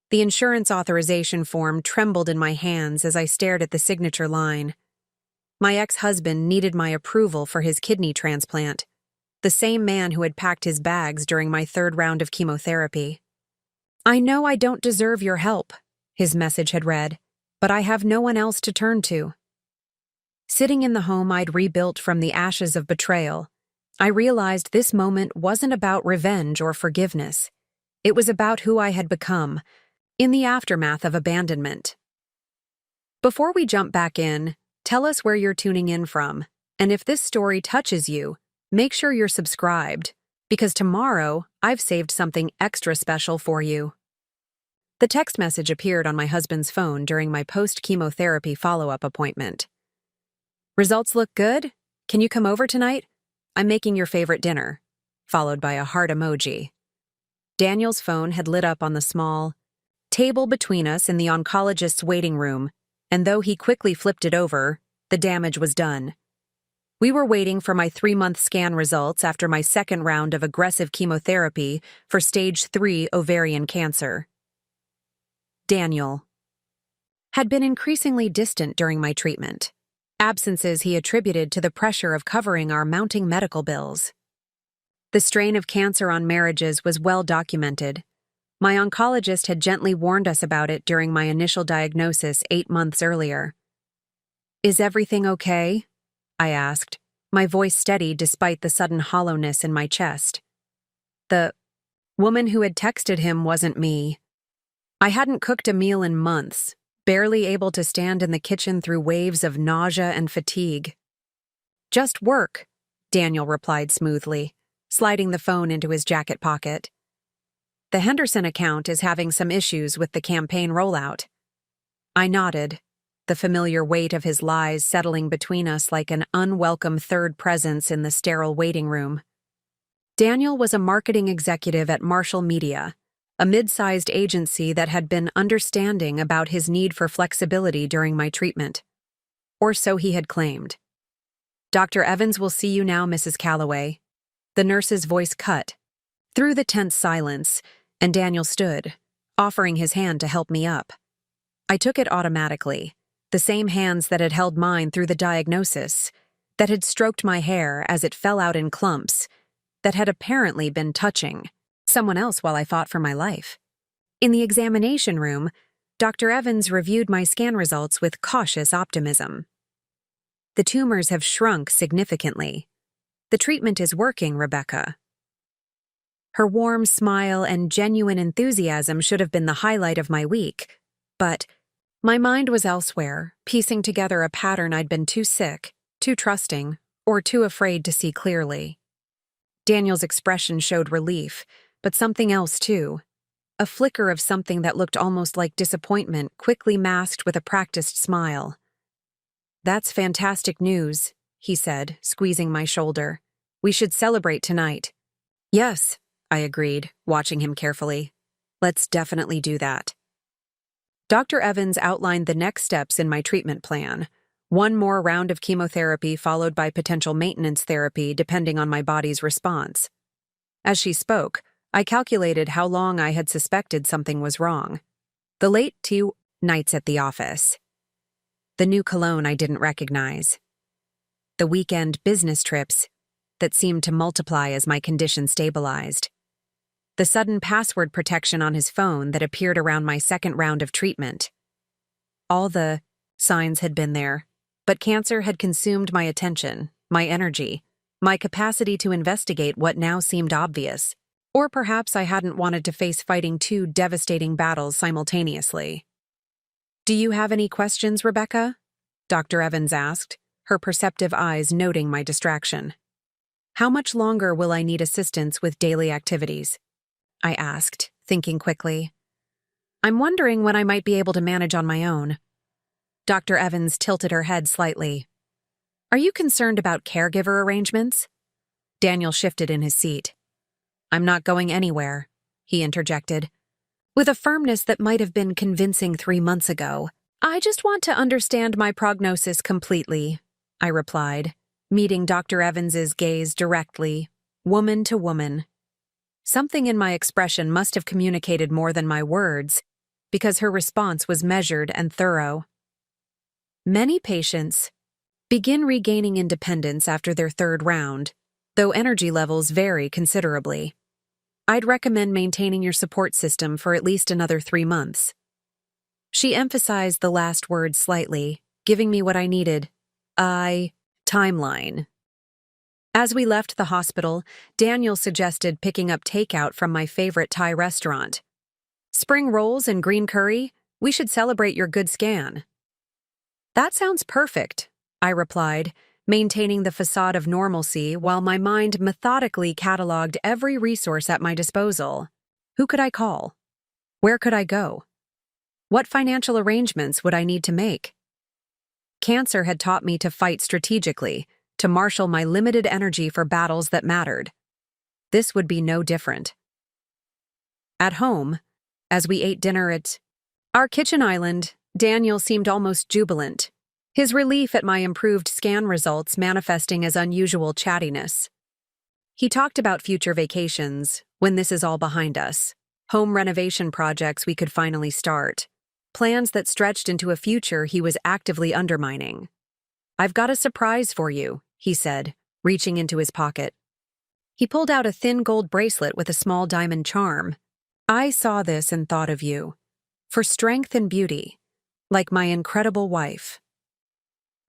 The insurance authorization form trembled in my hands as I stared at the signature line. My ex-husband needed my approval for his kidney transplant, the same man who had packed his bags during my third round of chemotherapy. "I know I don't deserve your help," his message had read, "but I have no one else to turn to." Sitting in the home I'd rebuilt from the ashes of betrayal, I realized this moment wasn't about revenge or forgiveness. It was about who I had become, in the aftermath of abandonment. Before we jump back in, tell us where you're tuning in from, and if this story touches you, make sure you're subscribed, because tomorrow I've saved something extra special for you. The text message appeared on my husband's phone during my post-chemotherapy follow-up appointment. "Results look good? Can you come over tonight? I'm making your favorite dinner," followed by a heart emoji. Daniel's phone had lit up on the small table between us in the oncologist's waiting room, and though he quickly flipped it over, the damage was done. We were waiting for my 3-month scan results after my second round of aggressive chemotherapy for stage 3 ovarian cancer. Daniel had been increasingly distant during my treatment, absences he attributed to the pressure of covering our mounting medical bills. The strain of cancer on marriages was well documented. My oncologist had gently warned us about it during my initial diagnosis 8 months earlier. "Is everything okay?" I asked, my voice steady despite the sudden hollowness in my chest. The woman who had texted him wasn't me. I hadn't cooked a meal in months, barely able to stand in the kitchen through waves of nausea and fatigue. "Just work," Daniel replied smoothly, sliding the phone into his jacket pocket. "The Henderson account is having some issues with the campaign rollout." I nodded, the familiar weight of his lies settling between us like an unwelcome third presence in the sterile waiting room. Daniel was a marketing executive at Marshall Media, a mid-sized agency that had been understanding about his need for flexibility during my treatment. Or so he had claimed. "Dr. Evans will see you now, Mrs. Calloway." The nurse's voice cut through the tense silence, and Daniel stood, offering his hand to help me up. I took it automatically, the same hands that had held mine through the diagnosis, that had stroked my hair as it fell out in clumps, that had apparently been touching someone else while I fought for my life. In the examination room, Dr. Evans reviewed my scan results with cautious optimism. "The tumors have shrunk significantly. The treatment is working, Rebecca." Her warm smile and genuine enthusiasm should have been the highlight of my week, but my mind was elsewhere, piecing together a pattern I'd been too sick, too trusting, or too afraid to see clearly. Daniel's expression showed relief, but something else too. A flicker of something that looked almost like disappointment, quickly masked with a practiced smile. "That's fantastic news," he said, squeezing my shoulder. "We should celebrate tonight." "Yes," I agreed, watching him carefully. "Let's definitely do that." Dr. Evans outlined the next steps in my treatment plan. One more round of chemotherapy followed by potential maintenance therapy depending on my body's response. As she spoke, I calculated how long I had suspected something was wrong. The late 2 nights at the office. The new cologne I didn't recognize. The weekend business trips that seemed to multiply as my condition stabilized. The sudden password protection on his phone that appeared around my second round of treatment. All the signs had been there, but cancer had consumed my attention, my energy, my capacity to investigate what now seemed obvious. Or perhaps I hadn't wanted to face fighting 2 devastating battles simultaneously. "Do you have any questions, Rebecca?" Dr. Evans asked, her perceptive eyes noting my distraction. "How much longer will I need assistance with daily activities?" I asked, thinking quickly. "I'm wondering when I might be able to manage on my own." Dr. Evans tilted her head slightly. "Are you concerned about caregiver arrangements?" Daniel shifted in his seat. "I'm not going anywhere," he interjected, with a firmness that might have been convincing 3 months ago. "I just want to understand my prognosis completely," I replied, meeting Dr. Evans's gaze directly, woman to woman. Something in my expression must have communicated more than my words, because her response was measured and thorough. Many patients begin regaining independence after their third round, though energy levels vary considerably. I'd recommend maintaining your support system for at least another 3 months. She emphasized the last word slightly, giving me what I needed. Timeline. As we left the hospital, Daniel suggested picking up takeout from my favorite Thai restaurant. Spring rolls and green curry? We should celebrate your good scan. That sounds perfect, I replied, maintaining the facade of normalcy while my mind methodically cataloged every resource at my disposal. Who could I call? Where could I go? What financial arrangements would I need to make? Cancer had taught me to fight strategically, to marshal my limited energy for battles that mattered. This would be no different. At home, as we ate dinner at our kitchen island, Daniel seemed almost jubilant, his relief at my improved scan results manifesting as unusual chattiness. He talked about future vacations, when this is all behind us, home renovation projects we could finally start, plans that stretched into a future he was actively undermining. "I've got a surprise for you," he said, reaching into his pocket. He pulled out a thin gold bracelet with a small diamond charm. "I saw this and thought of you, for strength and beauty, like my incredible wife."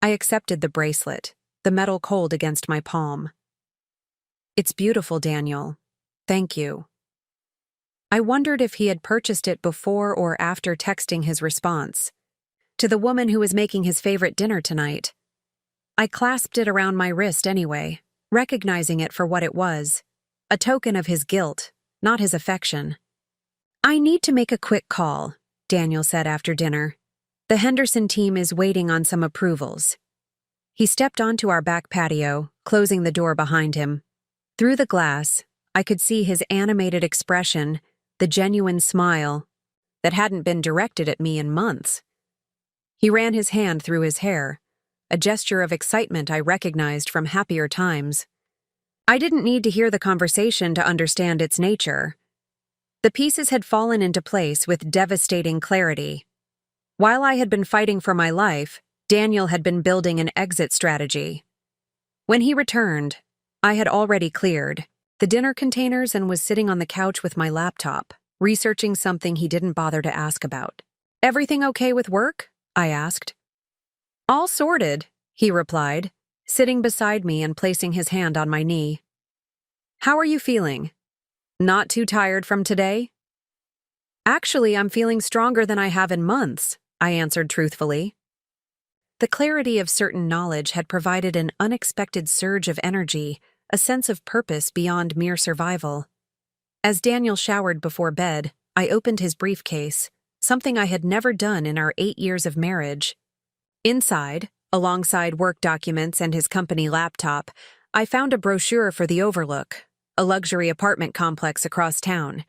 I accepted the bracelet, the metal cold against my palm. "It's beautiful, Daniel. Thank you." I wondered if he had purchased it before or after texting his response. "To the woman who was making his favorite dinner tonight." I clasped it around my wrist anyway, recognizing it for what it was, a token of his guilt, not his affection. "I need to make a quick call," Daniel said after dinner. "The Henderson team is waiting on some approvals." He stepped onto our back patio, closing the door behind him. Through the glass, I could see his animated expression, the genuine smile that hadn't been directed at me in months. He ran his hand through his hair, a gesture of excitement I recognized from happier times. I didn't need to hear the conversation to understand its nature. The pieces had fallen into place with devastating clarity. While I had been fighting for my life, Daniel had been building an exit strategy. When he returned, I had already cleared the dinner containers and was sitting on the couch with my laptop, researching something he didn't bother to ask about. "Everything okay with work?" I asked. "All sorted," he replied, sitting beside me and placing his hand on my knee. "How are you feeling? Not too tired from today?" "Actually, I'm feeling stronger than I have in months," I answered truthfully. The clarity of certain knowledge had provided an unexpected surge of energy, a sense of purpose beyond mere survival. As Daniel showered before bed, I opened his briefcase, something I had never done in our 8 years of marriage. Inside, alongside work documents and his company laptop, I found a brochure for the Overlook, a luxury apartment complex across town.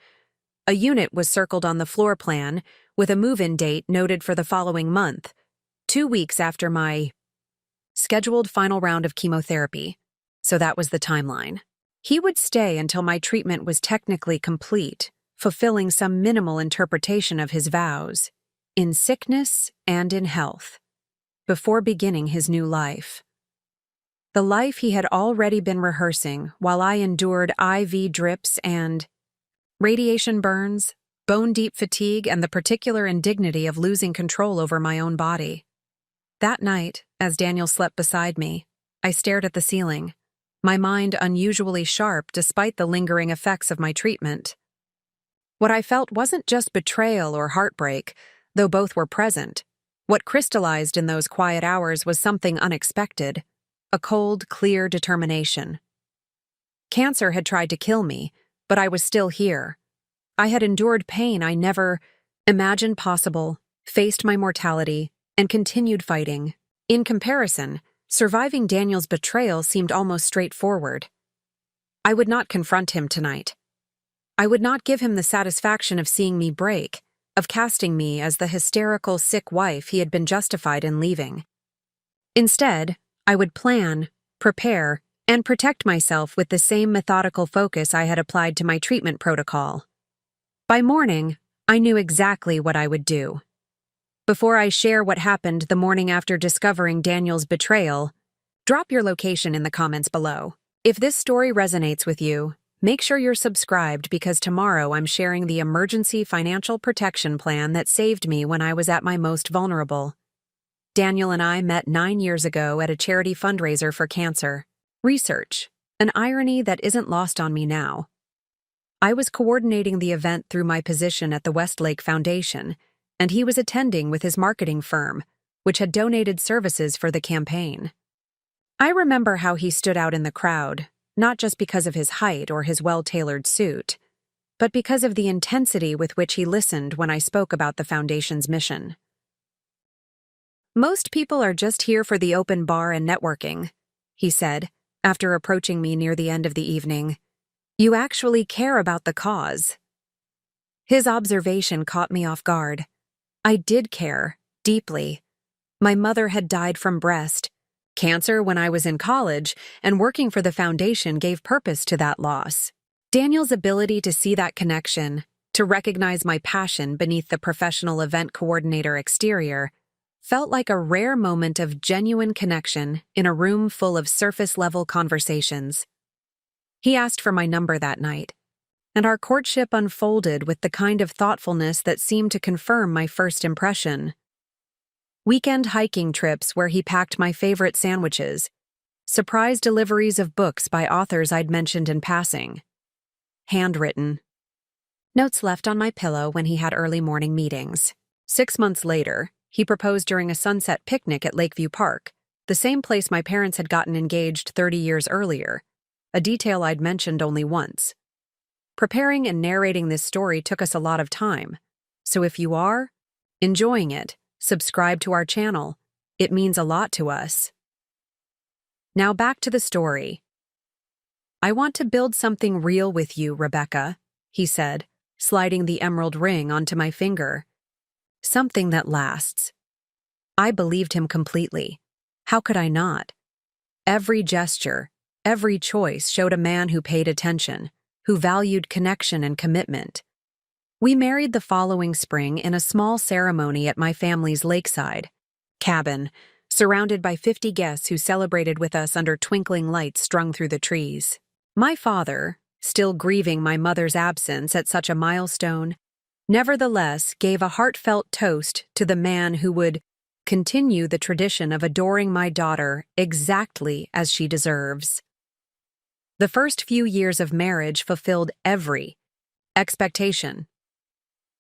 A unit was circled on the floor plan, with a move-in date noted for the following month, 2 weeks after my scheduled final round of chemotherapy. So that was the timeline. He would stay until my treatment was technically complete, fulfilling some minimal interpretation of his vows, in sickness and in health, before beginning his new life. The life he had already been rehearsing while I endured IV drips and radiation burns, bone-deep fatigue, and the particular indignity of losing control over my own body. That night, as Daniel slept beside me, I stared at the ceiling, my mind unusually sharp despite the lingering effects of my treatment. What I felt wasn't just betrayal or heartbreak, though both were present. What crystallized in those quiet hours was something unexpected, a cold, clear determination. Cancer had tried to kill me, but I was still here. I had endured pain I never imagined possible, faced my mortality, and continued fighting. In comparison, surviving Daniel's betrayal seemed almost straightforward. I would not confront him tonight. I would not give him the satisfaction of seeing me break, of casting me as the hysterical, sick wife he had been justified in leaving. Instead, I would plan, prepare, and protect myself with the same methodical focus I had applied to my treatment protocol. By morning, I knew exactly what I would do. Before I share what happened the morning after discovering Daniel's betrayal, drop your location in the comments below. If this story resonates with you, make sure you're subscribed because tomorrow I'm sharing the emergency financial protection plan that saved me when I was at my most vulnerable. Daniel and I met 9 years ago at a charity fundraiser for cancer research, an irony that isn't lost on me now. I was coordinating the event through my position at the Westlake Foundation, and he was attending with his marketing firm, which had donated services for the campaign. I remember how he stood out in the crowd, not just because of his height or his well-tailored suit, but because of the intensity with which he listened when I spoke about the foundation's mission. "Most people are just here for the open bar and networking," he said, after approaching me near the end of the evening. "You actually care about the cause." His observation caught me off guard. I did care, deeply. My mother had died from breast cancer when I was in college, and working for the foundation gave purpose to that loss. Daniel's ability to see that connection, to recognize my passion beneath the professional event coordinator exterior, felt like a rare moment of genuine connection in a room full of surface-level conversations. He asked for my number that night, and our courtship unfolded with the kind of thoughtfulness that seemed to confirm my first impression. Weekend hiking trips where he packed my favorite sandwiches, surprise deliveries of books by authors I'd mentioned in passing, handwritten notes left on my pillow when he had early morning meetings. 6 months later, he proposed during a sunset picnic at Lakeview Park, the same place my parents had gotten engaged 30 years earlier, a detail I'd mentioned only once. Preparing and narrating this story took us a lot of time, so if you are enjoying it, subscribe to our channel. It means a lot to us. Now back to the story. "I want to build something real with you, Rebecca," he said, sliding the emerald ring onto my finger. "Something that lasts." I believed him completely. How could I not? Every gesture, every choice showed a man who paid attention, who valued connection and commitment. We married the following spring in a small ceremony at my family's lakeside cabin, surrounded by 50 guests who celebrated with us under twinkling lights strung through the trees. My father, still grieving my mother's absence at such a milestone, nevertheless gave a heartfelt toast to the man who would continue the tradition of adoring my daughter exactly as she deserves. The first few years of marriage fulfilled every expectation.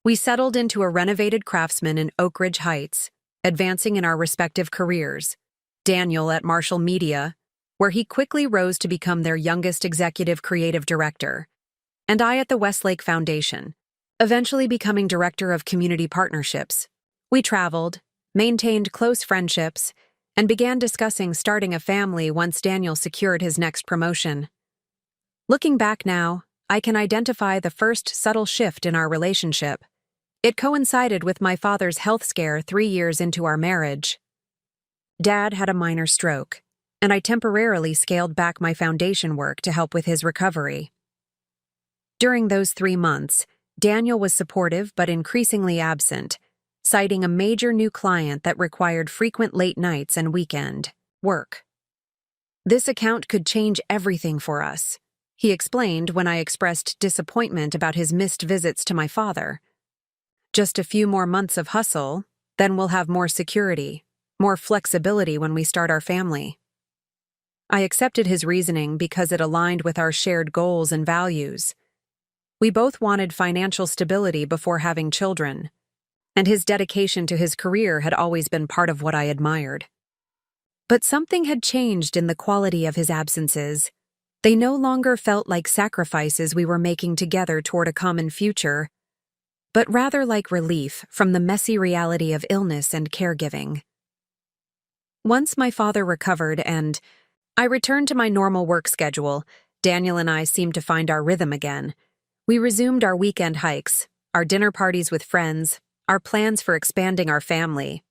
We settled into a renovated craftsman in Oak Ridge Heights, advancing in our respective careers. Daniel at Marshall Media, where he quickly rose to become their youngest executive creative director, and I at the Westlake Foundation, eventually becoming director of community partnerships. We traveled, maintained close friendships, and began discussing starting a family once Daniel secured his next promotion. Looking back now, I can identify the first subtle shift in our relationship. It coincided with my father's health scare 3 years into our marriage. Dad had a minor stroke, and I temporarily scaled back my foundation work to help with his recovery. During those 3 months, Daniel was supportive but increasingly absent, citing a major new client that required frequent late nights and weekend work. "This account could change everything for us," he explained when I expressed disappointment about his missed visits to my father. "Just a few more months of hustle, then we'll have more security, more flexibility when we start our family." I accepted his reasoning because it aligned with our shared goals and values. We both wanted financial stability before having children, and his dedication to his career had always been part of what I admired. But something had changed in the quality of his absences. They no longer felt like sacrifices we were making together toward a common future, but rather like relief from the messy reality of illness and caregiving. Once my father recovered and I returned to my normal work schedule, Daniel and I seemed to find our rhythm again. We resumed our weekend hikes, our dinner parties with friends, our plans for expanding our family.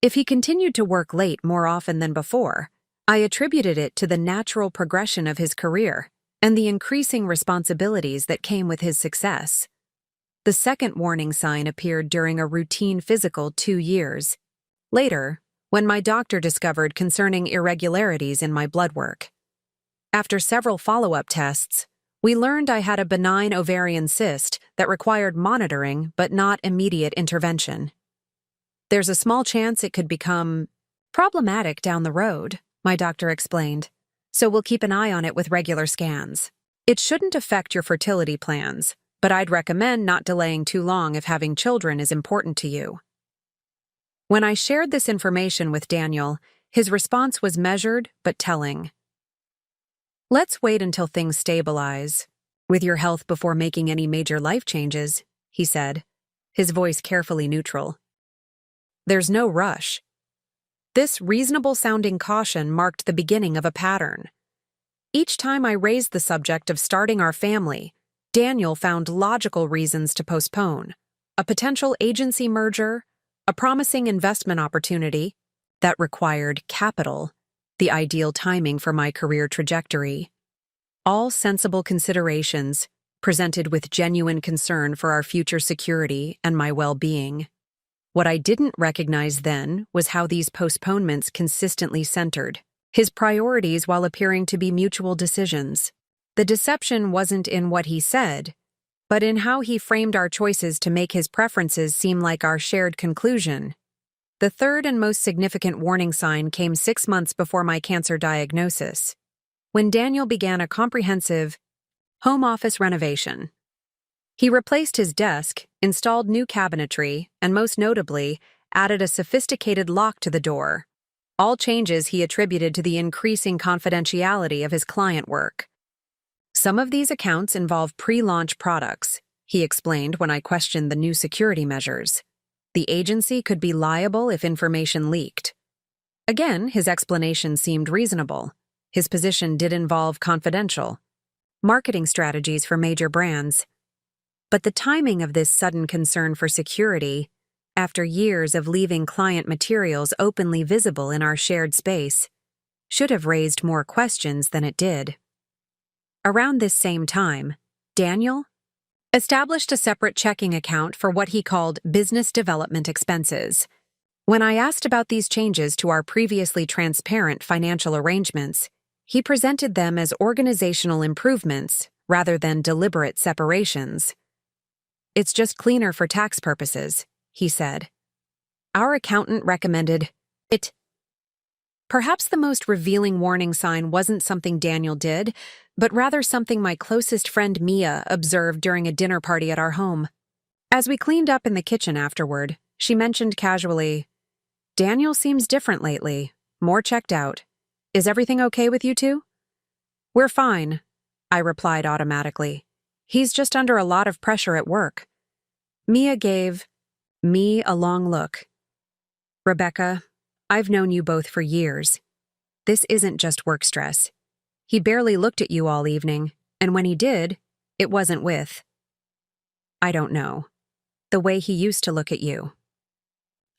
If he continued to work late more often than before, I attributed it to the natural progression of his career and the increasing responsibilities that came with his success. The second warning sign appeared during a routine physical 2 years later, when my doctor discovered concerning irregularities in my blood work. After several follow-up tests, we learned I had a benign ovarian cyst that required monitoring but not immediate intervention. There's a small chance it could become problematic down the road, my doctor explained, so we'll keep an eye on it with regular scans. It shouldn't affect your fertility plans, but I'd recommend not delaying too long if having children is important to you. When I shared this information with Daniel, his response was measured but telling. "Let's wait until things stabilize with your health before making any major life changes," he said, his voice carefully neutral. "There's no rush." This reasonable-sounding caution marked the beginning of a pattern. Each time I raised the subject of starting our family, Daniel found logical reasons to postpone: a potential agency merger, a promising investment opportunity that required capital, the ideal timing for my career trajectory. All sensible considerations, presented with genuine concern for our future security and my well-being. What I didn't recognize then was how these postponements consistently centered his priorities while appearing to be mutual decisions. The deception wasn't in what he said, but in how he framed our choices to make his preferences seem like our shared conclusion. The third and most significant warning sign came 6 months before my cancer diagnosis, when Daniel began a comprehensive home office renovation. He replaced his desk, installed new cabinetry, and most notably, added a sophisticated lock to the door. All changes he attributed to the increasing confidentiality of his client work. "Some of these accounts involve pre-launch products," he explained when I questioned the new security measures. "The agency could be liable if information leaked." Again, his explanation seemed reasonable. His position did involve confidential marketing strategies for major brands. But the timing of this sudden concern for security, after years of leaving client materials openly visible in our shared space, should have raised more questions than it did. Around this same time, Daniel established a separate checking account for what he called business development expenses. When I asked about these changes to our previously transparent financial arrangements, he presented them as organizational improvements rather than deliberate separations. "It's just cleaner for tax purposes," he said. "Our accountant recommended it." Perhaps the most revealing warning sign wasn't something Daniel did, but rather something my closest friend Mia observed during a dinner party at our home. As we cleaned up in the kitchen afterward, she mentioned casually, "Daniel seems different lately, more checked out. Is everything okay with you two?" "We're fine," I replied automatically. "He's just under a lot of pressure at work." Mia gave me a long look. "Rebecca, I've known you both for years. This isn't just work stress. He barely looked at you all evening, and when he did, it wasn't with, I don't know, the way he used to look at you."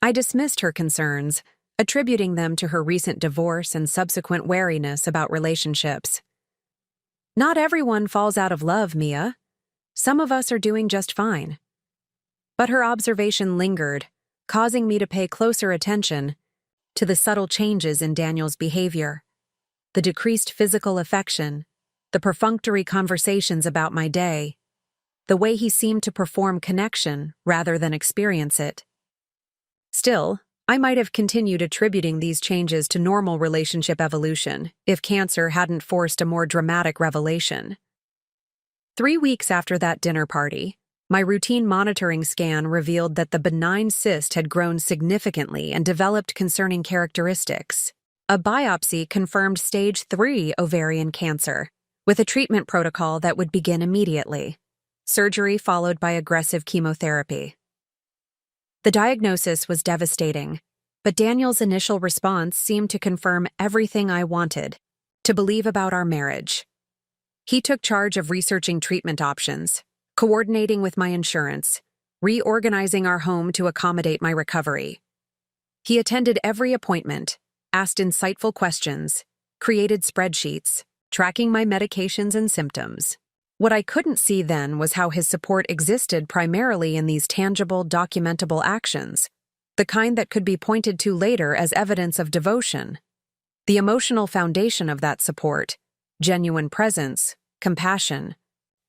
I dismissed her concerns, attributing them to her recent divorce and subsequent wariness about relationships. "Not everyone falls out of love, Mia. Some of us are doing just fine." But her observation lingered, causing me to pay closer attention to the subtle changes in Daniel's behavior. The decreased physical affection, the perfunctory conversations about my day, the way he seemed to perform connection rather than experience it. Still, I might have continued attributing these changes to normal relationship evolution if cancer hadn't forced a more dramatic revelation. 3 weeks after that dinner party, my routine monitoring scan revealed that the benign cyst had grown significantly and developed concerning characteristics. A biopsy confirmed stage 3 ovarian cancer, with a treatment protocol that would begin immediately. Surgery followed by aggressive chemotherapy. The diagnosis was devastating, but Daniel's initial response seemed to confirm everything I wanted to believe about our marriage. He took charge of researching treatment options, coordinating with my insurance, reorganizing our home to accommodate my recovery. He attended every appointment, asked insightful questions, created spreadsheets, tracking my medications and symptoms. What I couldn't see then was how his support existed primarily in these tangible, documentable actions, the kind that could be pointed to later as evidence of devotion. The emotional foundation of that support, genuine presence, compassion,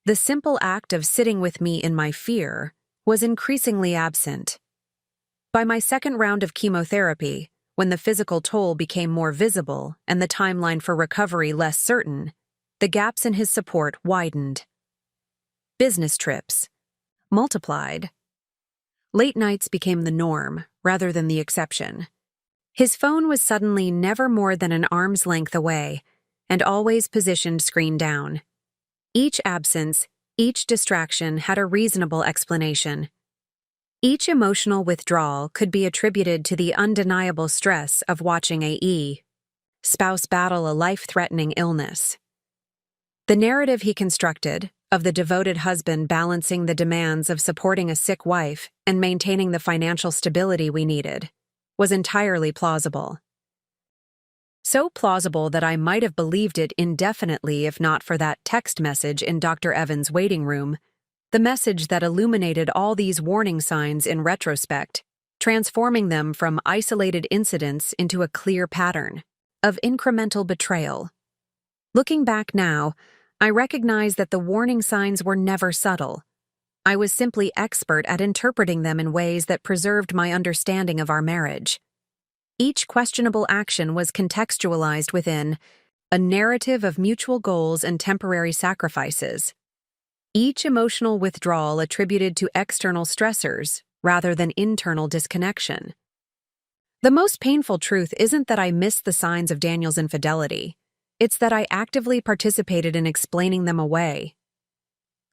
the simple act of sitting with me in my fear, was increasingly absent. By my second round of chemotherapy, when the physical toll became more visible and the timeline for recovery less certain, the gaps in his support widened. Business trips multiplied. Late nights became the norm rather than the exception. His phone was suddenly never more than an arm's length away, and always positioned screen down. Each absence, each distraction had a reasonable explanation. Each emotional withdrawal could be attributed to the undeniable stress of watching a spouse battle a life-threatening illness. The narrative he constructed, of the devoted husband balancing the demands of supporting a sick wife and maintaining the financial stability we needed, was entirely plausible. So plausible that I might have believed it indefinitely if not for that text message in Dr. Evans' waiting room, the message that illuminated all these warning signs in retrospect, transforming them from isolated incidents into a clear pattern of incremental betrayal. Looking back now, I recognize that the warning signs were never subtle. I was simply expert at interpreting them in ways that preserved my understanding of our marriage. Each questionable action was contextualized within a narrative of mutual goals and temporary sacrifices. Each emotional withdrawal attributed to external stressors rather than internal disconnection. The most painful truth isn't that I missed the signs of Daniel's infidelity. It's that I actively participated in explaining them away.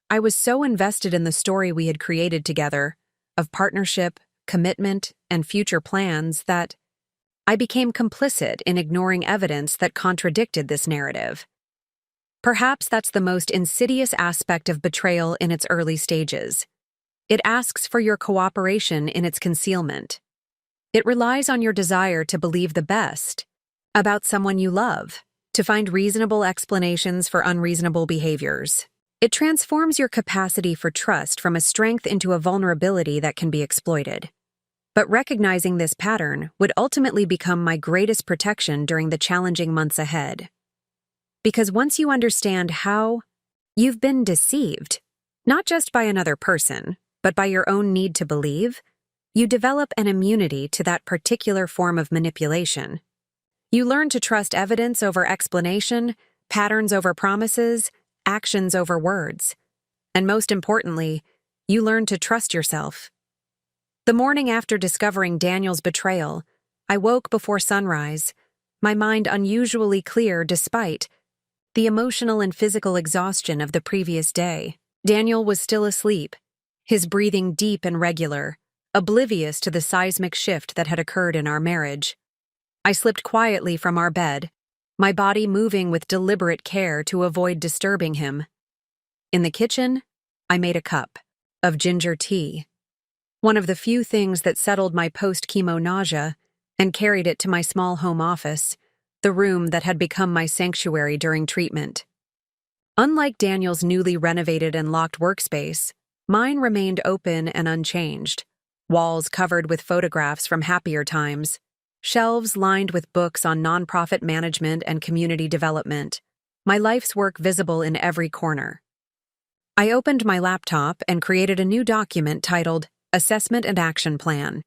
I was so invested in the story we had created together, of partnership, commitment, and future plans, that I became complicit in ignoring evidence that contradicted this narrative. Perhaps that's the most insidious aspect of betrayal in its early stages. It asks for your cooperation in its concealment. It relies on your desire to believe the best about someone you love, to find reasonable explanations for unreasonable behaviors. It transforms your capacity for trust from a strength into a vulnerability that can be exploited. But recognizing this pattern would ultimately become my greatest protection during the challenging months ahead. Because once you understand how you've been deceived, not just by another person, but by your own need to believe, you develop an immunity to that particular form of manipulation. You learn to trust evidence over explanation, patterns over promises, actions over words. And most importantly, you learn to trust yourself. The morning after discovering Daniel's betrayal, I woke before sunrise, my mind unusually clear despite the emotional and physical exhaustion of the previous day. Daniel was still asleep, his breathing deep and regular, oblivious to the seismic shift that had occurred in our marriage. I slipped quietly from our bed, my body moving with deliberate care to avoid disturbing him. In the kitchen, I made a cup of ginger tea, one of the few things that settled my post-chemo nausea, and carried it to my small home office, the room that had become my sanctuary during treatment. Unlike Daniel's newly renovated and locked workspace, mine remained open and unchanged, walls covered with photographs from happier times, shelves lined with books on nonprofit management and community development, my life's work visible in every corner. I opened my laptop and created a new document titled Assessment and Action Plan.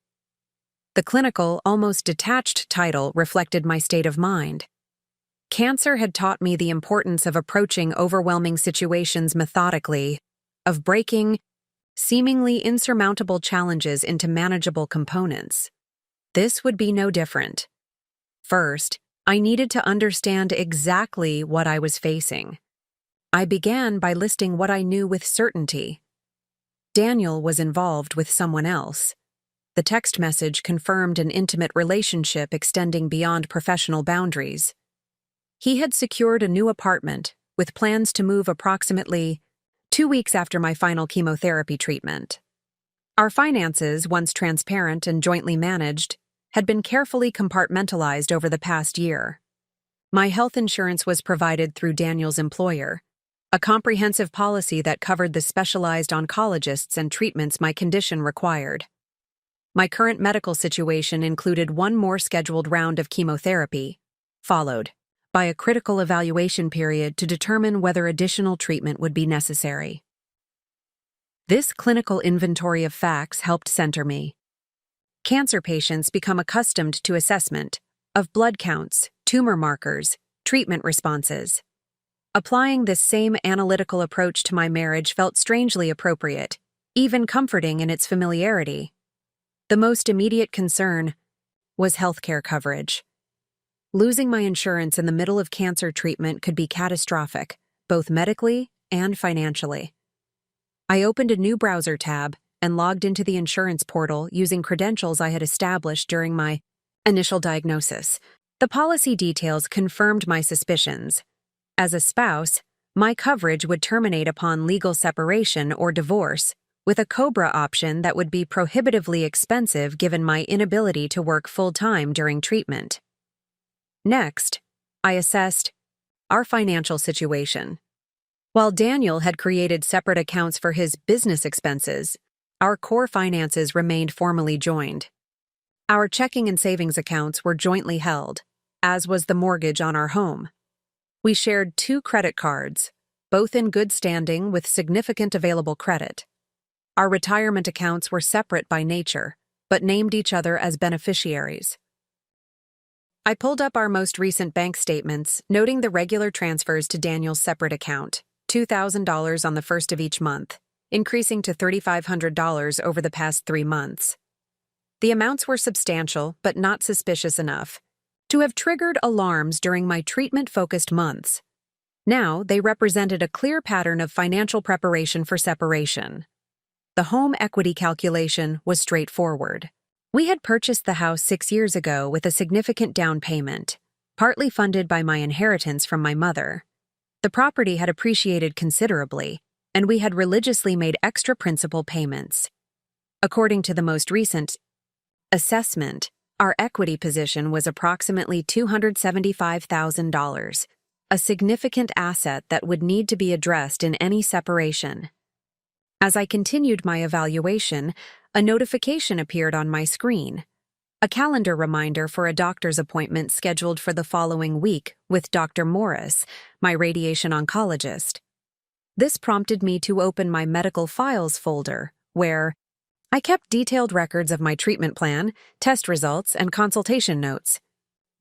The clinical, almost detached title reflected my state of mind. Cancer had taught me the importance of approaching overwhelming situations methodically, of breaking seemingly insurmountable challenges into manageable components. This would be no different. First, I needed to understand exactly what I was facing. I began by listing what I knew with certainty. Daniel was involved with someone else. The text message confirmed an intimate relationship extending beyond professional boundaries. He had secured a new apartment, with plans to move approximately 2 weeks after my final chemotherapy treatment. Our finances, once transparent and jointly managed, had been carefully compartmentalized over the past year. My health insurance was provided through Daniel's employer, a comprehensive policy that covered the specialized oncologists and treatments my condition required. My current medical situation included one more scheduled round of chemotherapy, followed by a critical evaluation period to determine whether additional treatment would be necessary. This clinical inventory of facts helped center me. Cancer patients become accustomed to assessment of blood counts, tumor markers, treatment responses. Applying this same analytical approach to my marriage felt strangely appropriate, even comforting in its familiarity. The most immediate concern was healthcare coverage. Losing my insurance in the middle of cancer treatment could be catastrophic, both medically and financially. I opened a new browser tab and logged into the insurance portal using credentials I had established during my initial diagnosis. The policy details confirmed my suspicions. As a spouse, my coverage would terminate upon legal separation or divorce, with a COBRA option that would be prohibitively expensive given my inability to work full-time during treatment. Next, I assessed our financial situation. While Daniel had created separate accounts for his business expenses, our core finances remained formally joined. Our checking and savings accounts were jointly held, as was the mortgage on our home. We shared 2 credit cards, both in good standing with significant available credit. Our retirement accounts were separate by nature, but named each other as beneficiaries. I pulled up our most recent bank statements, noting the regular transfers to Daniel's separate account, $2,000 on the first of each month, increasing to $3,500 over the past 3 months. The amounts were substantial, but not suspicious enough to have triggered alarms during my treatment-focused months. Now, they represented a clear pattern of financial preparation for separation. The home equity calculation was straightforward. We had purchased the house 6 years ago with a significant down payment, partly funded by my inheritance from my mother. The property had appreciated considerably, and we had religiously made extra principal payments. According to the most recent assessment, our equity position was approximately $275,000, a significant asset that would need to be addressed in any separation. As I continued my evaluation, a notification appeared on my screen, a calendar reminder for a doctor's appointment scheduled for the following week with Dr. Morris, my radiation oncologist. This prompted me to open my medical files folder, where I kept detailed records of my treatment plan, test results, and consultation notes.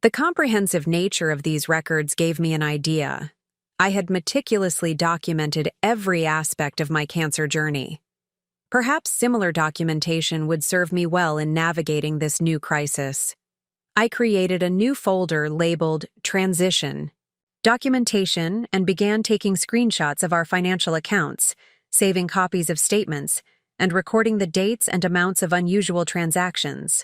The comprehensive nature of these records gave me an idea. I had meticulously documented every aspect of my cancer journey. Perhaps similar documentation would serve me well in navigating this new crisis. I created a new folder labeled Transition, Documentation, and began taking screenshots of our financial accounts, saving copies of statements, and recording the dates and amounts of unusual transactions.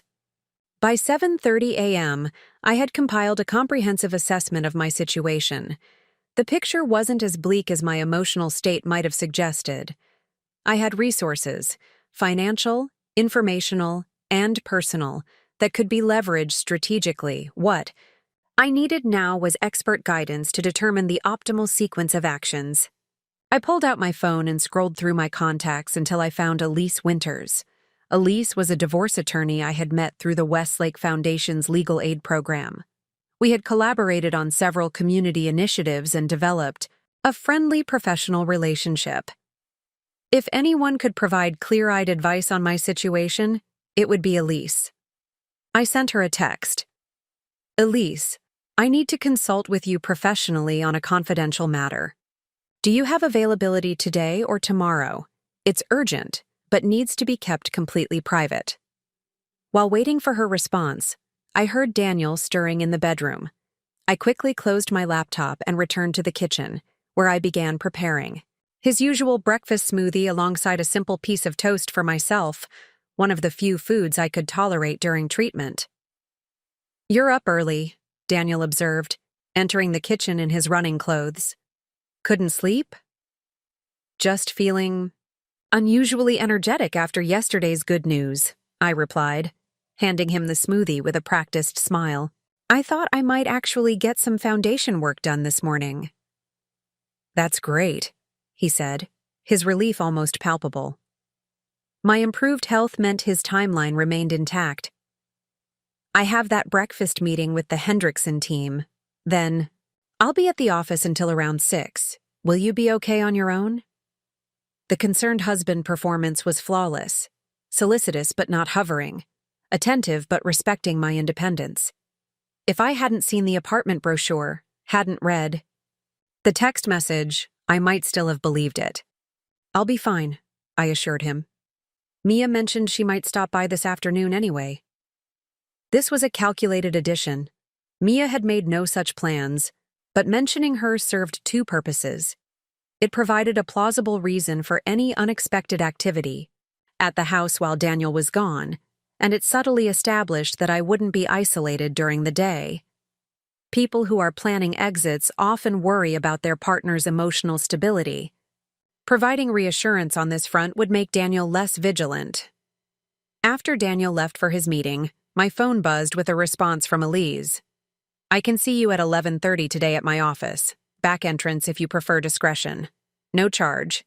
By 7:30 a.m., I had compiled a comprehensive assessment of my situation. The picture wasn't as bleak as my emotional state might have suggested. I had resources, financial, informational, and personal, that could be leveraged strategically. What I needed now was expert guidance to determine the optimal sequence of actions. I pulled out my phone and scrolled through my contacts until I found Elise Winters. Elise was a divorce attorney I had met through the Westlake Foundation's legal aid program. We had collaborated on several community initiatives and developed a friendly professional relationship. If anyone could provide clear-eyed advice on my situation, it would be Elise. I sent her a text. Elise, I need to consult with you professionally on a confidential matter. Do you have availability today or tomorrow? It's urgent, but needs to be kept completely private. While waiting for her response, I heard Daniel stirring in the bedroom. I quickly closed my laptop and returned to the kitchen, where I began preparing. His usual breakfast smoothie alongside a simple piece of toast for myself, one of the few foods I could tolerate during treatment. "You're up early," Daniel observed, entering the kitchen in his running clothes. "Couldn't sleep?" "Just feeling unusually energetic after yesterday's good news," I replied, handing him the smoothie with a practiced smile. "I thought I might actually get some foundation work done this morning." "That's great," he said, his relief almost palpable. My improved health meant his timeline remained intact. I have that breakfast meeting with the Hendrickson team. Then, I'll be at the office until around 6. Will you be okay on your own? The concerned husband performance was flawless, solicitous but not hovering, attentive but respecting my independence. If I hadn't seen the apartment brochure, hadn't read the text message, I might still have believed it. I'll be fine, I assured him. Mia mentioned she might stop by this afternoon anyway. This was a calculated addition. Mia had made no such plans, but mentioning her served two purposes. It provided a plausible reason for any unexpected activity at the house while Daniel was gone, and it subtly established that I wouldn't be isolated during the day. People who are planning exits often worry about their partner's emotional stability. Providing reassurance on this front would make Daniel less vigilant. After Daniel left for his meeting, my phone buzzed with a response from Elise. I can see you at 11:30 today at my office. Back entrance if you prefer discretion. No charge.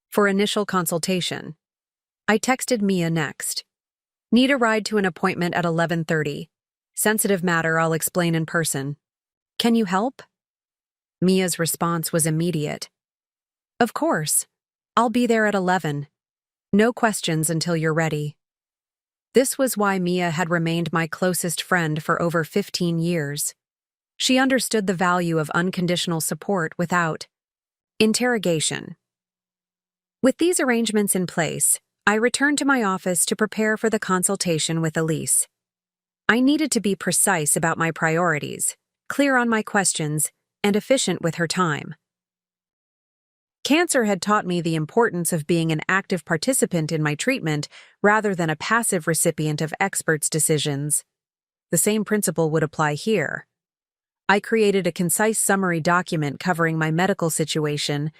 For initial consultation. I texted Mia next. Need a ride to an appointment at 11:30. Sensitive matter I'll explain in person. Can you help? Mia's response was immediate. Of course. I'll be there at 11. No questions until you're ready. This was why Mia had remained my closest friend for over 15 years. She understood the value of unconditional support without interrogation. With these arrangements in place, I returned to my office to prepare for the consultation with Elise. I needed to be precise about my priorities, clear on my questions, and efficient with her time. Cancer had taught me the importance of being an active participant in my treatment rather than a passive recipient of experts' decisions. The same principle would apply here. I created a concise summary document covering my medical situation,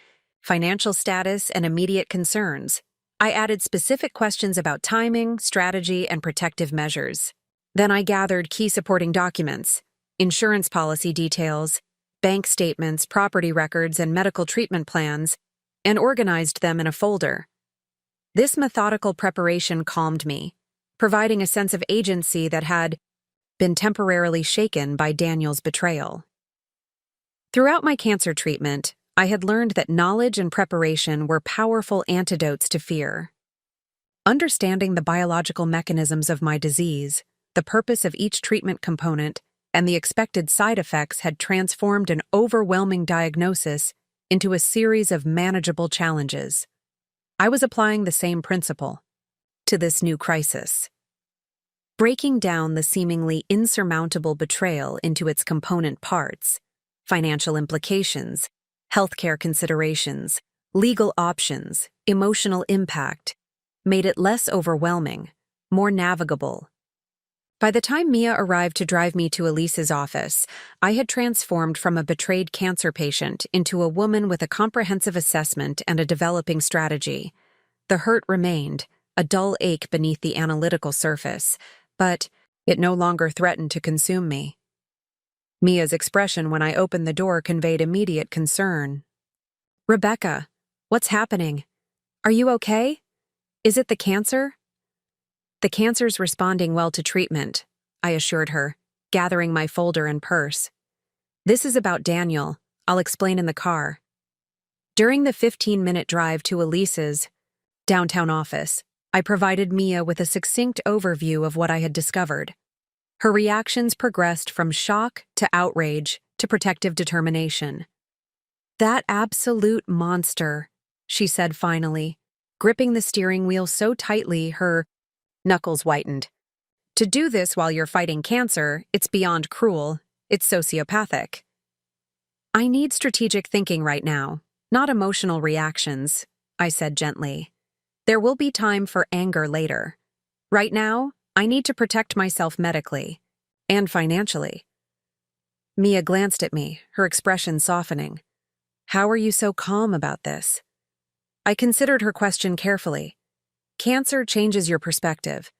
financial status, and immediate concerns. I added specific questions about timing, strategy, and protective measures. Then I gathered key supporting documents, insurance policy details, bank statements, property records, and medical treatment plans, and organized them in a folder. This methodical preparation calmed me, providing a sense of agency that had been temporarily shaken by Daniel's betrayal. Throughout my cancer treatment, I had learned that knowledge and preparation were powerful antidotes to fear. Understanding the biological mechanisms of my disease, the purpose of each treatment component, and the expected side effects had transformed an overwhelming diagnosis into a series of manageable challenges. I was applying the same principle to this new crisis. Breaking down the seemingly insurmountable betrayal into its component parts, financial implications, healthcare considerations, legal options, emotional impact, made it less overwhelming, more navigable. By the time Mia arrived to drive me to Elise's office, I had transformed from a betrayed cancer patient into a woman with a comprehensive assessment and a developing strategy. The hurt remained, a dull ache beneath the analytical surface, but it no longer threatened to consume me. Mia's expression when I opened the door conveyed immediate concern. Rebecca, what's happening? Are you okay? Is it the cancer? The cancer's responding well to treatment, I assured her, gathering my folder and purse. This is about Daniel. I'll explain in the car. During the 15-minute drive to Elise's downtown office, I provided Mia with a succinct overview of what I had discovered. Her reactions progressed from shock to outrage to protective determination. That absolute monster, she said finally, gripping the steering wheel so tightly her knuckles whitened. To do this while you're fighting cancer, it's beyond cruel, it's sociopathic. I need strategic thinking right now, not emotional reactions, I said gently. There will be time for anger later. Right now, I need to protect myself medically and financially. Mia glanced at me, her expression softening. How are you so calm about this? I considered her question carefully. Cancer changes your perspective.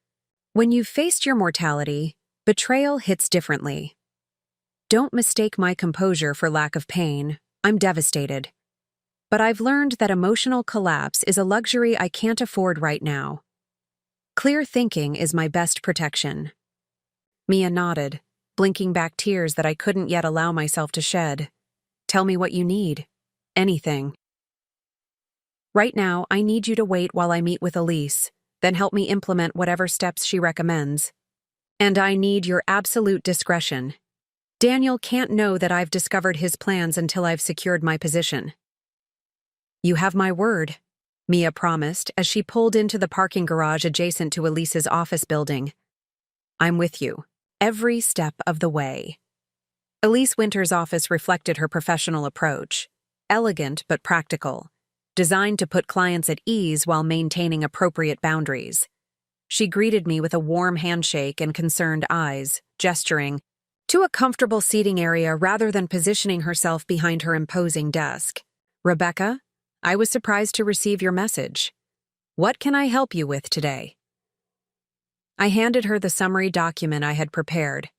When you've faced your mortality, betrayal hits differently. Don't mistake my composure for lack of pain. I'm devastated. but I've learned that emotional collapse is a luxury I can't afford right now. Clear thinking is my best protection." Mia nodded, blinking back tears that I couldn't yet allow myself to shed. "Tell me what you need. Anything." "Right now, I need you to wait while I meet with Elise, then help me implement whatever steps she recommends. And I need your absolute discretion. Daniel can't know that I've discovered his plans until I've secured my position." "You have my word," Mia promised as she pulled into the parking garage adjacent to Elise's office building. "I'm with you, every step of the way." Elise Winter's office reflected her professional approach, elegant but practical, designed to put clients at ease while maintaining appropriate boundaries. She greeted me with a warm handshake and concerned eyes, gesturing to a comfortable seating area rather than positioning herself behind her imposing desk. "Rebecca, I was surprised to receive your message. What can I help you with today?" I handed her the summary document I had prepared.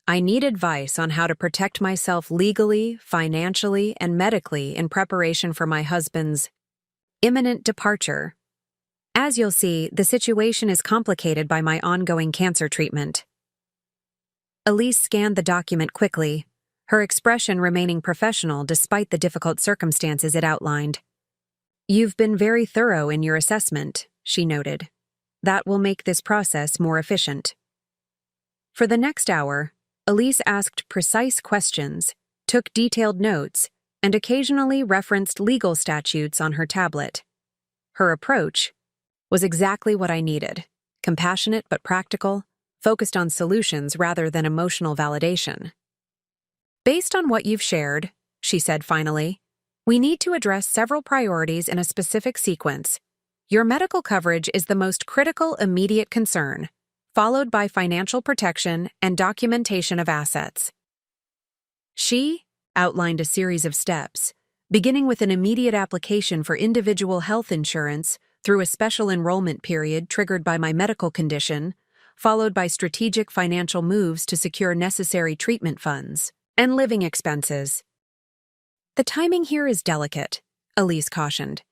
I need advice on how to protect myself legally, financially, and medically in preparation for my husband's imminent departure. As you'll see, the situation is complicated by my ongoing cancer treatment. Elise scanned the document quickly, her expression remaining professional despite the difficult circumstances it outlined. "You've been very thorough in your assessment," she noted. "That will make this process more efficient." For the next hour, Elise asked precise questions, took detailed notes, and occasionally referenced legal statutes on her tablet. Her approach was exactly what I needed: compassionate but practical, focused on solutions rather than emotional validation. "Based on what you've shared," she said finally, "we need to address several priorities in a specific sequence. Your medical coverage is the most critical immediate concern, followed by financial protection and documentation of assets." She outlined a series of steps, beginning with an immediate application for individual health insurance through a special enrollment period triggered by my medical condition, followed by strategic financial moves to secure necessary treatment funds and living expenses. "The timing here is delicate," Elise cautioned.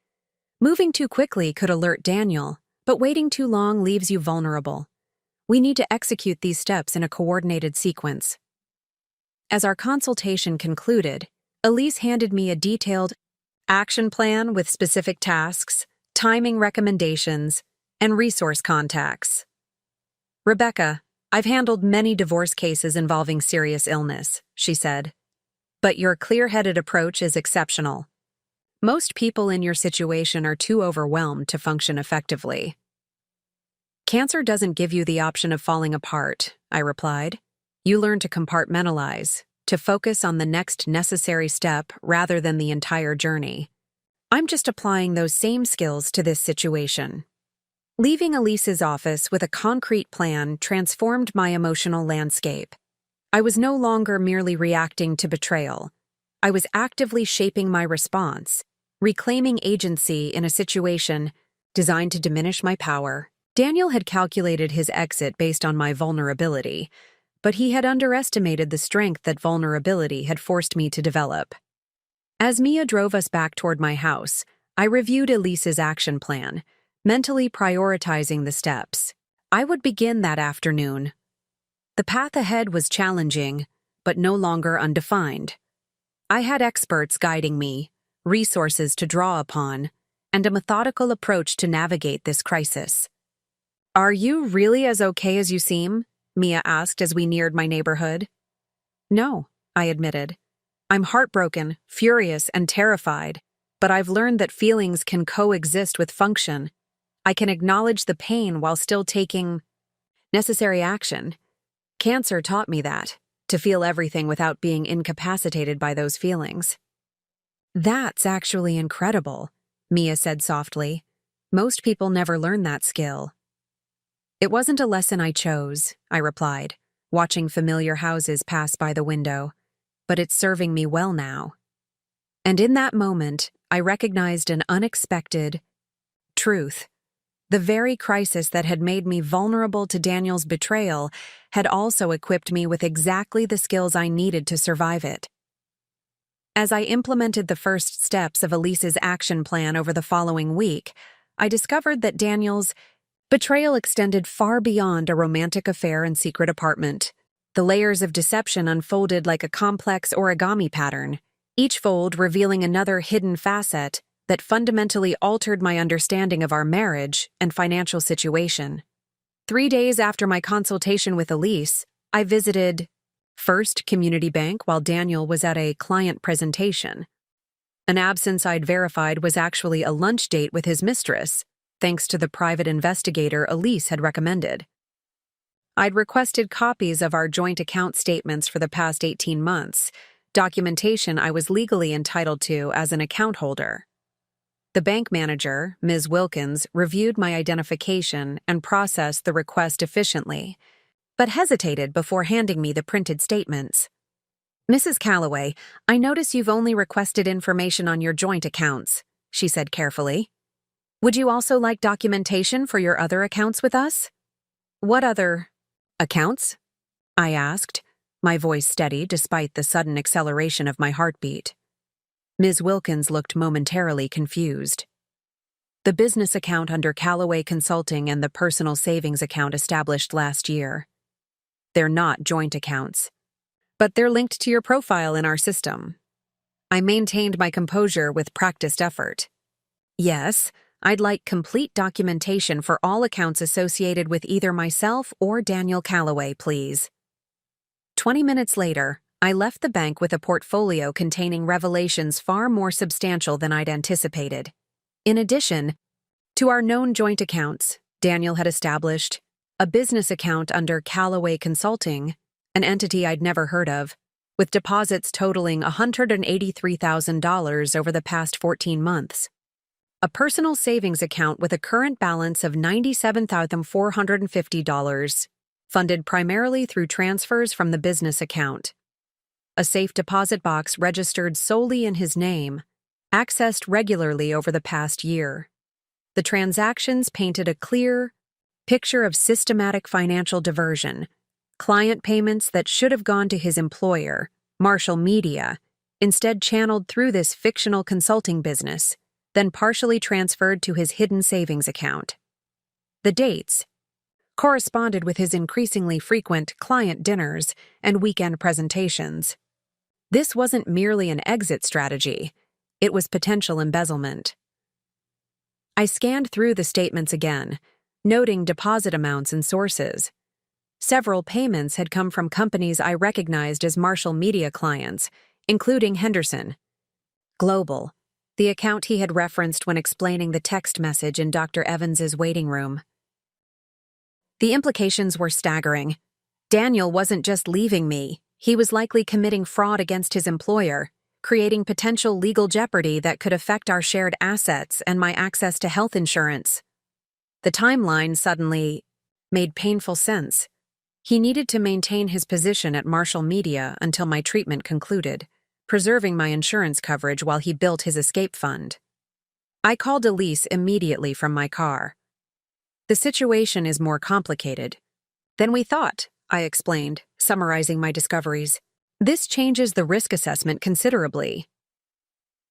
"Moving too quickly could alert Daniel, but waiting too long leaves you vulnerable. We need to execute these steps in a coordinated sequence." As our consultation concluded, Elise handed me a detailed action plan with specific tasks, timing recommendations, and resource contacts. "Rebecca, I've handled many divorce cases involving serious illness," she said, "but your clear-headed approach is exceptional. Most people in your situation are too overwhelmed to function effectively." "Cancer doesn't give you the option of falling apart," I replied. "You learn to compartmentalize, to focus on the next necessary step rather than the entire journey. I'm just applying those same skills to this situation." Leaving Elise's office with a concrete plan transformed my emotional landscape. I was no longer merely reacting to betrayal. I was actively shaping my response, reclaiming agency in a situation designed to diminish my power. Daniel had calculated his exit based on my vulnerability, but he had underestimated the strength that vulnerability had forced me to develop. As Mia drove us back toward my house, I reviewed Elise's action plan, mentally prioritizing the steps I would begin that afternoon. The path ahead was challenging, but no longer undefined. I had experts guiding me, resources to draw upon, and a methodical approach to navigate this crisis. "Are you really as okay as you seem?" Mia asked as we neared my neighborhood. "No," I admitted. "I'm heartbroken, furious, and terrified, but I've learned that feelings can coexist with function. I can acknowledge the pain while still taking necessary action. Cancer taught me that, to feel everything without being incapacitated by those feelings." "That's actually incredible," Mia said softly. "Most people never learn that skill." "It wasn't a lesson I chose," I replied, watching familiar houses pass by the window, "but it's serving me well now." And in that moment, I recognized an unexpected truth. The very crisis that had made me vulnerable to Daniel's betrayal had also equipped me with exactly the skills I needed to survive it. As I implemented the first steps of Elise's action plan over the following week, I discovered that Daniel's betrayal extended far beyond a romantic affair and secret apartment. The layers of deception unfolded like a complex origami pattern, each fold revealing another hidden facet that fundamentally altered my understanding of our marriage and financial situation. 3 days after my consultation with Elise, I visited First Community Bank while Daniel was at a client presentation. An absence I'd verified was actually a lunch date with his mistress, thanks to the private investigator Elise had recommended. I'd requested copies of our joint account statements for the past 18 months, documentation I was legally entitled to as an account holder. The bank manager, Ms. Wilkins, reviewed my identification and processed the request efficiently, but hesitated before handing me the printed statements. "Mrs. Calloway, I notice you've only requested information on your joint accounts," she said carefully. "Would you also like documentation for your other accounts with us?" "What other accounts?" I asked, my voice steady despite the sudden acceleration of my heartbeat. Ms. Wilkins looked momentarily confused. "The business account under Calloway Consulting and the personal savings account established last year. They're not joint accounts, but they're linked to your profile in our system." I maintained my composure with practiced effort. "Yes, I'd like complete documentation for all accounts associated with either myself or Daniel Calloway, please." 20 minutes later, I left the bank with a portfolio containing revelations far more substantial than I'd anticipated. In addition to our known joint accounts, Daniel had established a business account under Calloway Consulting, an entity I'd never heard of, with deposits totaling $183,000 over the past 14 months. A personal savings account with a current balance of $97,450, funded primarily through transfers from the business account. A safe deposit box registered solely in his name, accessed regularly over the past year. The transactions painted a clear picture of systematic financial diversion, client payments that should have gone to his employer, Marshall Media, instead channeled through this fictional consulting business, then partially transferred to his hidden savings account. The dates corresponded with his increasingly frequent client dinners and weekend presentations. This wasn't merely an exit strategy, it was potential embezzlement. I scanned through the statements again, noting deposit amounts and sources. Several payments had come from companies I recognized as Marshall Media clients, including Henderson Global, the account he had referenced when explaining the text message in Dr. Evans's waiting room. The implications were staggering. Daniel wasn't just leaving me, he was likely committing fraud against his employer, creating potential legal jeopardy that could affect our shared assets and my access to health insurance. The timeline suddenly made painful sense. He needed to maintain his position at Marshall Media until my treatment concluded, preserving my insurance coverage while he built his escape fund. I called Elise immediately from my car. "The situation is more complicated than we thought," I explained, summarizing my discoveries. "This changes the risk assessment considerably."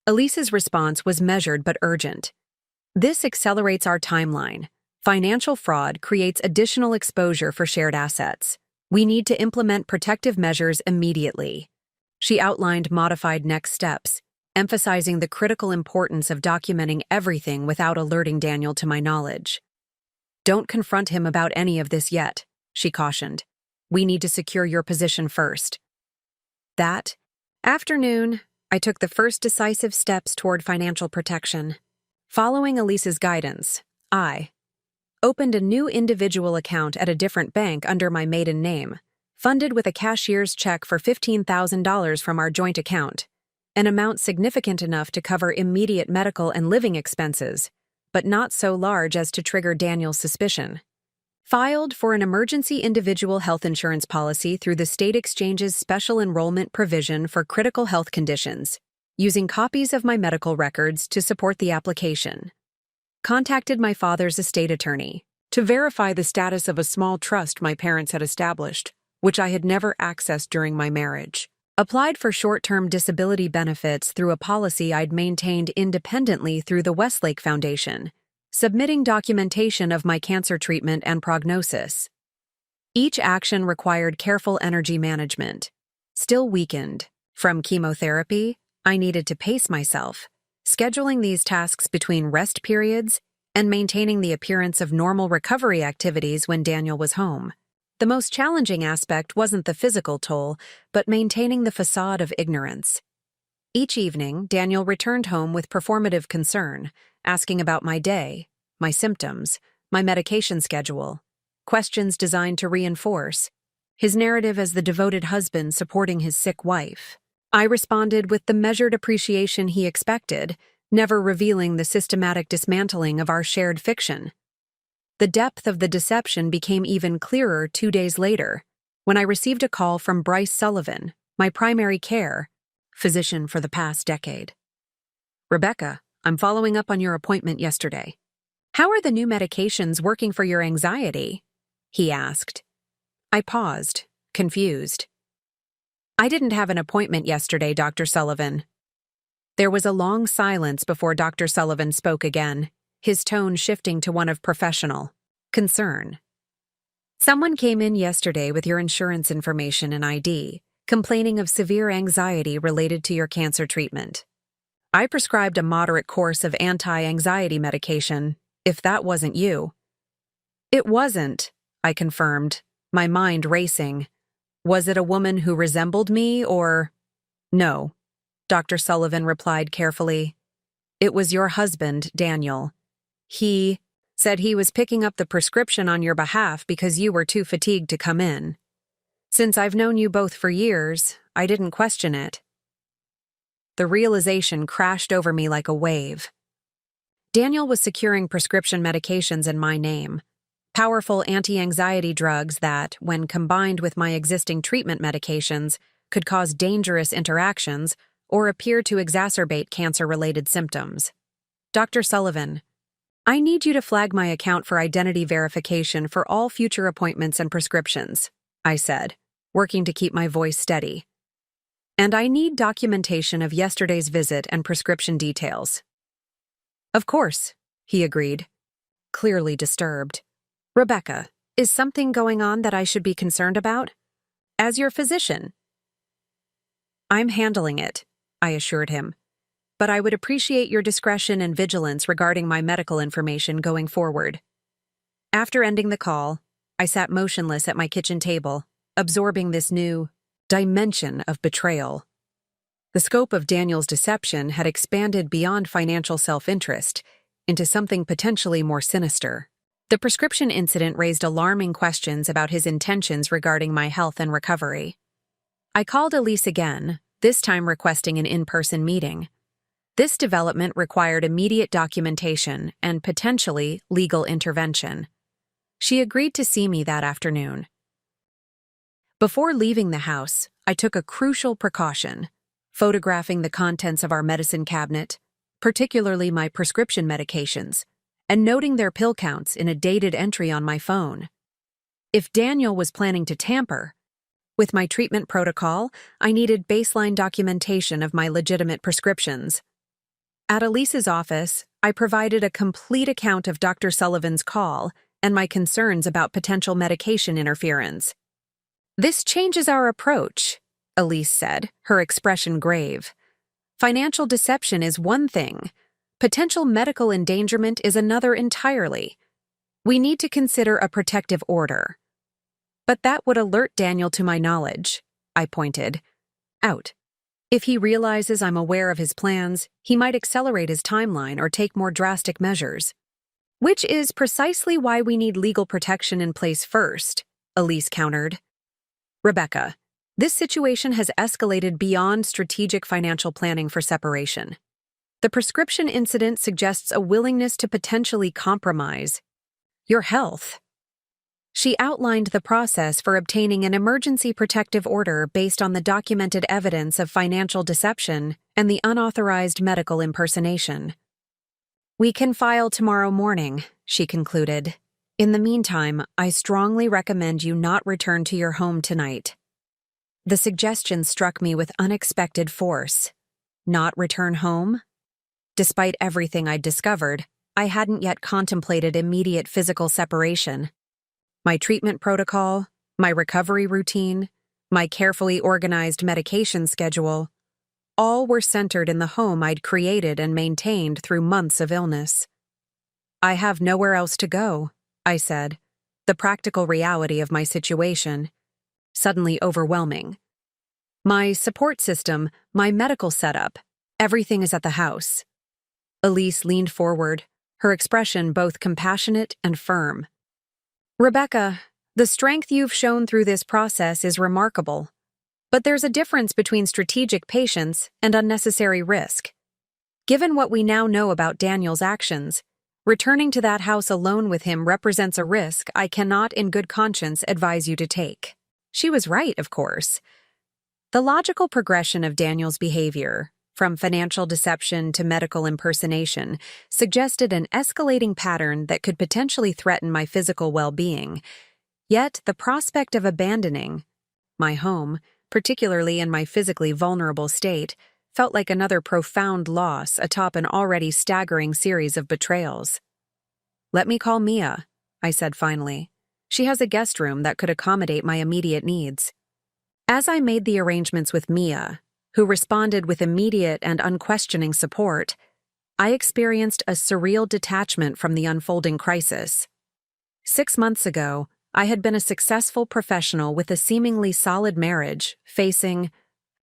Elise's response was measured but urgent. "This accelerates our timeline. Financial fraud creates additional exposure for shared assets. We need to implement protective measures immediately." She outlined modified next steps, emphasizing the critical importance of documenting everything without alerting Daniel to my knowledge. "Don't confront him about any of this yet," she cautioned. "We need to secure your position first." That afternoon, I took the first decisive steps toward financial protection. Following Elise's guidance, I opened a new individual account at a different bank under my maiden name, funded with a cashier's check for $15,000 from our joint account, an amount significant enough to cover immediate medical and living expenses, but not so large as to trigger Daniel's suspicion. Filed for an emergency individual health insurance policy through the state exchange's special enrollment provision for critical health conditions, using copies of my medical records to support the application. Contacted my father's estate attorney to verify the status of a small trust my parents had established, which I had never accessed during my marriage. Applied for short-term disability benefits through a policy I'd maintained independently through the Westlake Foundation, submitting documentation of my cancer treatment and prognosis. Each action required careful energy management. Still weakened from chemotherapy, I needed to pace myself, scheduling these tasks between rest periods and maintaining the appearance of normal recovery activities when Daniel was home. The most challenging aspect wasn't the physical toll, but maintaining the facade of ignorance. Each evening, Daniel returned home with performative concern, asking about my day, my symptoms, my medication schedule, questions designed to reinforce his narrative as the devoted husband supporting his sick wife. I responded with the measured appreciation he expected, never revealing the systematic dismantling of our shared fiction. The depth of the deception became even clearer 2 days later, when I received a call from Bryce Sullivan, my primary care physician for the past decade. "Rebecca, I'm following up on your appointment yesterday. How are the new medications working for your anxiety?" he asked. I paused, confused. "I didn't have an appointment yesterday, Dr. Sullivan." There was a long silence before Dr. Sullivan spoke again, his tone shifting to one of professional concern. "Someone came in yesterday with your insurance information and ID, complaining of severe anxiety related to your cancer treatment. I prescribed a moderate course of anti-anxiety medication, if that wasn't you." "It wasn't," I confirmed, my mind racing. "Was it a woman who resembled me, or—" "No," Dr. Sullivan replied carefully. "It was your husband, Daniel. He said he was picking up the prescription on your behalf because you were too fatigued to come in. Since I've known you both for years, I didn't question it." The realization crashed over me like a wave. Daniel was securing prescription medications in my name, powerful anti-anxiety drugs that, when combined with my existing treatment medications, could cause dangerous interactions or appear to exacerbate cancer-related symptoms. "Dr. Sullivan, I need you to flag my account for identity verification for all future appointments and prescriptions," I said, working to keep my voice steady. "And I need documentation of yesterday's visit and prescription details." "Of course," he agreed, clearly disturbed. "Rebecca, is something going on that I should be concerned about? As your physician." "I'm handling it," I assured him, "but I would appreciate your discretion and vigilance regarding my medical information going forward." After ending the call, I sat motionless at my kitchen table, absorbing this new dimension of betrayal. The scope of Daniel's deception had expanded beyond financial self-interest into something potentially more sinister. The prescription incident raised alarming questions about his intentions regarding my health and recovery. I called Elise again, this time requesting an in-person meeting. This development required immediate documentation and potentially legal intervention. She agreed to see me that afternoon. Before leaving the house, I took a crucial precaution, photographing the contents of our medicine cabinet, particularly my prescription medications, and noting their pill counts in a dated entry on my phone. If Daniel was planning to tamper with my treatment protocol, I needed baseline documentation of my legitimate prescriptions. At Elise's office, I provided a complete account of Dr. Sullivan's call and my concerns about potential medication interference. "This changes our approach," Elise said, her expression grave. "Financial deception is one thing. Potential medical endangerment is another entirely. We need to consider a protective order." "But that would alert Daniel to my knowledge," I pointed out. "If he realizes I'm aware of his plans, he might accelerate his timeline or take more drastic measures." "Which is precisely why we need legal protection in place first," Elise countered. "Rebecca, this situation has escalated beyond strategic financial planning for separation. The prescription incident suggests a willingness to potentially compromise your health." She outlined the process for obtaining an emergency protective order based on the documented evidence of financial deception and the unauthorized medical impersonation. "We can file tomorrow morning," she concluded. "In the meantime, I strongly recommend you not return to your home tonight." The suggestion struck me with unexpected force. Not return home? Despite everything I'd discovered, I hadn't yet contemplated immediate physical separation. My treatment protocol, my recovery routine, my carefully organized medication schedule, all were centered in the home I'd created and maintained through months of illness. "I have nowhere else to go," I said, the practical reality of my situation suddenly overwhelming. "My support system, my medical setup, everything is at the house." Elise leaned forward, her expression both compassionate and firm. "Rebecca, the strength you've shown through this process is remarkable. But there's a difference between strategic patience and unnecessary risk. Given what we now know about Daniel's actions, returning to that house alone with him represents a risk I cannot in good conscience advise you to take." She was right, of course. The logical progression of Daniel's behavior, from financial deception to medical impersonation, suggested an escalating pattern that could potentially threaten my physical well-being. Yet the prospect of abandoning my home, particularly in my physically vulnerable state, felt like another profound loss atop an already staggering series of betrayals. "Let me call Mia," I said finally. "She has a guest room that could accommodate my immediate needs." As I made the arrangements with Mia, who responded with immediate and unquestioning support, I experienced a surreal detachment from the unfolding crisis. 6 months ago, I had been a successful professional with a seemingly solid marriage, facing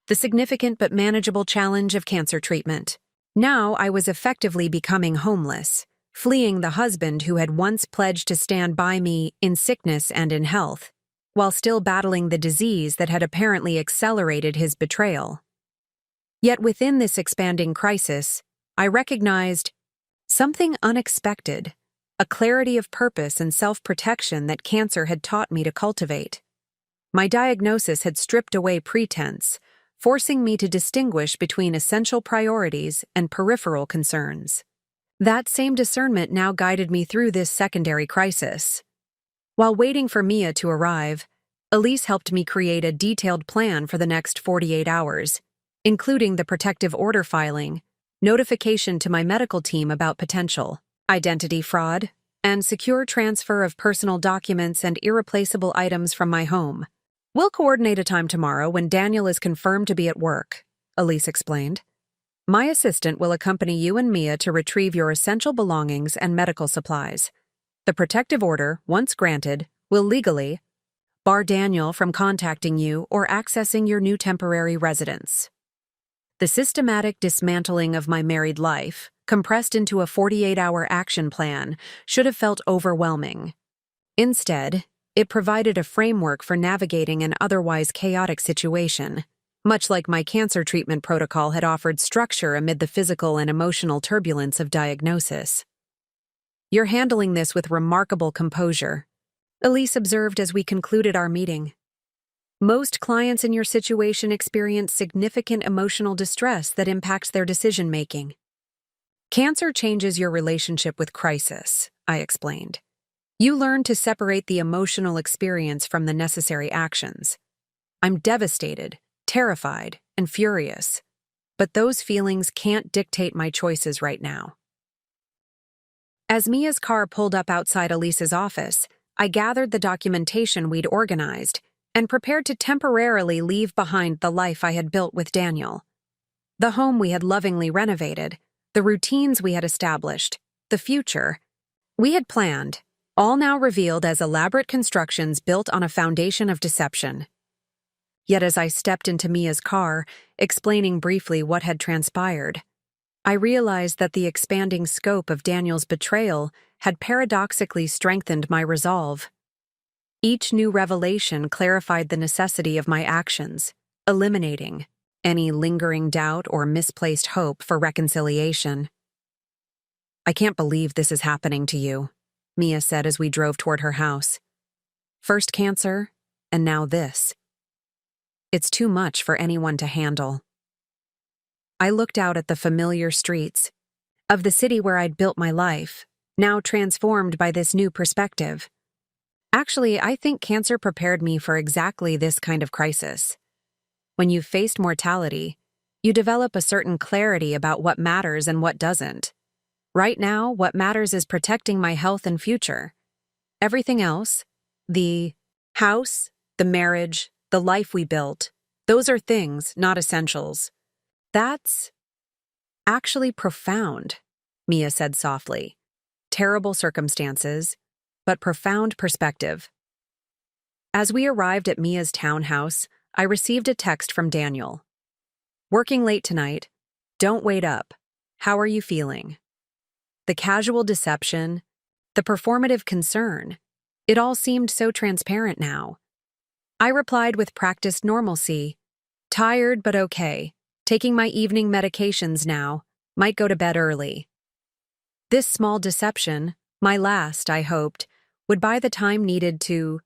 the significant but manageable challenge of cancer treatment. Now I was effectively becoming homeless, fleeing the husband who had once pledged to stand by me in sickness and in health, while still battling the disease that had apparently accelerated his betrayal. Yet within this expanding crisis, I recognized something unexpected, a clarity of purpose and self-protection that cancer had taught me to cultivate. My diagnosis had stripped away pretense, forcing me to distinguish between essential priorities and peripheral concerns. That same discernment now guided me through this secondary crisis. While waiting for Mia to arrive, Elise helped me create a detailed plan for the next 48 hours, including the protective order filing, notification to my medical team about potential identity fraud, and secure transfer of personal documents and irreplaceable items from my home. "We'll coordinate a time tomorrow when Daniel is confirmed to be at work," Elise explained. "My assistant will accompany you and Mia to retrieve your essential belongings and medical supplies. The protective order, once granted, will legally bar Daniel from contacting you or accessing your new temporary residence." The systematic dismantling of my married life, compressed into a 48-hour action plan, should have felt overwhelming. Instead, it provided a framework for navigating an otherwise chaotic situation, much like my cancer treatment protocol had offered structure amid the physical and emotional turbulence of diagnosis. "You're handling this with remarkable composure," Elise observed as we concluded our meeting. "Most clients in your situation experience significant emotional distress that impacts their decision-making." "Cancer changes your relationship with crisis," I explained. "You learn to separate the emotional experience from the necessary actions. I'm devastated, terrified, and furious, but those feelings can't dictate my choices right now." As Mia's car pulled up outside Elise's office, I gathered the documentation we'd organized and prepared to temporarily leave behind the life I had built with Daniel. The home we had lovingly renovated, the routines we had established, the future we had planned, all now revealed as elaborate constructions built on a foundation of deception. Yet as I stepped into Mia's car, explaining briefly what had transpired, I realized that the expanding scope of Daniel's betrayal had paradoxically strengthened my resolve. Each new revelation clarified the necessity of my actions, eliminating any lingering doubt or misplaced hope for reconciliation. "I can't believe this is happening to you," Mia said as we drove toward her house. "First cancer, and now this. It's too much for anyone to handle." I looked out at the familiar streets of the city where I'd built my life, now transformed by this new perspective. Actually, I think cancer prepared me for exactly this kind of crisis. when you've faced mortality, you develop a certain clarity about what matters and what doesn't. Right now, what matters is protecting my health and future. Everything else, the house, the marriage, the life we built, those are things, not essentials. That's actually profound, Mia said softly. Terrible circumstances, but profound perspective. As we arrived at Mia's townhouse, I received a text from Daniel. Working late tonight. Don't wait up. How are you feeling? The casual deception, the performative concern, it all seemed so transparent now. I replied with practiced normalcy. Tired but okay. Taking my evening medications now. Might go to bed early. This small deception, my last, I hoped, would buy the time needed to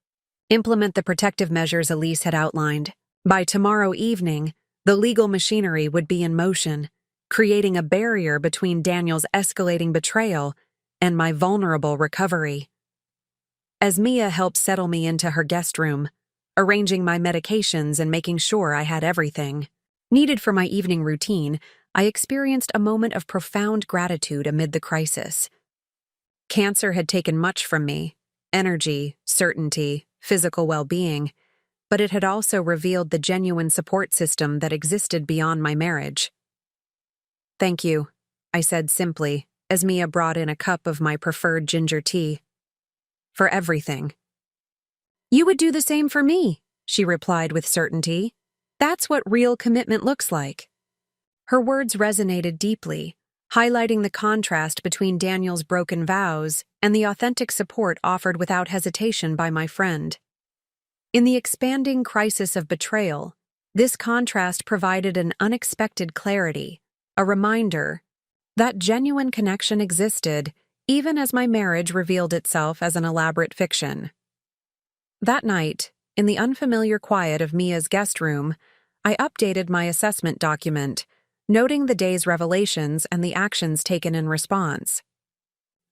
implement the protective measures Elise had outlined. By tomorrow evening, the legal machinery would be in motion, creating a barrier between Daniel's escalating betrayal and my vulnerable recovery. As Mia helped settle me into her guest room, arranging my medications and making sure I had everything needed for my evening routine, I experienced a moment of profound gratitude amid the crisis. Cancer had taken much from me, energy, certainty, physical well-being, but it had also revealed the genuine support system that existed beyond my marriage. Thank you, I said simply, as Mia brought in a cup of my preferred ginger tea. For everything. You would do the same for me, she replied with certainty. That's what real commitment looks like. Her words resonated deeply, highlighting the contrast between Daniel's broken vows and the authentic support offered without hesitation by my friend. In the expanding crisis of betrayal, this contrast provided an unexpected clarity, a reminder that genuine connection existed even as my marriage revealed itself as an elaborate fiction. That night, in the unfamiliar quiet of Mia's guest room, I updated my assessment document, noting the day's revelations and the actions taken in response.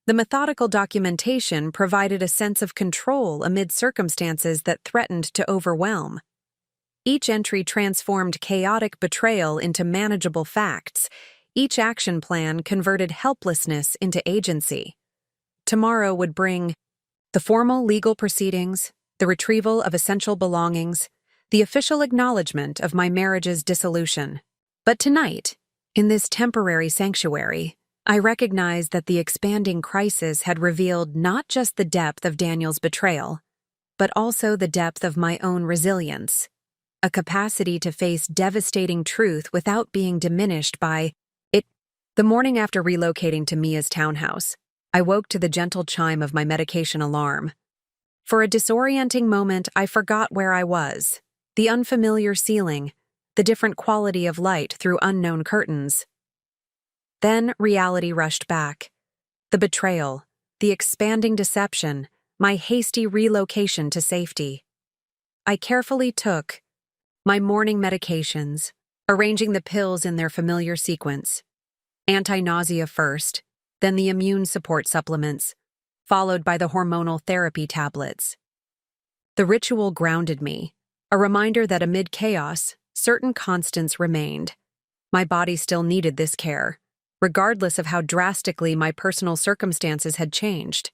The methodical documentation provided a sense of control amid circumstances that threatened to overwhelm. Each entry transformed chaotic betrayal into manageable facts. Each action plan converted helplessness into agency. Tomorrow would bring the formal legal proceedings, the retrieval of essential belongings, the official acknowledgement of my marriage's dissolution. But tonight, in this temporary sanctuary, I recognized that the expanding crisis had revealed not just the depth of Daniel's betrayal, but also the depth of my own resilience, a capacity to face devastating truth without being diminished by it. The morning after relocating to Mia's townhouse, I woke to the gentle chime of my medication alarm. For a disorienting moment, I forgot where I was, the unfamiliar ceiling, the different quality of light through unknown curtains. Then reality rushed back. The betrayal, the expanding deception, my hasty relocation to safety. I carefully took my morning medications, arranging the pills in their familiar sequence. Anti-nausea first, then the immune support supplements, followed by the hormonal therapy tablets. The ritual grounded me, a reminder that amid chaos, certain constants remained. My body still needed this care, regardless of how drastically my personal circumstances had changed.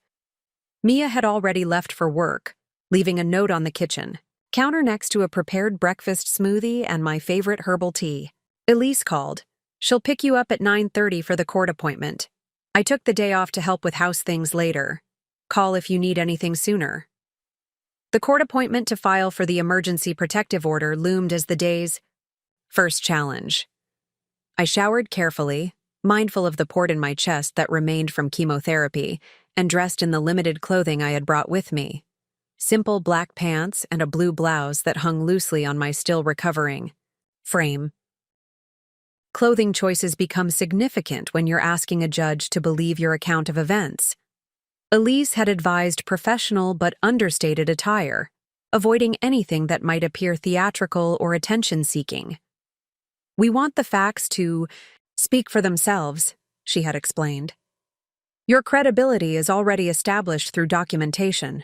Mia had already left for work, leaving a note on the kitchen counter next to a prepared breakfast smoothie and my favorite herbal tea. Elise called. She'll pick you up at 9:30 for the court appointment. I took the day off to help with house things later. Call if you need anything sooner. The court appointment to file for the emergency protective order loomed as the day's first challenge. I showered carefully, mindful of the port in my chest that remained from chemotherapy, and dressed in the limited clothing I had brought with me. Simple black pants and a blue blouse that hung loosely on my still recovering frame. Clothing choices become significant when you're asking a judge to believe your account of events. Elise had advised professional but understated attire, avoiding anything that might appear theatrical or attention-seeking. We want the facts to speak for themselves, she had explained. Your credibility is already established through documentation.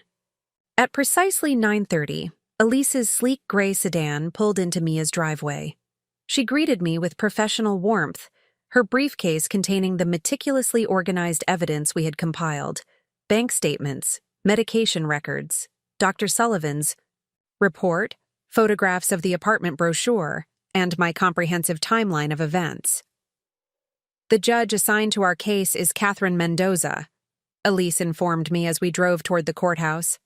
At precisely 9:30, Elise's sleek gray sedan pulled into Mia's driveway. She greeted me with professional warmth, her briefcase containing the meticulously organized evidence we had compiled: bank statements, medication records, Dr. Sullivan's report, photographs of the apartment brochure, and my comprehensive timeline of events. "The judge assigned to our case is Catherine Mendoza," Elise informed me as we drove toward the courthouse.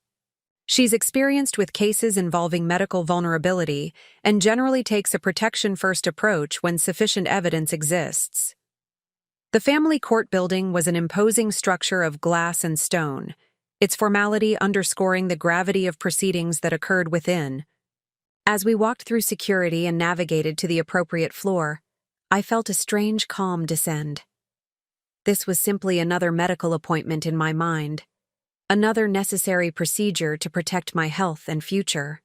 "She's experienced with cases involving medical vulnerability and generally takes a protection-first approach when sufficient evidence exists." The family court building was an imposing structure of glass and stone, its formality underscoring the gravity of proceedings that occurred within. As we walked through security and navigated to the appropriate floor, I felt a strange calm descend. This was simply another medical appointment in my mind, another necessary procedure to protect my health and future.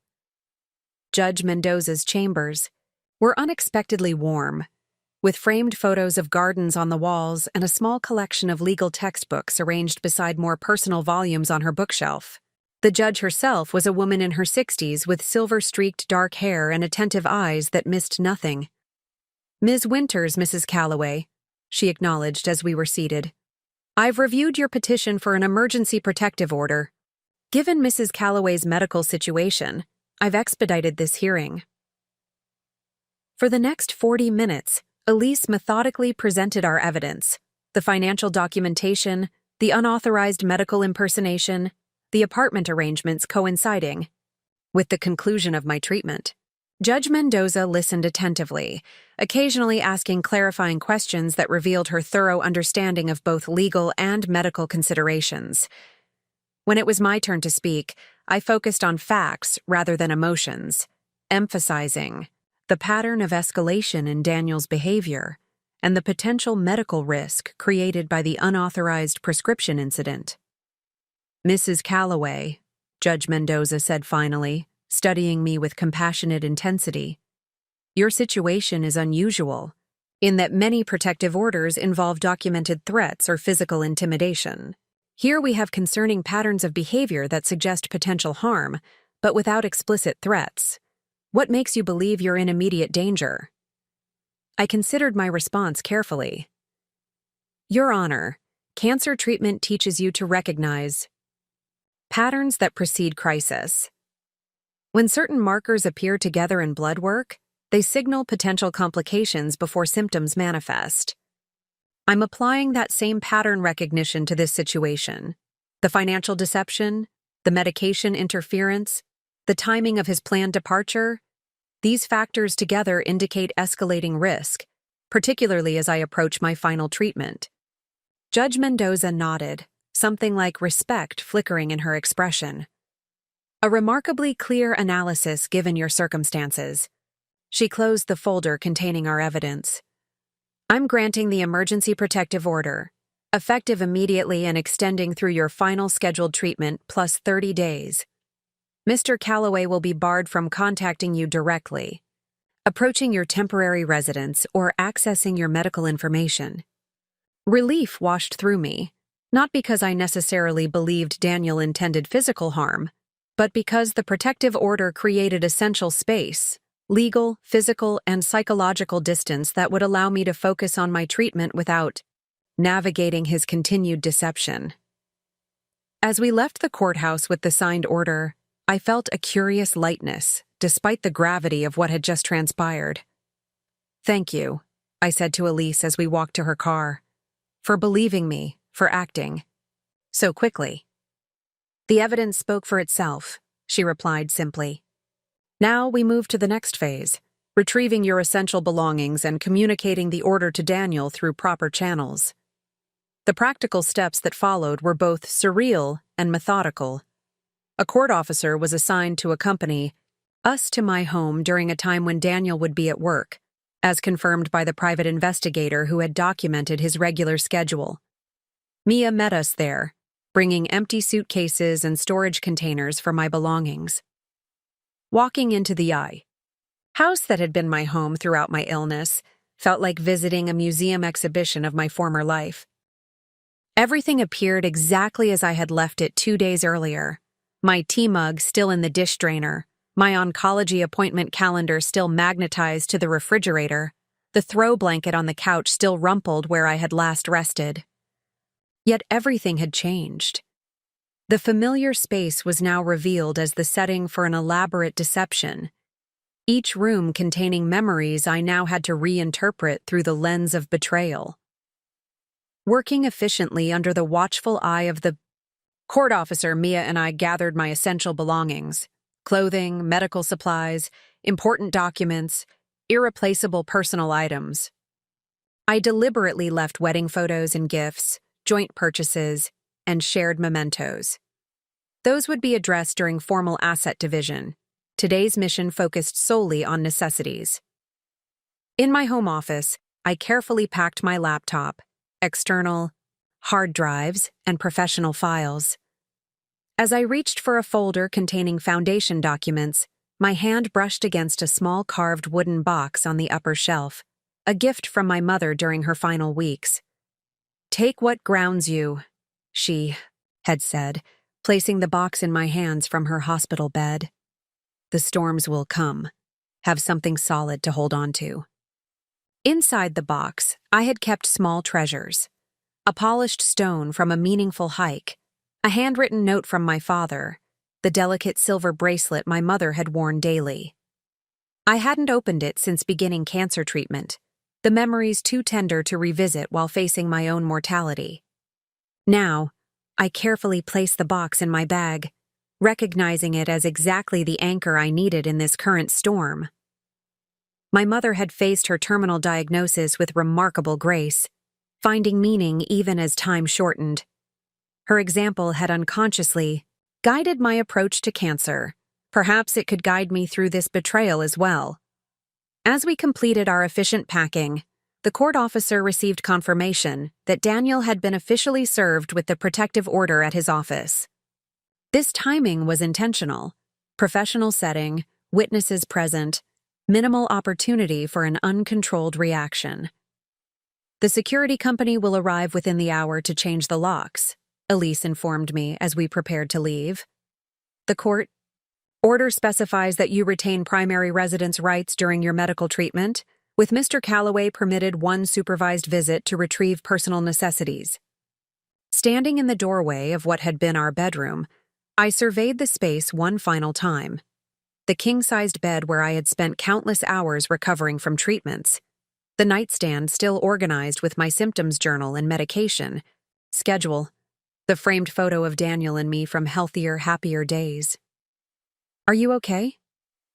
Judge Mendoza's chambers were unexpectedly warm, with framed photos of gardens on the walls and a small collection of legal textbooks arranged beside more personal volumes on her bookshelf. The judge herself was a woman in her 60s with silver-streaked dark hair and attentive eyes that missed nothing. "Ms. Winters, Mrs. Calloway," she acknowledged as we were seated. "I've reviewed your petition for an emergency protective order. Given Mrs. Calloway's medical situation, I've expedited this hearing." For the next 40 minutes, Elise methodically presented our evidence: the financial documentation, the unauthorized medical impersonation, the apartment arrangements coinciding with the conclusion of my treatment. Judge Mendoza listened attentively, occasionally asking clarifying questions that revealed her thorough understanding of both legal and medical considerations. When it was my turn to speak, I focused on facts rather than emotions, emphasizing the pattern of escalation in Daniel's behavior and the potential medical risk created by the unauthorized prescription incident. "Mrs. Calloway," Judge Mendoza said finally, studying me with compassionate intensity, "your situation is unusual, in that many protective orders involve documented threats or physical intimidation. Here we have concerning patterns of behavior that suggest potential harm, but without explicit threats. What makes you believe you're in immediate danger?" I considered my response carefully. "Your Honor, cancer treatment teaches you to recognize patterns that precede crisis. When certain markers appear together in blood work, they signal potential complications before symptoms manifest. I'm applying that same pattern recognition to this situation: the financial deception, the medication interference, the timing of his planned departure. These factors together indicate escalating risk, particularly as I approach my final treatment." Judge Mendoza nodded, something like respect flickering in her expression. "A remarkably clear analysis given your circumstances." She closed the folder containing our evidence. "I'm granting the emergency protective order, effective immediately and extending through your final scheduled treatment plus 30 days. Mr. Calloway will be barred from contacting you directly, approaching your temporary residence, or accessing your medical information." Relief washed through me, not because I necessarily believed Daniel intended physical harm, but because the protective order created essential space, legal, physical, and psychological distance that would allow me to focus on my treatment without navigating his continued deception. As we left the courthouse with the signed order, I felt a curious lightness, despite the gravity of what had just transpired. "Thank you," I said to Elise as we walked to her car, "for believing me, for acting so quickly." "The evidence spoke for itself," she replied simply. "Now we move to the next phase, retrieving your essential belongings and communicating the order to Daniel through proper channels." The practical steps that followed were both surreal and methodical. A court officer was assigned to accompany us to my home during a time when Daniel would be at work, as confirmed by the private investigator who had documented his regular schedule. Mia met us there, bringing empty suitcases and storage containers for my belongings. Walking into the house that had been my home throughout my illness felt like visiting a museum exhibition of my former life. Everything appeared exactly as I had left it 2 days earlier: my tea mug still in the dish drainer, my oncology appointment calendar still magnetized to the refrigerator, the throw blanket on the couch still rumpled where I had last rested. Yet everything had changed. The familiar space was now revealed as the setting for an elaborate deception, each room containing memories I now had to reinterpret through the lens of betrayal. Working efficiently under the watchful eye of the court officer, Mia and I gathered my essential belongings: clothing, medical supplies, important documents, irreplaceable personal items. I deliberately left wedding photos and gifts, joint purchases, and shared mementos. Those would be addressed during formal asset division. Today's mission focused solely on necessities. In my home office, I carefully packed my laptop, external, hard drives, and professional files. As I reached for a folder containing foundation documents, my hand brushed against a small carved wooden box on the upper shelf, a gift from my mother during her final weeks. "Take what grounds you," she had said, placing the box in my hands from her hospital bed. "The storms will come. Have something solid to hold on to." Inside the box, I had kept small treasures: a polished stone from a meaningful hike, a handwritten note from my father, the delicate silver bracelet my mother had worn daily. I hadn't opened it since beginning cancer treatment, the memories too tender to revisit while facing my own mortality. Now, I carefully placed the box in my bag, recognizing it as exactly the anchor I needed in this current storm. My mother had faced her terminal diagnosis with remarkable grace, finding meaning even as time shortened. Her example had unconsciously guided my approach to cancer. Perhaps it could guide me through this betrayal as well. As we completed our efficient packing, the court officer received confirmation that Daniel had been officially served with the protective order at his office. This timing was intentional: professional setting, witnesses present, minimal opportunity for an uncontrolled reaction. "The security company will arrive within the hour to change the locks," Elise informed me as we prepared to leave. "The court order specifies that you retain primary residence rights during your medical treatment, with Mr. Calloway permitted one supervised visit to retrieve personal necessities." Standing in the doorway of what had been our bedroom, I surveyed the space one final time. The king-sized bed where I had spent countless hours recovering from treatments. The nightstand still organized with my symptoms journal and medication schedule. The framed photo of Daniel and me from healthier, happier days. "Are you okay?"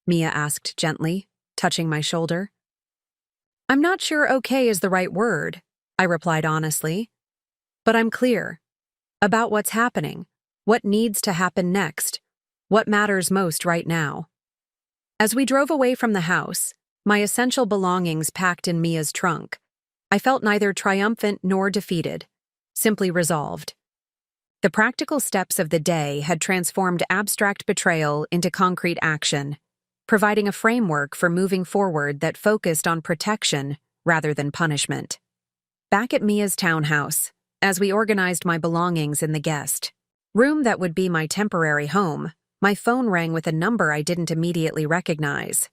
Mia asked gently, touching my shoulder. "I'm not sure okay is the right word," I replied honestly. "But I'm clear about what's happening, what needs to happen next, what matters most right now." As we drove away from the house, my essential belongings packed in Mia's trunk, I felt neither triumphant nor defeated, simply resolved. The practical steps of the day had transformed abstract betrayal into concrete action, providing a framework for moving forward that focused on protection rather than punishment. Back at Mia's townhouse, as we organized my belongings in the guest room that would be my temporary home, my phone rang with a number I didn't immediately recognize.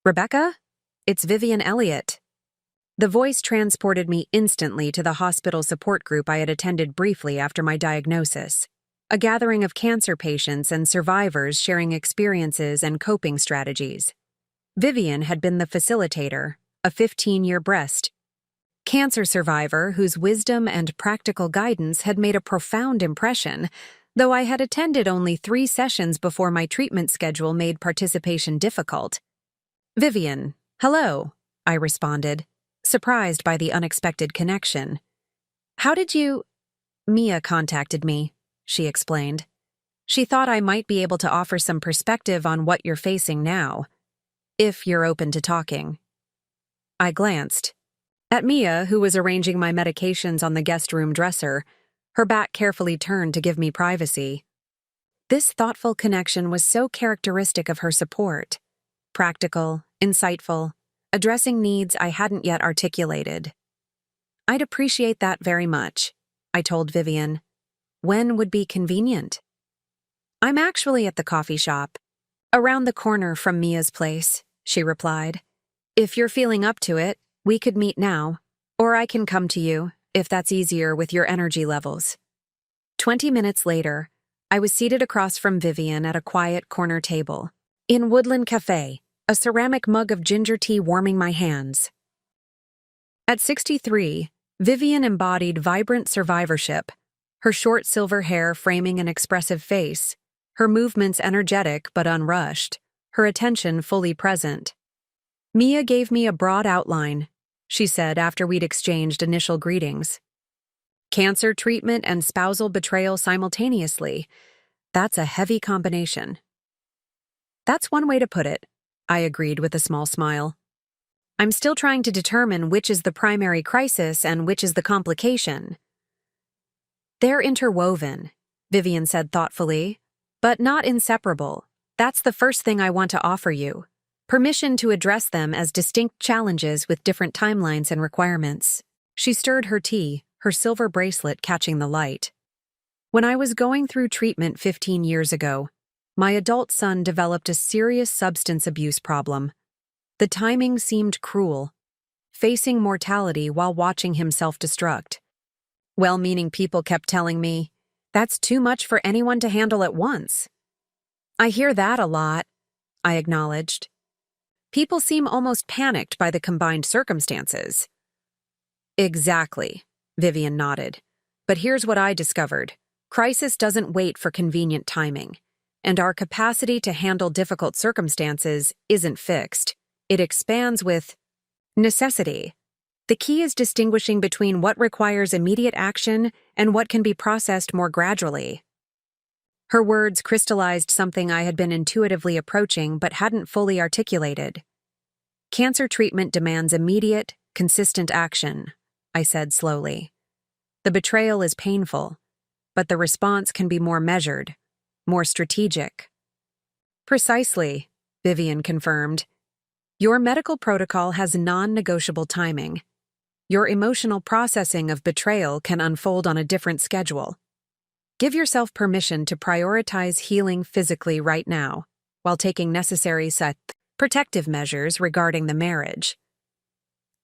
"Rebecca? It's Vivian Elliott." The voice transported me instantly to the hospital support group I had attended briefly after my diagnosis, a gathering of cancer patients and survivors sharing experiences and coping strategies. Vivian had been the facilitator, a 15-year breast cancer survivor whose wisdom and practical guidance had made a profound impression, though I had attended only 3 sessions before my treatment schedule made participation difficult. "Vivian, hello," I responded, surprised by the unexpected connection. "How did you—" "Mia contacted me," she explained. "She thought I might be able to offer some perspective on what you're facing now, if you're open to talking." I glanced at Mia, who was arranging my medications on the guest room dresser, her back carefully turned to give me privacy. This thoughtful connection was so characteristic of her support: practical, insightful, addressing needs I hadn't yet articulated. "I'd appreciate that very much," I told Vivian. "When would be convenient?" "I'm actually at the coffee shop. Around the corner from Mia's place, she replied. If you're feeling up to it, we could meet now, or I can come to you, if that's easier with your energy levels. 20 minutes later, I was seated across from Vivian at a quiet corner table. In Woodland Cafe, a ceramic mug of ginger tea warming my hands. At 63, Vivian embodied vibrant survivorship, her short silver hair framing an expressive face, her movements energetic but unrushed, her attention fully present. Mia gave me a broad outline, she said after we'd exchanged initial greetings. Cancer treatment and spousal betrayal simultaneously. That's a heavy combination. That's one way to put it, I agreed with a small smile. I'm still trying to determine which is the primary crisis and which is the complication. They're interwoven, Vivian said thoughtfully, but not inseparable. That's the first thing I want to offer you. Permission to address them as distinct challenges with different timelines and requirements. She stirred her tea, her silver bracelet catching the light. When I was going through treatment 15 years ago, my adult son developed a serious substance abuse problem. The timing seemed cruel, facing mortality while watching him self-destruct. Well-meaning people kept telling me, that's too much for anyone to handle at once. I hear that a lot, I acknowledged. People seem almost panicked by the combined circumstances. Exactly, Vivian nodded. But here's what I discovered. Crisis doesn't wait for convenient timing, and our capacity to handle difficult circumstances isn't fixed. It expands with necessity. The key is distinguishing between what requires immediate action and what can be processed more gradually. Her words crystallized something I had been intuitively approaching but hadn't fully articulated. Cancer treatment demands immediate, consistent action, I said slowly. The betrayal is painful, but the response can be more measured, more strategic. Precisely, Vivian confirmed. Your medical protocol has non-negotiable timing. Your emotional processing of betrayal can unfold on a different schedule. Give yourself permission to prioritize healing physically right now, while taking necessary protective measures regarding the marriage.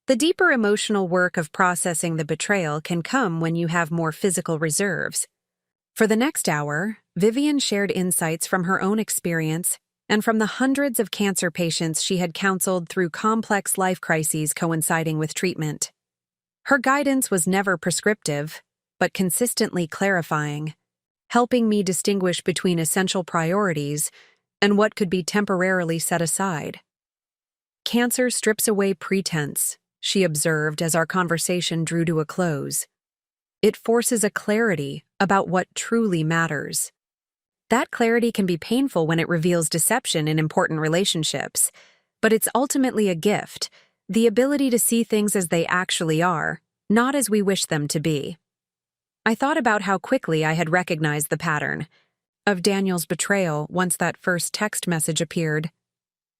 The deeper emotional work of processing the betrayal can come when you have more physical reserves. For the next hour, Vivian shared insights from her own experience and from the hundreds of cancer patients she had counseled through complex life crises coinciding with treatment. Her guidance was never prescriptive, but consistently clarifying, helping me distinguish between essential priorities and what could be temporarily set aside. Cancer strips away pretense, she observed as our conversation drew to a close. It forces a clarity about what truly matters. That clarity can be painful when it reveals deception in important relationships, but it's ultimately a gift, the ability to see things as they actually are, not as we wish them to be. I thought about how quickly I had recognized the pattern of Daniel's betrayal once that first text message appeared.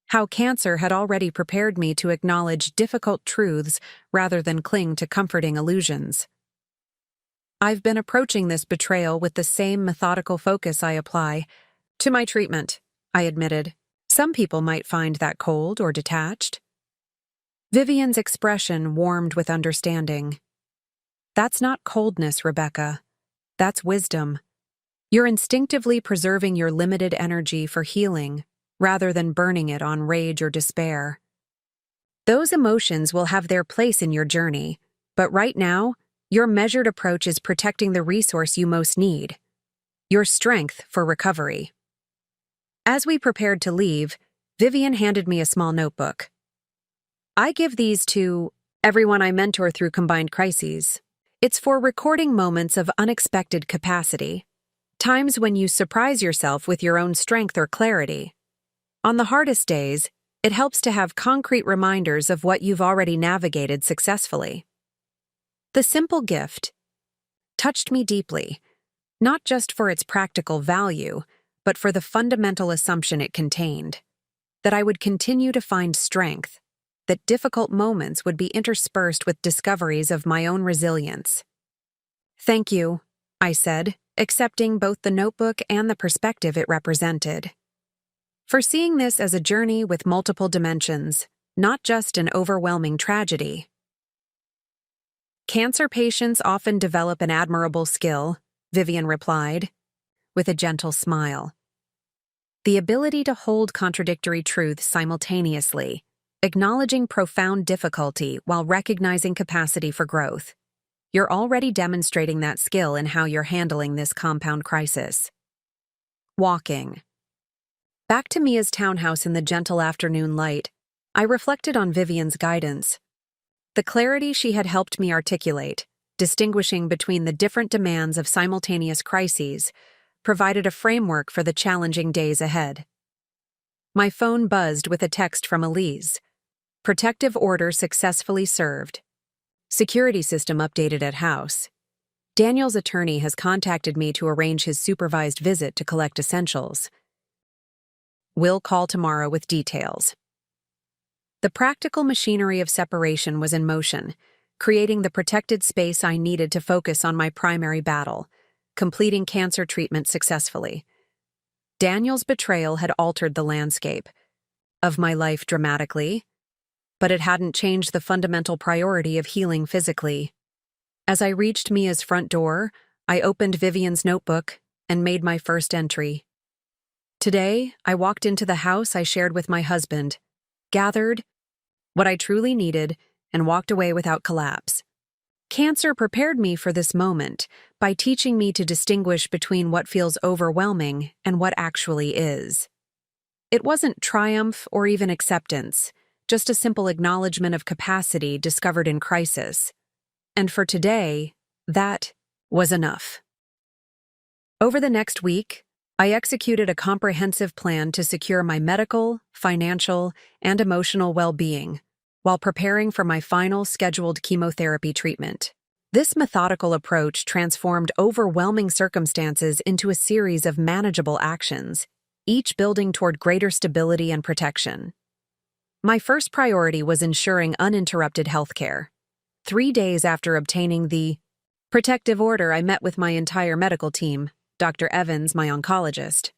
How cancer had already prepared me to acknowledge difficult truths rather than cling to comforting illusions. I've been approaching this betrayal with the same methodical focus I apply to my treatment, I admitted. Some people might find that cold or detached. Vivian's expression warmed with understanding. That's not coldness, Rebecca. That's wisdom. You're instinctively preserving your limited energy for healing, rather than burning it on rage or despair. Those emotions will have their place in your journey, but right now, your measured approach is protecting the resource you most need, your strength for recovery. As we prepared to leave, Vivian handed me a small notebook. I give these to everyone I mentor through combined crises. It's for recording moments of unexpected capacity, times when you surprise yourself with your own strength or clarity. On the hardest days, it helps to have concrete reminders of what you've already navigated successfully. The simple gift touched me deeply, not just for its practical value, but for the fundamental assumption it contained, that I would continue to find strength, that difficult moments would be interspersed with discoveries of my own resilience. Thank you, I said, accepting both the notebook and the perspective it represented. foreseeing this as a journey with multiple dimensions, not just an overwhelming tragedy. Cancer patients often develop an admirable skill, Vivian replied, with a gentle smile. The ability to hold contradictory truths simultaneously, acknowledging profound difficulty while recognizing capacity for growth. You're already demonstrating that skill in how you're handling this compound crisis. Walking. Back to Mia's townhouse in the gentle afternoon light, I reflected on Vivian's guidance. The clarity she had helped me articulate, distinguishing between the different demands of simultaneous crises, provided a framework for the challenging days ahead. My phone buzzed with a text from Elise. Protective order successfully served. Security system updated at house. Daniel's attorney has contacted me to arrange his supervised visit to collect essentials. We'll call tomorrow with details. The practical machinery of separation was in motion, creating the protected space I needed to focus on my primary battle, completing cancer treatment successfully. Daniel's betrayal had altered the landscape of my life dramatically, but it hadn't changed the fundamental priority of healing physically. As I reached Mia's front door, I opened Vivian's notebook and made my first entry. Today, I walked into the house I shared with my husband, gathered what I truly needed, and walked away without collapse. Cancer prepared me for this moment by teaching me to distinguish between what feels overwhelming and what actually is. It wasn't triumph or even acceptance, just a simple acknowledgement of capacity discovered in crisis. And for today, that was enough. Over the next week, I executed a comprehensive plan to secure my medical, financial, and emotional well-being while preparing for my final scheduled chemotherapy treatment. This methodical approach transformed overwhelming circumstances into a series of manageable actions, each building toward greater stability and protection. My first priority was ensuring uninterrupted health care. 3 days after obtaining the protective order, I met with my entire medical team, Dr. Evans, my oncologist,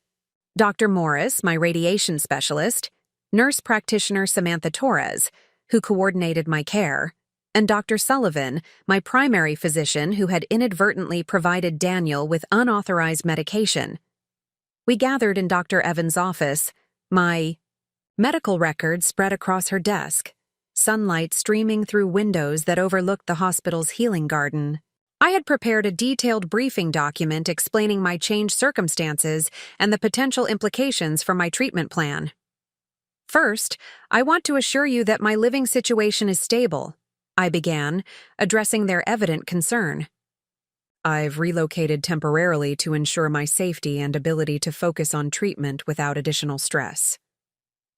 Dr. Morris, my radiation specialist, nurse practitioner Samantha Torres, who coordinated my care, and Dr. Sullivan, my primary physician who had inadvertently provided Daniel with unauthorized medication. We gathered in Dr. Evans' office, my medical records spread across her desk, sunlight streaming through windows that overlooked the hospital's healing garden. I had prepared a detailed briefing document explaining my changed circumstances and the potential implications for my treatment plan. First, I want to assure you that my living situation is stable, I began, addressing their evident concern. I've relocated temporarily to ensure my safety and ability to focus on treatment without additional stress.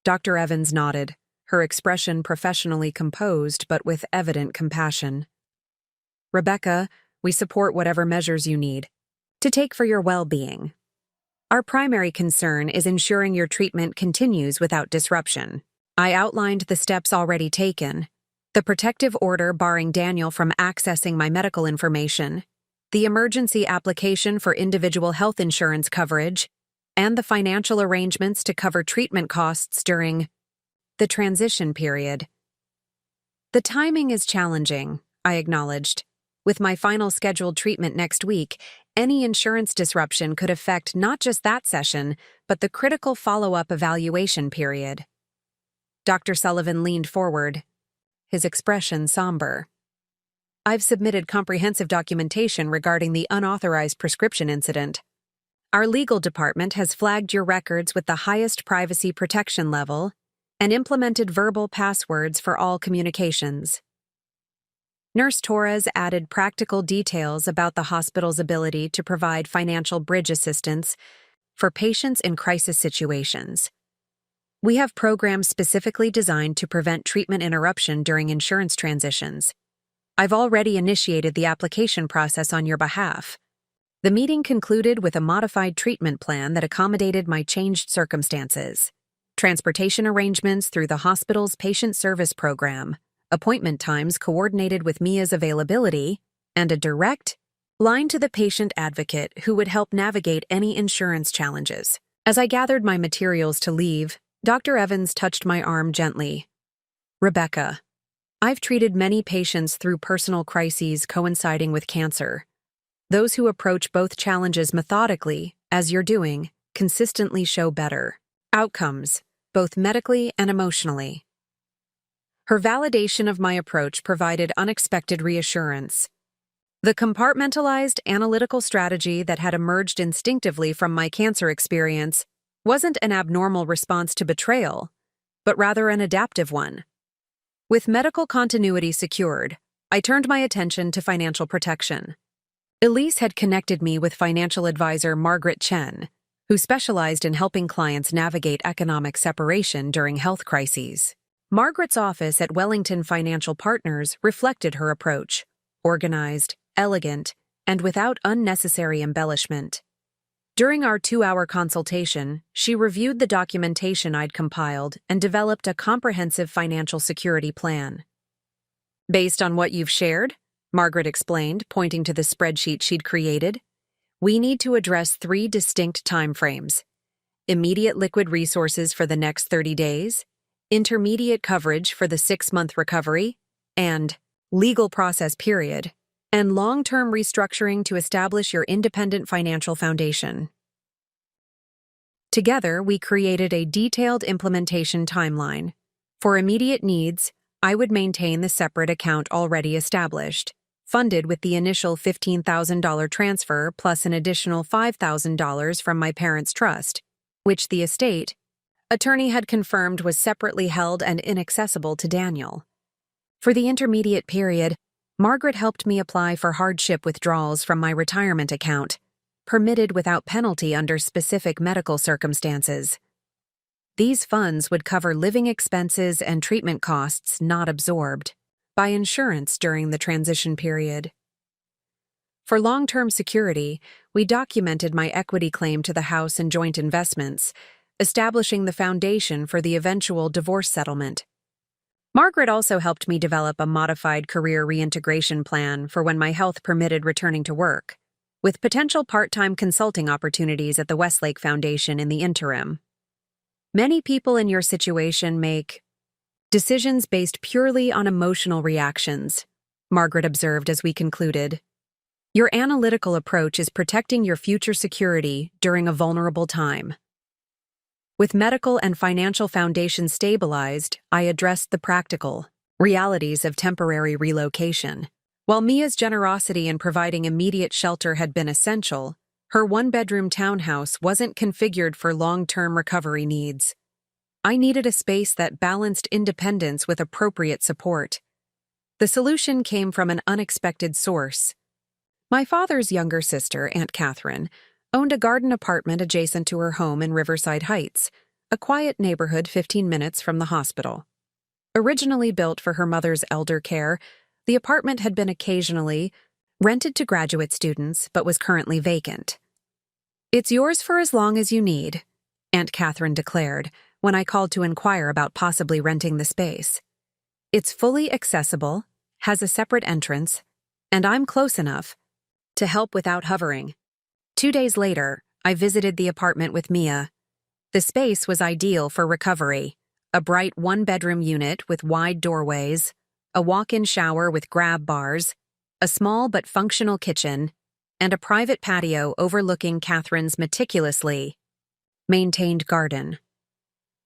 Dr. Evans nodded, her expression professionally composed but with evident compassion. Rebecca, we support whatever measures you need to take for your well-being. Our primary concern is ensuring your treatment continues without disruption. I outlined the steps already taken, the protective order barring Daniel from accessing my medical information, the emergency application for individual health insurance coverage, and the financial arrangements to cover treatment costs during the transition period. The timing is challenging, I acknowledged. With my final scheduled treatment next week, any insurance disruption could affect not just that session, but the critical follow-up evaluation period. Dr. Sullivan leaned forward, his expression somber. I've submitted comprehensive documentation regarding the unauthorized prescription incident. Our legal department has flagged your records with the highest privacy protection level and implemented verbal passwords for all communications. Nurse Torres added practical details about the hospital's ability to provide financial bridge assistance for patients in crisis situations. We have programs specifically designed to prevent treatment interruption during insurance transitions. I've already initiated the application process on your behalf. The meeting concluded with a modified treatment plan that accommodated my changed circumstances. Transportation arrangements through the hospital's patient service program, appointment times coordinated with Mia's availability, and a direct line to the patient advocate who would help navigate any insurance challenges. As I gathered my materials to leave, Dr. Evans touched my arm gently. "Rebecca, I've treated many patients through personal crises coinciding with cancer. Those who approach both challenges methodically, as you're doing, consistently show better outcomes, both medically and emotionally." Her validation of my approach provided unexpected reassurance. The compartmentalized analytical strategy that had emerged instinctively from my cancer experience wasn't an abnormal response to betrayal, but rather an adaptive one. With medical continuity secured, I turned my attention to financial protection. Elise had connected me with financial advisor Margaret Chen, who specialized in helping clients navigate economic separation during health crises. Margaret's office at Wellington Financial Partners reflected her approach: organized, elegant, and without unnecessary embellishment. During our 2-hour consultation, she reviewed the documentation I'd compiled and developed a comprehensive financial security plan. "Based on what you've shared," Margaret explained, pointing to the spreadsheet she'd created, "we need to address 3 distinct timeframes: immediate liquid resources for the next 30 days, intermediate coverage for the 6-month recovery, and legal process period, and long-term restructuring to establish your independent financial foundation." Together, we created a detailed implementation timeline. For immediate needs, I would maintain the separate account already established, funded with the initial $15,000 transfer plus an additional $5,000 from my parents' trust, which the estate attorney had confirmed was separately held and inaccessible to Daniel. For the intermediate period, Margaret helped me apply for hardship withdrawals from my retirement account, permitted without penalty under specific medical circumstances. These funds would cover living expenses and treatment costs not absorbed by insurance during the transition period. For long-term security, we documented my equity claim to the house and joint investments, establishing the foundation for the eventual divorce settlement. Margaret also helped me develop a modified career reintegration plan for when my health permitted returning to work, with potential part-time consulting opportunities at the Westlake Foundation in the interim. Many people in your situation make decisions based purely on emotional reactions, Margaret observed as we concluded. Your analytical approach is protecting your future security during a vulnerable time. With medical and financial foundations stabilized, I addressed the practical realities of temporary relocation. While Mia's generosity in providing immediate shelter had been essential, her 1-bedroom townhouse wasn't configured for long-term recovery needs. I needed a space that balanced independence with appropriate support. The solution came from an unexpected source. My father's younger sister, Aunt Catherine, owned a garden apartment adjacent to her home in Riverside Heights, a quiet neighborhood 15 minutes from the hospital. Originally built for her mother's elder care, the apartment had been occasionally rented to graduate students but was currently vacant. "It's yours for as long as you need," Aunt Catherine declared when I called to inquire about possibly renting the space. "It's fully accessible, has a separate entrance, and I'm close enough to help without hovering." 2 days later, I visited the apartment with Mia. The space was ideal for recovery: a bright 1-bedroom unit with wide doorways, a walk-in shower with grab bars, a small but functional kitchen, and a private patio overlooking Catherine's meticulously maintained garden.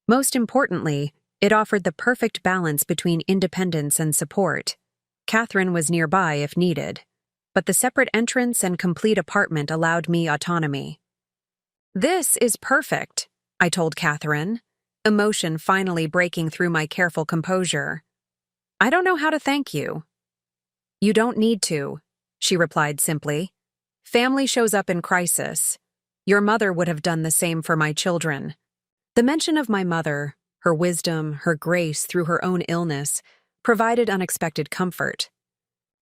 Most importantly, it offered the perfect balance between independence and support. Catherine was nearby if needed, but the separate entrance and complete apartment allowed me autonomy. "This is perfect," I told Catherine, emotion finally breaking through my careful composure. "I don't know how to thank you." "You don't need to," she replied simply. "Family shows up in crisis. Your mother would have done the same for my children." The mention of my mother, her wisdom, her grace through her own illness, provided unexpected comfort.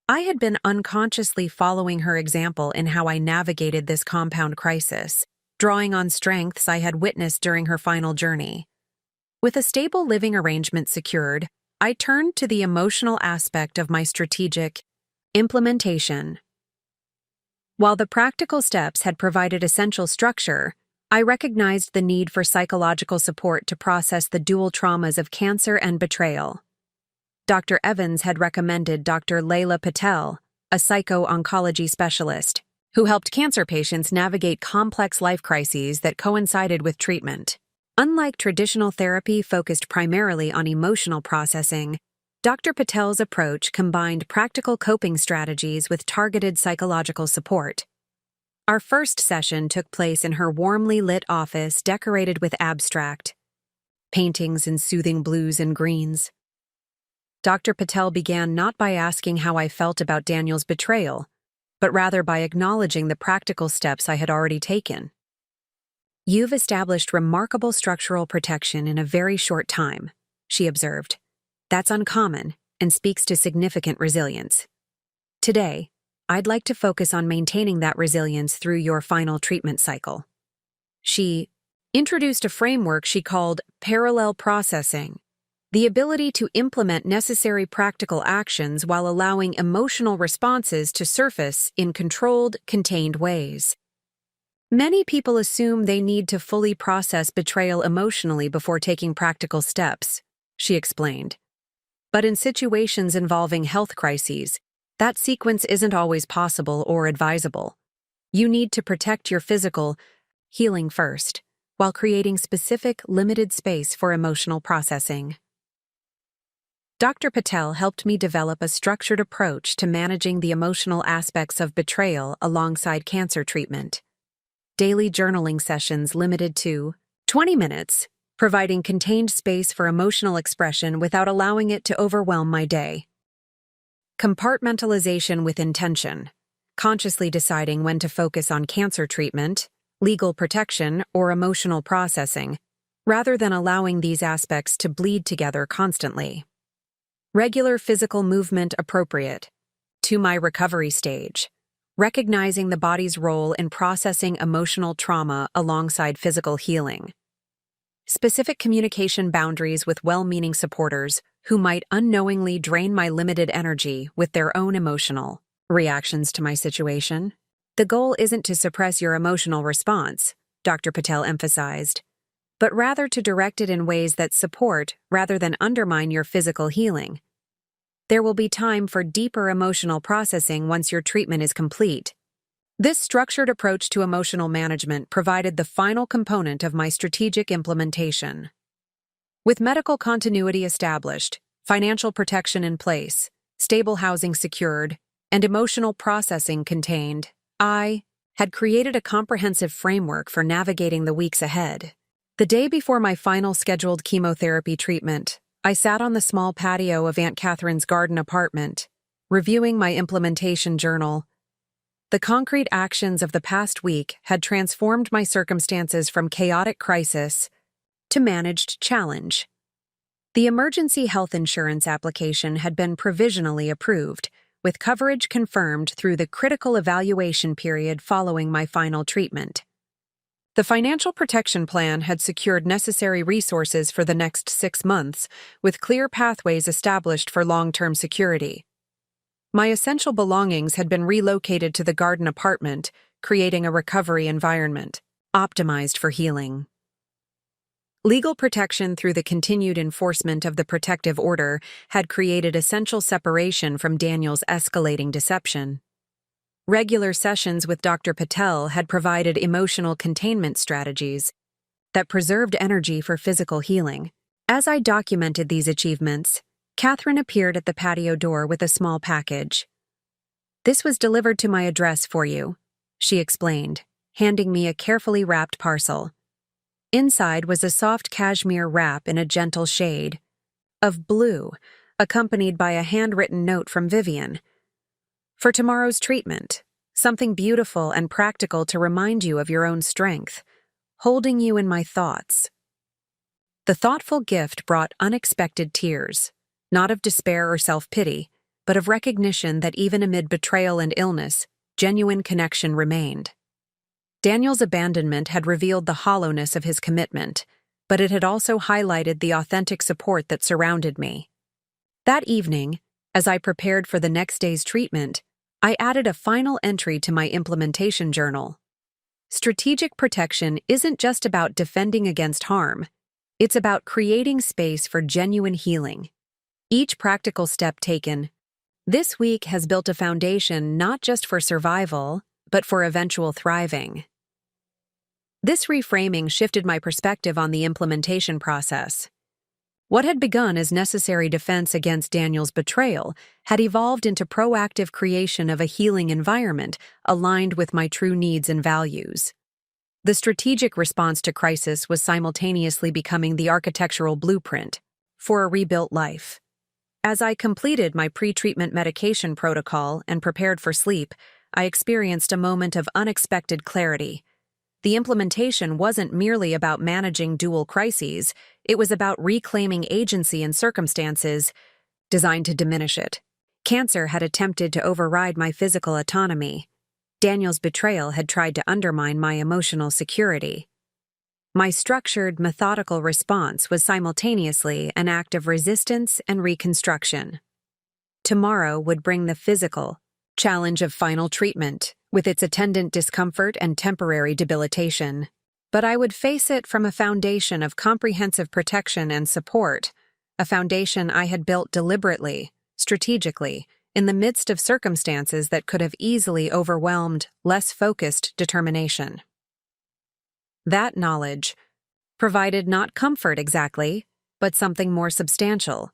I had been unconsciously following her example in how I navigated this compound crisis, drawing on strengths I had witnessed during her final journey. With a stable living arrangement secured, I turned to the emotional aspect of my strategic implementation. While the practical steps had provided essential structure, I recognized the need for psychological support to process the dual traumas of cancer and betrayal. Dr. Evans had recommended Dr. Layla Patel, a psycho-oncology specialist, who helped cancer patients navigate complex life crises that coincided with treatment. Unlike traditional therapy focused primarily on emotional processing, Dr. Patel's approach combined practical coping strategies with targeted psychological support. Our first session took place in her warmly lit office decorated with abstract paintings in soothing blues and greens. Dr. Patel began not by asking how I felt about Daniel's betrayal, but rather by acknowledging the practical steps I had already taken. "You've established remarkable structural protection in a very short time," she observed. "That's uncommon and speaks to significant resilience. Today, I'd like to focus on maintaining that resilience through your final treatment cycle." She introduced a framework she called parallel processing, the ability to implement necessary practical actions while allowing emotional responses to surface in controlled, contained ways. Many people assume they need to fully process betrayal emotionally before taking practical steps, she explained. But in situations involving health crises, that sequence isn't always possible or advisable. You need to protect your physical healing first, while creating specific, limited space for emotional processing. Dr. Patel helped me develop a structured approach to managing the emotional aspects of betrayal alongside cancer treatment. Daily journaling sessions limited to 20 minutes, providing contained space for emotional expression without allowing it to overwhelm my day. Compartmentalization with intention, consciously deciding when to focus on cancer treatment, legal protection, or emotional processing, rather than allowing these aspects to bleed together constantly. Regular physical movement appropriate to my recovery stage, recognizing the body's role in processing emotional trauma alongside physical healing. Specific communication boundaries with well-meaning supporters who might unknowingly drain my limited energy with their own emotional reactions to my situation. "The goal isn't to suppress your emotional response," Dr. Patel emphasized, "but rather to direct it in ways that support rather than undermine your physical healing. There will be time for deeper emotional processing once your treatment is complete." This structured approach to emotional management provided the final component of my strategic implementation. With medical continuity established, financial protection in place, stable housing secured, and emotional processing contained, I had created a comprehensive framework for navigating the weeks ahead. The day before my final scheduled chemotherapy treatment, I sat on the small patio of Aunt Catherine's garden apartment, reviewing my implementation journal. The concrete actions of the past week had transformed my circumstances from chaotic crisis to managed challenge. The emergency health insurance application had been provisionally approved, with coverage confirmed through the critical evaluation period following my final treatment. The financial protection plan had secured necessary resources for the next 6 months, with clear pathways established for long-term security. My essential belongings had been relocated to the garden apartment, creating a recovery environment, optimized for healing. Legal protection through the continued enforcement of the protective order had created essential separation from Daniel's escalating deception. Regular sessions with Dr. Patel had provided emotional containment strategies that preserved energy for physical healing. As I documented these achievements, Catherine appeared at the patio door with a small package. "This was delivered to my address for you," she explained, handing me a carefully wrapped parcel. Inside was a soft cashmere wrap in a gentle shade of blue, accompanied by a handwritten note from Vivian. "For tomorrow's treatment, something beautiful and practical to remind you of your own strength, holding you in my thoughts." The thoughtful gift brought unexpected tears, not of despair or self-pity, but of recognition that even amid betrayal and illness, genuine connection remained. Daniel's abandonment had revealed the hollowness of his commitment, but it had also highlighted the authentic support that surrounded me. That evening, as I prepared for the next day's treatment, I added a final entry to my implementation journal. Strategic protection isn't just about defending against harm. It's about creating space for genuine healing. Each practical step taken this week has built a foundation not just for survival, but for eventual thriving. This reframing shifted my perspective on the implementation process. What had begun as necessary defense against Daniel's betrayal had evolved into proactive creation of a healing environment aligned with my true needs and values. The strategic response to crisis was simultaneously becoming the architectural blueprint for a rebuilt life. As I completed my pre-treatment medication protocol and prepared for sleep, I experienced a moment of unexpected clarity. The implementation wasn't merely about managing dual crises, it was about reclaiming agency in circumstances designed to diminish it. Cancer had attempted to override my physical autonomy. Daniel's betrayal had tried to undermine my emotional security. My structured, methodical response was simultaneously an act of resistance and reconstruction. Tomorrow would bring the physical challenge of final treatment, with its attendant discomfort and temporary debilitation. But I would face it from a foundation of comprehensive protection and support, a foundation I had built deliberately, strategically, in the midst of circumstances that could have easily overwhelmed less focused determination. That knowledge provided not comfort exactly, but something more substantial,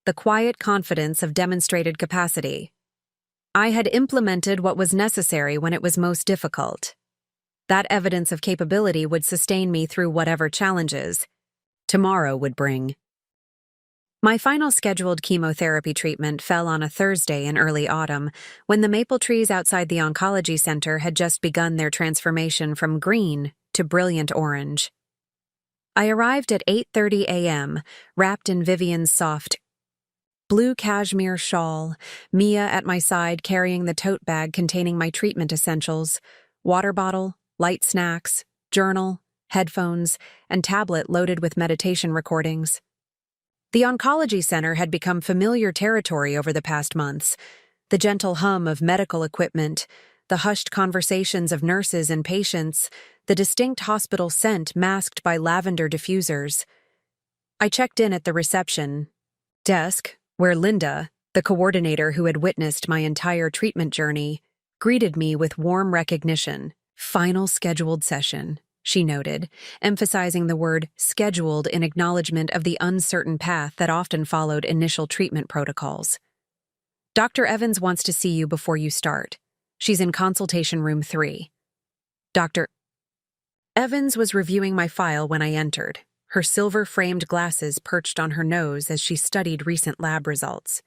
the quiet confidence of demonstrated capacity. I had implemented what was necessary when it was most difficult. That evidence of capability would sustain me through whatever challenges tomorrow would bring. My final scheduled chemotherapy treatment fell on a Thursday in early autumn, when the maple trees outside the oncology center had just begun their transformation from green to brilliant orange. I arrived at 8:30 a.m., wrapped in Vivian's soft blue cashmere shawl, Mia at my side carrying the tote bag containing my treatment essentials, water bottle, light snacks, journal, headphones, and tablet loaded with meditation recordings. The oncology center had become familiar territory over the past months. The gentle hum of medical equipment, the hushed conversations of nurses and patients, the distinct hospital scent masked by lavender diffusers. I checked in at the reception desk, where Linda, the coordinator who had witnessed my entire treatment journey, greeted me with warm recognition. "Final scheduled session," she noted, emphasizing the word scheduled in acknowledgement of the uncertain path that often followed initial treatment protocols. "Dr. Evans wants to see you before you start. She's in consultation room 3. Dr. Evans was reviewing my file when I entered, her silver-framed glasses perched on her nose as she studied recent lab results.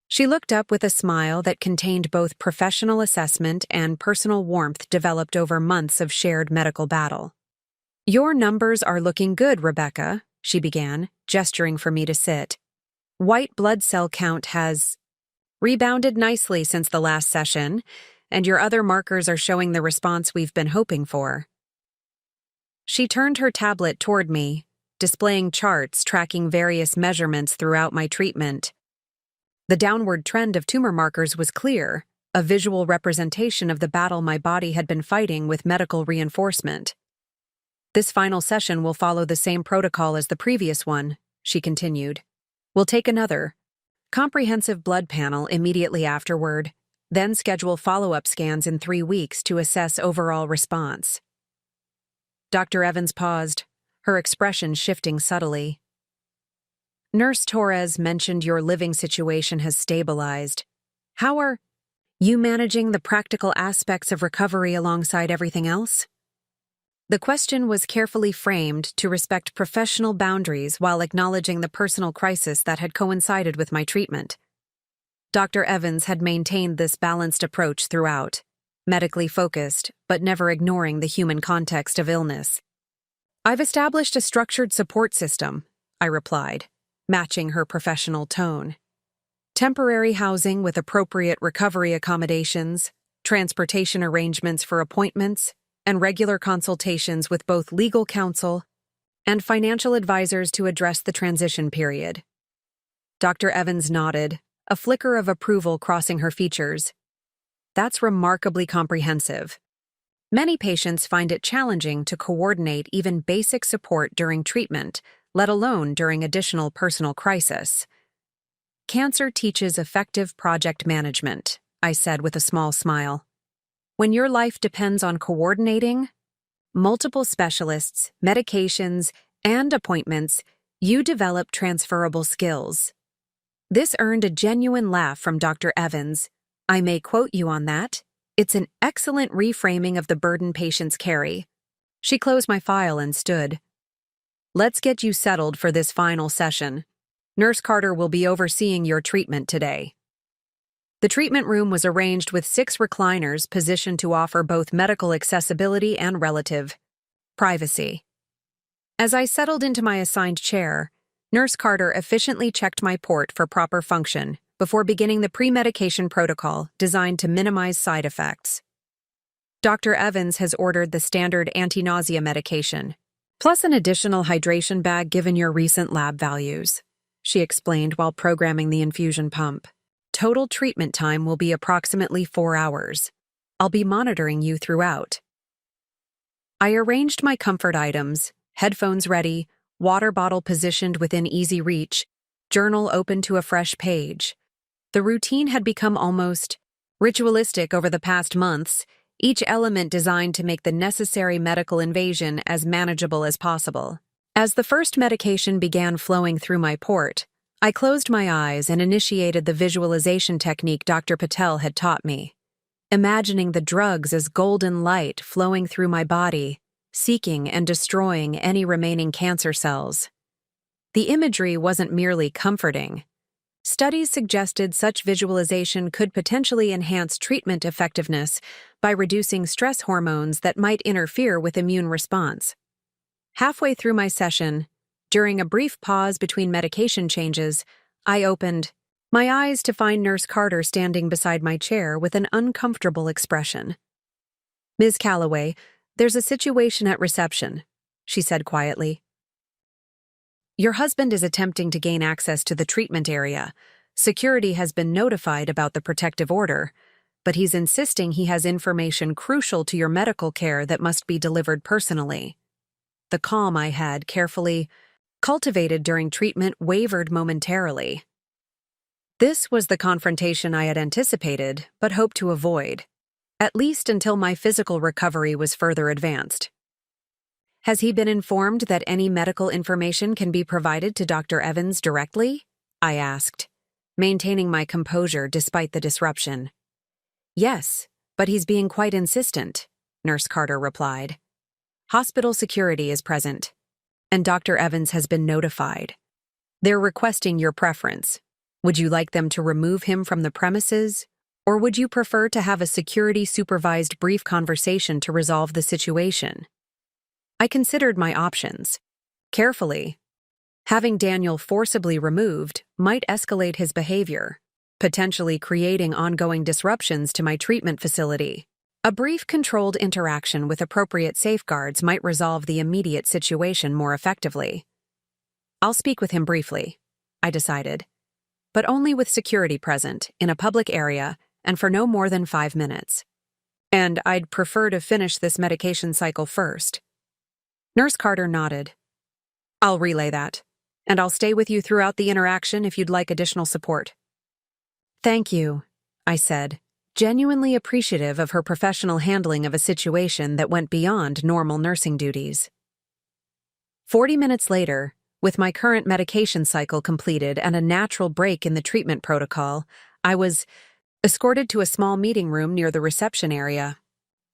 She looked up with a smile that contained both professional assessment and personal warmth developed over months of shared medical battle. "Your numbers are looking good, Rebecca," she began, gesturing for me to sit. "White blood cell count has rebounded nicely since the last session, and your other markers are showing the response we've been hoping for." She turned her tablet toward me, displaying charts tracking various measurements throughout my treatment. The downward trend of tumor markers was clear, a visual representation of the battle my body had been fighting with medical reinforcement. "This final session will follow the same protocol as the previous one," she continued. "We'll take another comprehensive blood panel immediately afterward, then schedule follow-up scans in 3 weeks to assess overall response." Dr. Evans paused, her expression shifting subtly. "Nurse Torres mentioned your living situation has stabilized. How are you managing the practical aspects of recovery alongside everything else?" The question was carefully framed to respect professional boundaries while acknowledging the personal crisis that had coincided with my treatment. Dr. Evans had maintained this balanced approach throughout, medically focused, but never ignoring the human context of illness. "I've established a structured support system," I replied, matching her professional tone. "Temporary housing with appropriate recovery accommodations, transportation arrangements for appointments, and regular consultations with both legal counsel and financial advisors to address the transition period." Dr. Evans nodded, a flicker of approval crossing her features. "That's remarkably comprehensive. Many patients find it challenging to coordinate even basic support during treatment, let alone during additional personal crisis. Cancer teaches effective project management, I said with a small smile. When your life depends on coordinating multiple specialists, medications, and appointments, you develop transferable skills. This earned a genuine laugh from Dr. Evans. I may quote you on that. It's an excellent reframing of the burden patients carry. She closed my file and stood. Let's get you settled for this final session. Nurse Carter will be overseeing your treatment today. The treatment room was arranged with 6 recliners positioned to offer both medical accessibility and relative privacy. As I settled into my assigned chair, Nurse Carter efficiently checked my port for proper function before beginning the pre-medication protocol designed to minimize side effects. Dr. Evans has ordered the standard anti-nausea medication, plus an additional hydration bag given your recent lab values, she explained while programming the infusion pump. Total treatment time will be approximately 4 hours. I'll be monitoring you throughout. I arranged my comfort items, headphones ready, water bottle positioned within easy reach, journal open to a fresh page. The routine had become almost ritualistic over the past months, each element designed to make the necessary medical invasion as manageable as possible. As the first medication began flowing through my port, I closed my eyes and initiated the visualization technique Dr. Patel had taught me, imagining the drugs as golden light flowing through my body, seeking and destroying any remaining cancer cells. The imagery wasn't merely comforting. Studies suggested such visualization could potentially enhance treatment effectiveness by reducing stress hormones that might interfere with immune response. Halfway through my session, during a brief pause between medication changes, I opened my eyes to find Nurse Carter standing beside my chair with an uncomfortable expression. "Ms. Calloway, there's a situation at reception," she said quietly. "Your husband is attempting to gain access to the treatment area. Security has been notified about the protective order, but he's insisting he has information crucial to your medical care that must be delivered personally." The calm I had carefully cultivated during treatment wavered momentarily. This was the confrontation I had anticipated but hoped to avoid, at least until my physical recovery was further advanced. "Has he been informed that any medical information can be provided to Dr. Evans directly?" I asked, maintaining my composure despite the disruption. "Yes, but he's being quite insistent," Nurse Carter replied. "Hospital security is present, and Dr. Evans has been notified. They're requesting your preference. Would you like them to remove him from the premises, or would you prefer to have a security-supervised brief conversation to resolve the situation?" I considered my options carefully. Having Daniel forcibly removed might escalate his behavior, potentially creating ongoing disruptions to my treatment facility. A brief controlled interaction with appropriate safeguards might resolve the immediate situation more effectively. "I'll speak with him briefly," I decided, "but only with security present, in a public area, and for no more than 5 minutes. And I'd prefer to finish this medication cycle first." Nurse Carter nodded. "I'll relay that, and I'll stay with you throughout the interaction if you'd like additional support." "Thank you," I said, genuinely appreciative of her professional handling of a situation that went beyond normal nursing duties. 40 minutes later, with my current medication cycle completed and a natural break in the treatment protocol, I was escorted to a small meeting room near the reception area.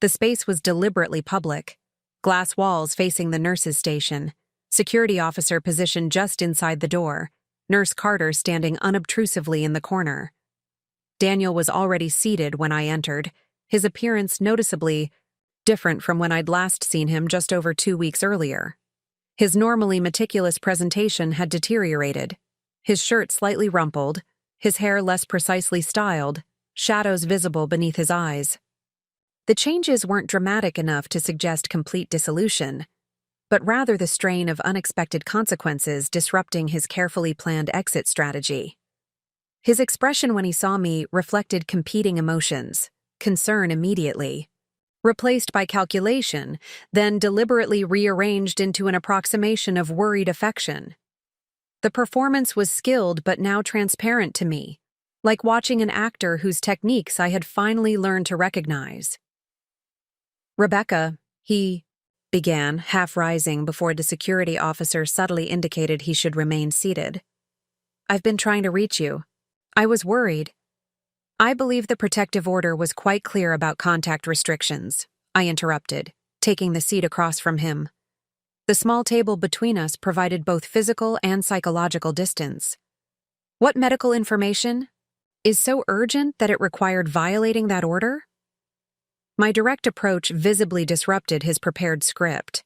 The space was deliberately public. Glass walls facing the nurses' station, security officer positioned just inside the door, Nurse Carter standing unobtrusively in the corner. Daniel was already seated when I entered, his appearance noticeably different from when I'd last seen him just over 2 weeks earlier. His normally meticulous presentation had deteriorated, his shirt slightly rumpled, his hair less precisely styled, shadows visible beneath his eyes. The changes weren't dramatic enough to suggest complete dissolution, but rather the strain of unexpected consequences disrupting his carefully planned exit strategy. His expression when he saw me reflected competing emotions, concern immediately, replaced by calculation, then deliberately rearranged into an approximation of worried affection. The performance was skilled but now transparent to me, like watching an actor whose techniques I had finally learned to recognize. "Rebecca," he began, half rising before the security officer subtly indicated he should remain seated. "I've been trying to reach you. I was worried." "I believe the protective order was quite clear about contact restrictions," I interrupted, taking the seat across from him. The small table between us provided both physical and psychological distance. "What medical information is so urgent that it required violating that order?" My direct approach visibly disrupted his prepared script.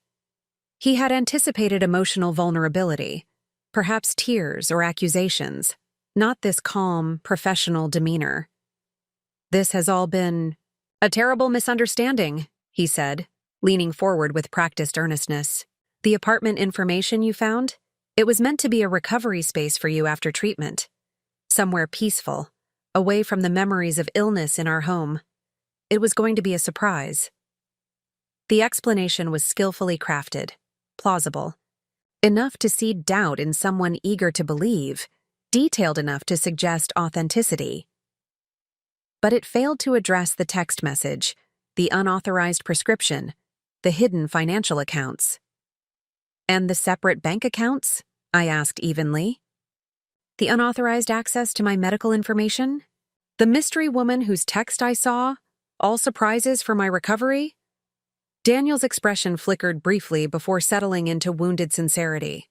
He had anticipated emotional vulnerability, perhaps tears or accusations, not this calm, professional demeanor. "This has all been a terrible misunderstanding," he said, leaning forward with practiced earnestness. "The apartment information you found? It was meant to be a recovery space for you after treatment. Somewhere peaceful, away from the memories of illness in our home. It was going to be a surprise." The explanation was skillfully crafted, plausible, enough to seed doubt in someone eager to believe, detailed enough to suggest authenticity. But it failed to address the text message, the unauthorized prescription, the hidden financial accounts. "And the separate bank accounts?" I asked evenly. "The unauthorized access to my medical information? The mystery woman whose text I saw? All surprises for my recovery?" Daniel's expression flickered briefly before settling into wounded sincerity.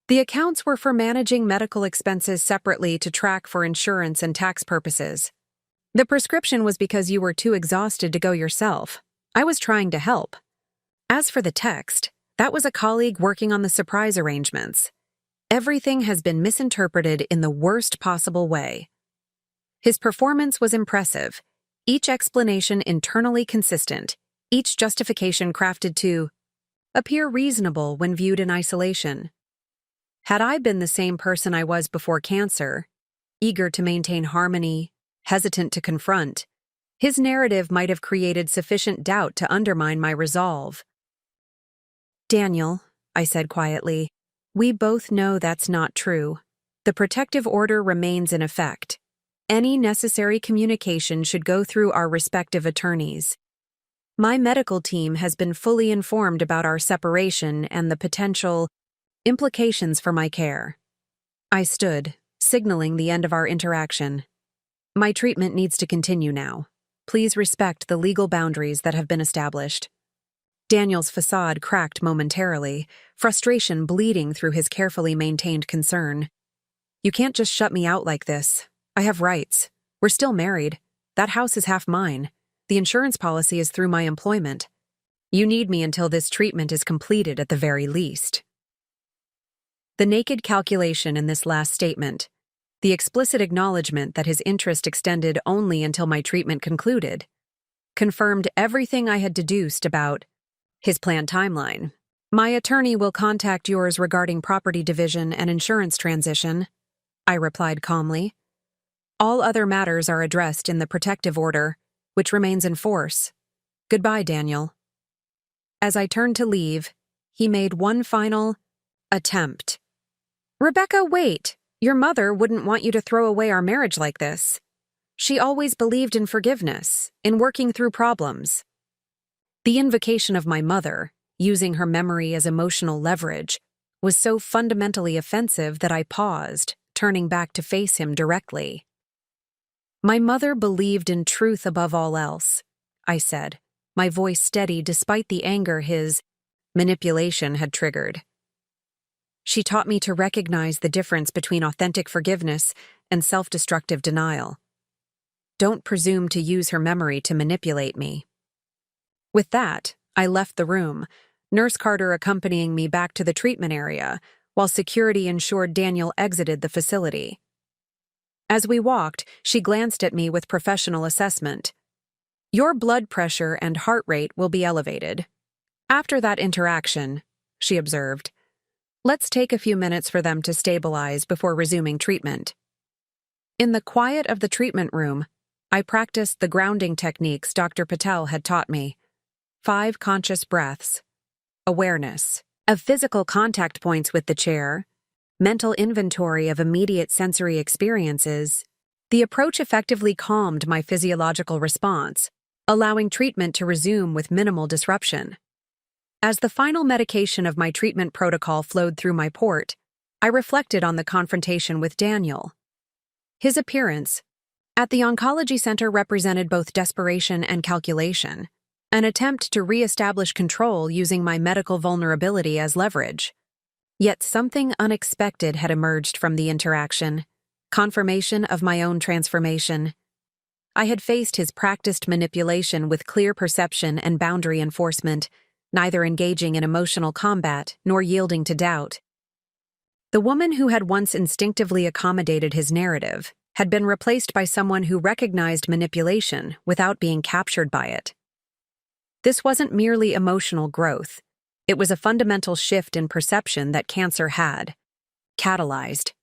"The accounts were for managing medical expenses separately to track for insurance and tax purposes. The prescription was because you were too exhausted to go yourself. I was trying to help. As for the text, that was a colleague working on the surprise arrangements. Everything has been misinterpreted in the worst possible way." His performance was impressive, each explanation internally consistent, each justification crafted to appear reasonable when viewed in isolation. Had I been the same person I was before cancer, eager to maintain harmony, hesitant to confront, his narrative might have created sufficient doubt to undermine my resolve. "Daniel," I said quietly, "we both know that's not true. The protective order remains in effect. Any necessary communication should go through our respective attorneys. My medical team has been fully informed about our separation and the potential implications for my care." I stood, signaling the end of our interaction. "My treatment needs to continue now. Please respect the legal boundaries that have been established." Daniel's facade cracked momentarily, frustration bleeding through his carefully maintained concern. "You can't just shut me out like this. I have rights. We're still married. That house is half mine. The insurance policy is through my employment. You need me until this treatment is completed at the very least." The naked calculation in this last statement, the explicit acknowledgement that his interest extended only until my treatment concluded, confirmed everything I had deduced about his planned timeline. "My attorney will contact yours regarding property division and insurance transition," I replied calmly. "All other matters are addressed in the protective order, which remains in force. Goodbye, Daniel." As I turned to leave, he made one final attempt. "Rebecca, wait. Your mother wouldn't want you to throw away our marriage like this. She always believed in forgiveness, in working through problems." The invocation of my mother, using her memory as emotional leverage, was so fundamentally offensive that I paused, turning back to face him directly. "My mother believed in truth above all else," I said, my voice steady despite the anger his manipulation had triggered. "She taught me to recognize the difference between authentic forgiveness and self-destructive denial. Don't presume to use her memory to manipulate me." With that, I left the room, Nurse Carter accompanying me back to the treatment area, while security ensured Daniel exited the facility. As we walked, she glanced at me with professional assessment. "Your blood pressure and heart rate will be elevated. After that interaction," she observed, "let's take a few minutes for them to stabilize before resuming treatment." In the quiet of the treatment room, I practiced the grounding techniques Dr. Patel had taught me. 5 conscious breaths, awareness of physical contact points with the chair, mental inventory of immediate sensory experiences. The approach effectively calmed my physiological response, allowing treatment to resume with minimal disruption. As the final medication of my treatment protocol flowed through my port, I reflected on the confrontation with Daniel. His appearance at the oncology center represented both desperation and calculation, an attempt to re-establish control using my medical vulnerability as leverage. Yet something unexpected had emerged from the interaction, confirmation of my own transformation. I had faced his practiced manipulation with clear perception and boundary enforcement, neither engaging in emotional combat nor yielding to doubt. The woman who had once instinctively accommodated his narrative had been replaced by someone who recognized manipulation without being captured by it. This wasn't merely emotional growth. It was a fundamental shift in perception that cancer had catalyzed.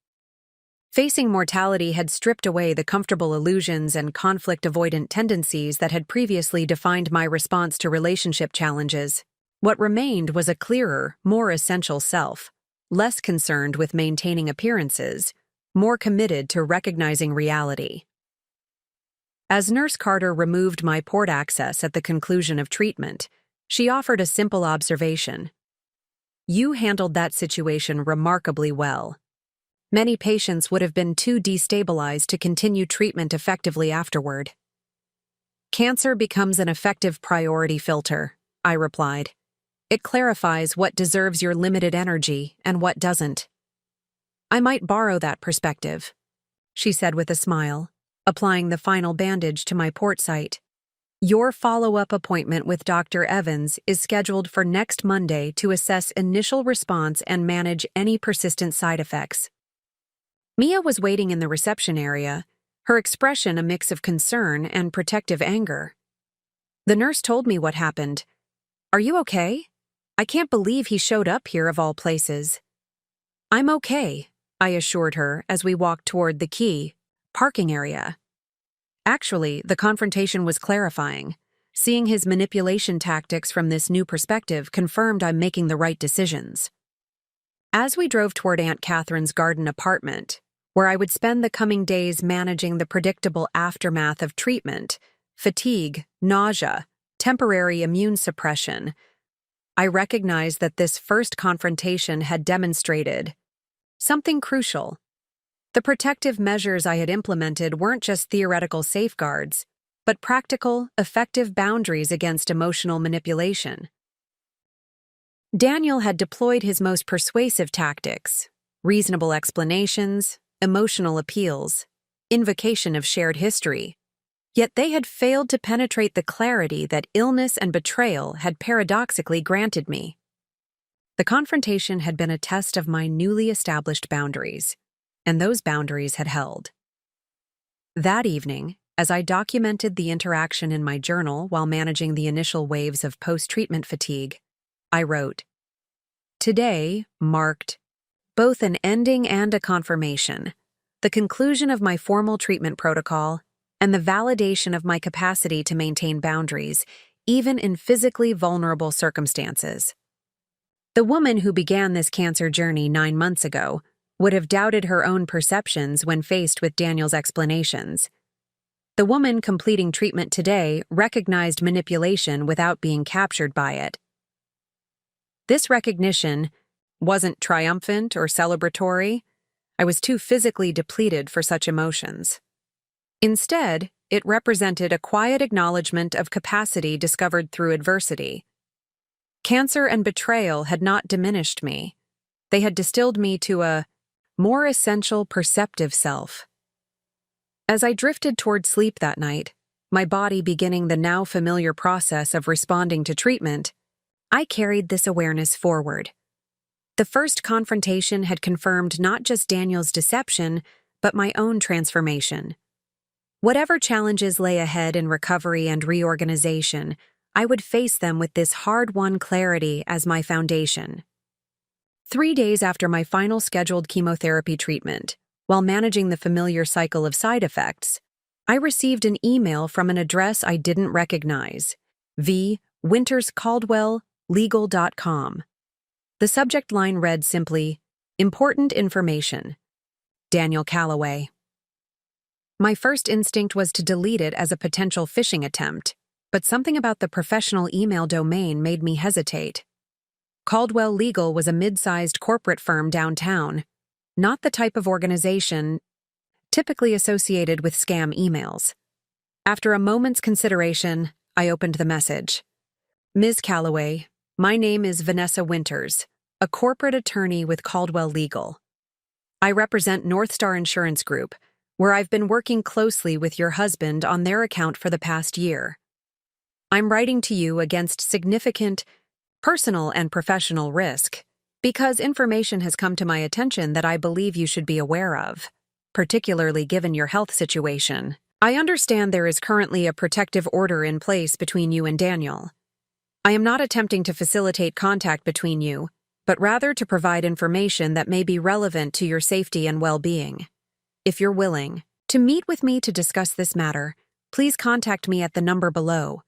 Facing mortality had stripped away the comfortable illusions and conflict-avoidant tendencies that had previously defined my response to relationship challenges. What remained was a clearer, more essential self, less concerned with maintaining appearances, more committed to recognizing reality. As Nurse Carter removed my port access at the conclusion of treatment, she offered a simple observation. "You handled that situation remarkably well. Many patients would have been too destabilized to continue treatment effectively afterward." "Cancer becomes an effective priority filter," I replied. "It clarifies what deserves your limited energy and what doesn't." "I might borrow that perspective," she said with a smile, applying the final bandage to my port site. "Your follow-up appointment with Dr. Evans is scheduled for next Monday to assess initial response and manage any persistent side effects." Mia was waiting in the reception area, her expression a mix of concern and protective anger. "The nurse told me what happened. Are you okay? I can't believe he showed up here of all places." "I'm okay," I assured her as we walked toward the key parking area. Actually, the confrontation was clarifying. Seeing his manipulation tactics from this new perspective confirmed I'm making the right decisions. As we drove toward Aunt Catherine's garden apartment, where I would spend the coming days managing the predictable aftermath of treatment, fatigue, nausea, temporary immune suppression, I recognized that this first confrontation had demonstrated something crucial. The protective measures I had implemented weren't just theoretical safeguards, but practical, effective boundaries against emotional manipulation. Daniel had deployed his most persuasive tactics: reasonable explanations, emotional appeals, invocation of shared history. Yet they had failed to penetrate the clarity that illness and betrayal had paradoxically granted me. The confrontation had been a test of my newly established boundaries, and those boundaries had held. That evening, as I documented the interaction in my journal while managing the initial waves of post-treatment fatigue, I wrote, "Today marked both an ending and a confirmation, the conclusion of my formal treatment protocol and the validation of my capacity to maintain boundaries, even in physically vulnerable circumstances." The woman who began this cancer journey 9 months ago would have doubted her own perceptions when faced with Daniel's explanations. The woman completing treatment today recognized manipulation without being captured by it. This recognition wasn't triumphant or celebratory. I was too physically depleted for such emotions. Instead, it represented a quiet acknowledgement of capacity discovered through adversity. Cancer and betrayal had not diminished me. They had distilled me to a more essential perceptive self. As I drifted toward sleep that night, my body beginning the now familiar process of responding to treatment, I carried this awareness forward. The first confrontation had confirmed not just Daniel's deception, but my own transformation. Whatever challenges lay ahead in recovery and reorganization, I would face them with this hard-won clarity as my foundation. 3 days after my final scheduled chemotherapy treatment, while managing the familiar cycle of side effects, I received an email from an address I didn't recognize. winterscaldwelllegal.com. The subject line read simply, "Important information. Daniel Calloway." My first instinct was to delete it as a potential phishing attempt, but something about the professional email domain made me hesitate. Caldwell Legal was a mid-sized corporate firm downtown, not the type of organization typically associated with scam emails. After a moment's consideration, I opened the message. "Ms. Calloway, my name is Vanessa Winters, a corporate attorney with Caldwell Legal. I represent North Star Insurance Group, where I've been working closely with your husband on their account for the past year. I'm writing to you against significant personal and professional risk because information has come to my attention that I believe you should be aware of, particularly given your health situation. I understand there is currently a protective order in place between you and Daniel. I am not attempting to facilitate contact between you, but rather to provide information that may be relevant to your safety and well-being. If you're willing to meet with me to discuss this matter, please contact me at the number below.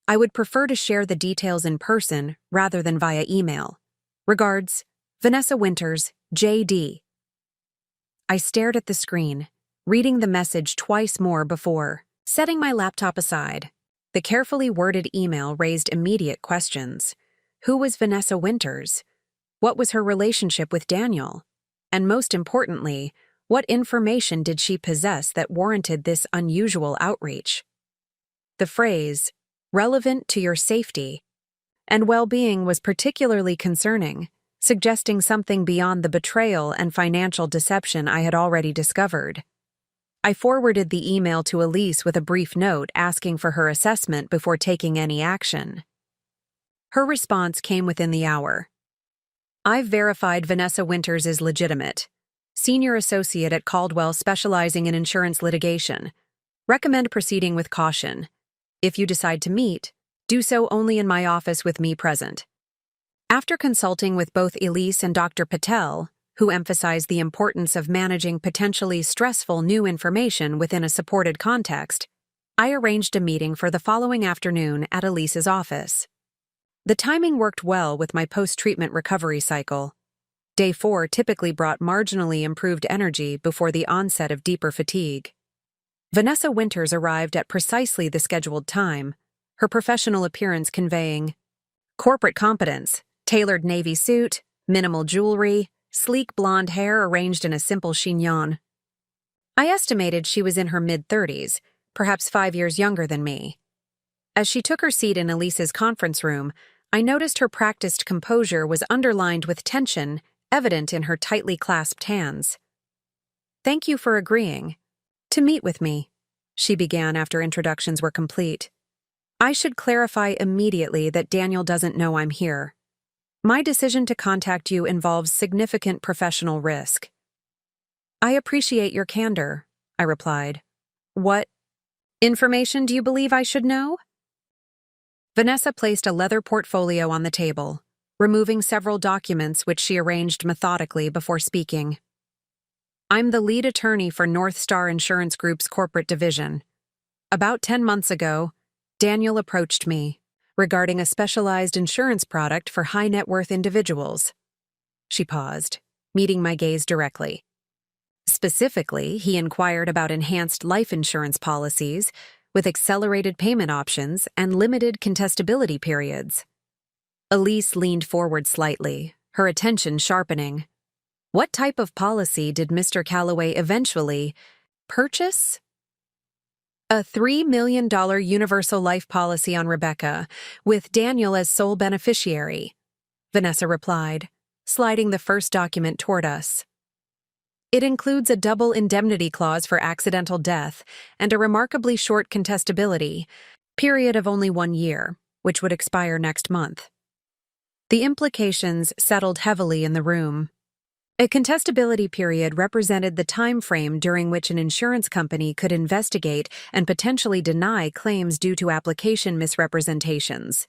I would prefer to share the details in person rather than via email. Regards, Vanessa Winters, J.D." I stared at the screen, reading the message twice more before setting my laptop aside. The carefully worded email raised immediate questions. Who was Vanessa Winters? What was her relationship with Daniel? And most importantly, what information did she possess that warranted this unusual outreach? The phrase, "relevant to your safety and well-being," was particularly concerning, suggesting something beyond the betrayal and financial deception I had already discovered. I forwarded the email to Elise with a brief note asking for her assessment before taking any action. Her response came within the hour. "I've verified Vanessa Winters is legitimate. Senior associate at Caldwell specializing in insurance litigation. Recommend proceeding with caution. If you decide to meet, do so only in my office with me present." After consulting with both Elise and Dr. Patel, who emphasized the importance of managing potentially stressful new information within a supported context, I arranged a meeting for the following afternoon at Elise's office. The timing worked well with my post-treatment recovery cycle. Day 4 typically brought marginally improved energy before the onset of deeper fatigue. Vanessa Winters arrived at precisely the scheduled time, her professional appearance conveying corporate competence, tailored navy suit, minimal jewelry, sleek blonde hair arranged in a simple chignon. I estimated she was in her mid-30s, perhaps 5 years younger than me. As she took her seat in Elise's conference room, I noticed her practiced composure was underlined with tension, evident in her tightly clasped hands. "Thank you for agreeing to meet with me," she began after introductions were complete. "I should clarify immediately that Daniel doesn't know I'm here. My decision to contact you involves significant professional risk." "I appreciate your candor," I replied. "What information do you believe I should know?" Vanessa placed a leather portfolio on the table, removing several documents which she arranged methodically before speaking. "I'm the lead attorney for North Star Insurance Group's corporate division. About 10 months ago, Daniel approached me regarding a specialized insurance product for high-net-worth individuals." She paused, meeting my gaze directly. "Specifically, he inquired about enhanced life insurance policies with accelerated payment options and limited contestability periods." Elise leaned forward slightly, her attention sharpening. "What type of policy did Mr. Calloway eventually purchase?" "A $3 million universal life policy on Rebecca, with Daniel as sole beneficiary," Vanessa replied, sliding the first document toward us. "It includes a double indemnity clause for accidental death and a remarkably short contestability period of only 1 year, which would expire next month." The implications settled heavily in the room. A contestability period represented the time frame during which an insurance company could investigate and potentially deny claims due to application misrepresentations.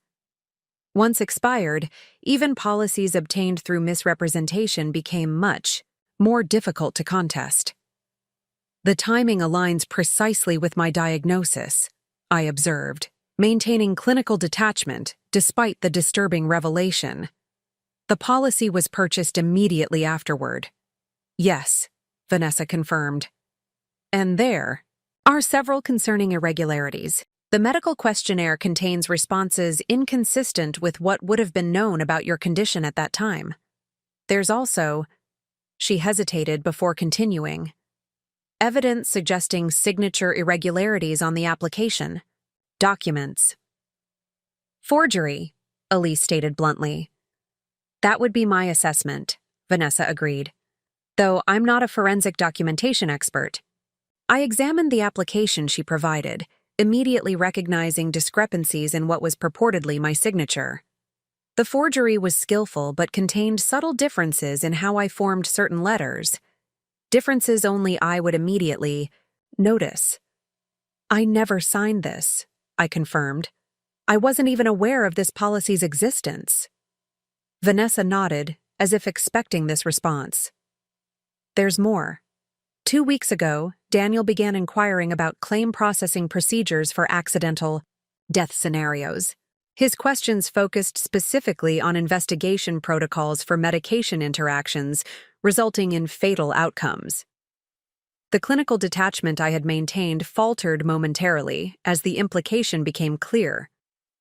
Once expired, even policies obtained through misrepresentation became much more difficult to contest. The timing aligns precisely with my diagnosis, I observed, maintaining clinical detachment despite the disturbing revelation. The policy was purchased immediately afterward. Yes, Vanessa confirmed. And there are several concerning irregularities. The medical questionnaire contains responses inconsistent with what would have been known about your condition at that time. There's also, she hesitated before continuing, evidence suggesting signature irregularities on the application. Documents. Forgery, Elise stated bluntly. That would be my assessment, Vanessa agreed. Though I'm not a forensic documentation expert. I examined the application she provided, immediately recognizing discrepancies in what was purportedly my signature. The forgery was skillful but contained subtle differences in how I formed certain letters. Differences only I would immediately notice. I never signed this, I confirmed. I wasn't even aware of this policy's existence. Vanessa nodded, as if expecting this response. There's more. 2 weeks ago, Daniel began inquiring about claim processing procedures for accidental death scenarios. His questions focused specifically on investigation protocols for medication interactions, resulting in fatal outcomes. The clinical detachment I had maintained faltered momentarily as the implication became clear.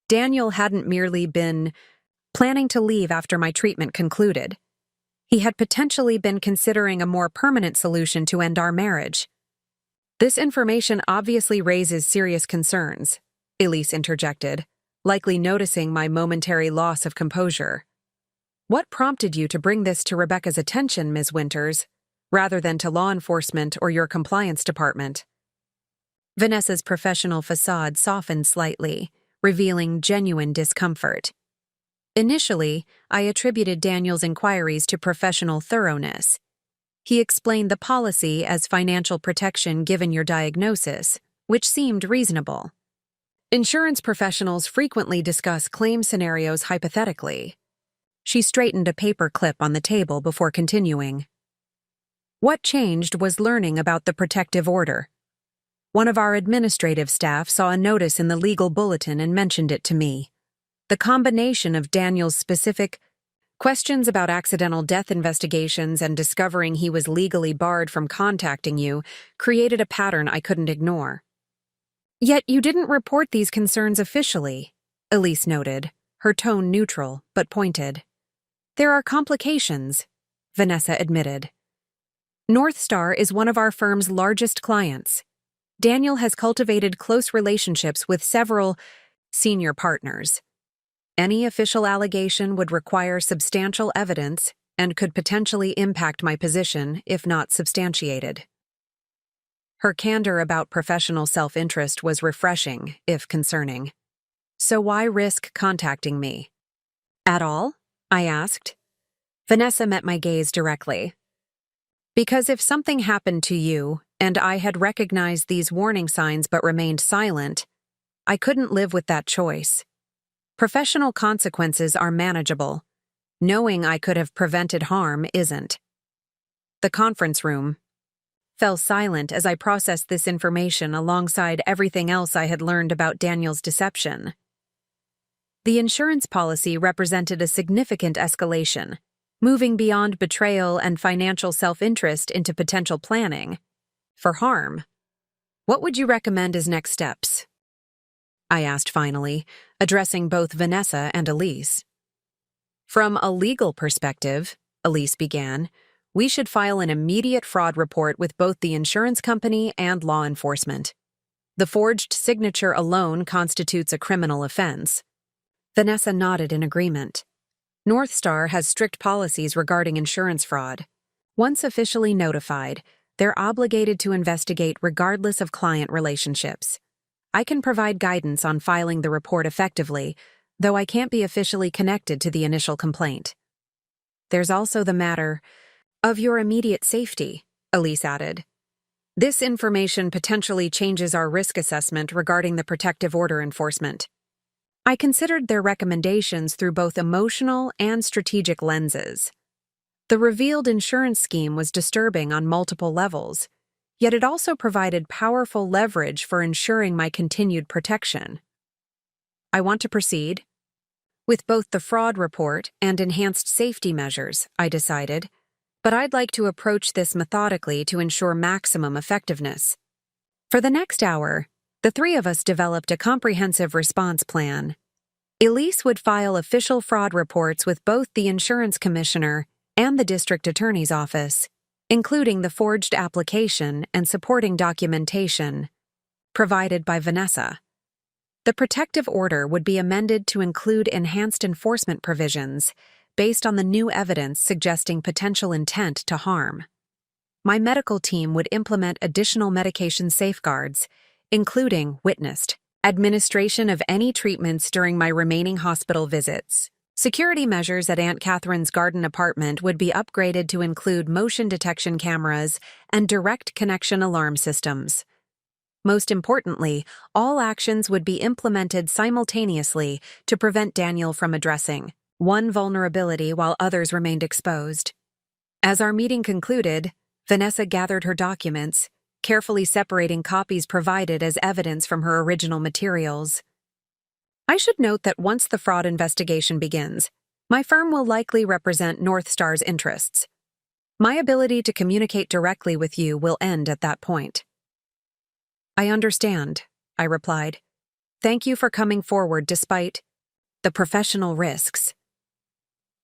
Daniel hadn't merely been planning to leave after my treatment concluded. He had potentially been considering a more permanent solution to end our marriage. This information obviously raises serious concerns, Elise interjected, likely noticing my momentary loss of composure. What prompted you to bring this to Rebecca's attention, Ms. Winters, rather than to law enforcement or your compliance department? Vanessa's professional facade softened slightly, revealing genuine discomfort. Initially, I attributed Daniel's inquiries to professional thoroughness. He explained the policy as financial protection given your diagnosis, which seemed reasonable. Insurance professionals frequently discuss claim scenarios hypothetically. She straightened a paper clip on the table before continuing. What changed was learning about the protective order. One of our administrative staff saw a notice in the legal bulletin and mentioned it to me. The combination of Daniel's specific questions about accidental death investigations and discovering he was legally barred from contacting you created a pattern I couldn't ignore. Yet you didn't report these concerns officially, Elise noted, her tone neutral but pointed. There are complications, Vanessa admitted. North Star is one of our firm's largest clients. Daniel has cultivated close relationships with several senior partners. Any official allegation would require substantial evidence and could potentially impact my position if not substantiated. Her candor about professional self-interest was refreshing, if concerning. So why risk contacting me? At all? I asked. Vanessa met my gaze directly. Because if something happened to you, and I had recognized these warning signs but remained silent, I couldn't live with that choice. Professional consequences are manageable. Knowing I could have prevented harm isn't. The conference room fell silent as I processed this information alongside everything else I had learned about Daniel's deception. The insurance policy represented a significant escalation, moving beyond betrayal and financial self-interest into potential planning for harm. What would you recommend as next steps? I asked finally, addressing both Vanessa and Elise. From a legal perspective, Elise began, we should file an immediate fraud report with both the insurance company and law enforcement. The forged signature alone constitutes a criminal offense. Vanessa nodded in agreement. North Star has strict policies regarding insurance fraud. Once officially notified, they're obligated to investigate regardless of client relationships. I can provide guidance on filing the report effectively, though I can't be officially connected to the initial complaint. There's also the matter of your immediate safety, Elise added. This information potentially changes our risk assessment regarding the protective order enforcement. I considered their recommendations through both emotional and strategic lenses. The revealed insurance scheme was disturbing on multiple levels. yet it also provided powerful leverage for ensuring my continued protection. I want to proceed with both the fraud report and enhanced safety measures, I decided, but I'd like to approach this methodically to ensure maximum effectiveness. For the next hour, the three of us developed a comprehensive response plan. Elise would file official fraud reports with both the insurance commissioner and the district attorney's office, including the forged application and supporting documentation provided by Vanessa. The protective order would be amended to include enhanced enforcement provisions based on the new evidence suggesting potential intent to harm. My medical team would implement additional medication safeguards, including witnessed administration of any treatments during my remaining hospital visits. Security measures at Aunt Catherine's garden apartment would be upgraded to include motion detection cameras and direct connection alarm systems. Most importantly, all actions would be implemented simultaneously to prevent Daniel from addressing one vulnerability while others remained exposed. As our meeting concluded, Vanessa gathered her documents, carefully separating copies provided as evidence from her original materials. I should note that once the fraud investigation begins, my firm will likely represent North Star's interests. My ability to communicate directly with you will end at that point. I understand, I replied. Thank you for coming forward despite the professional risks.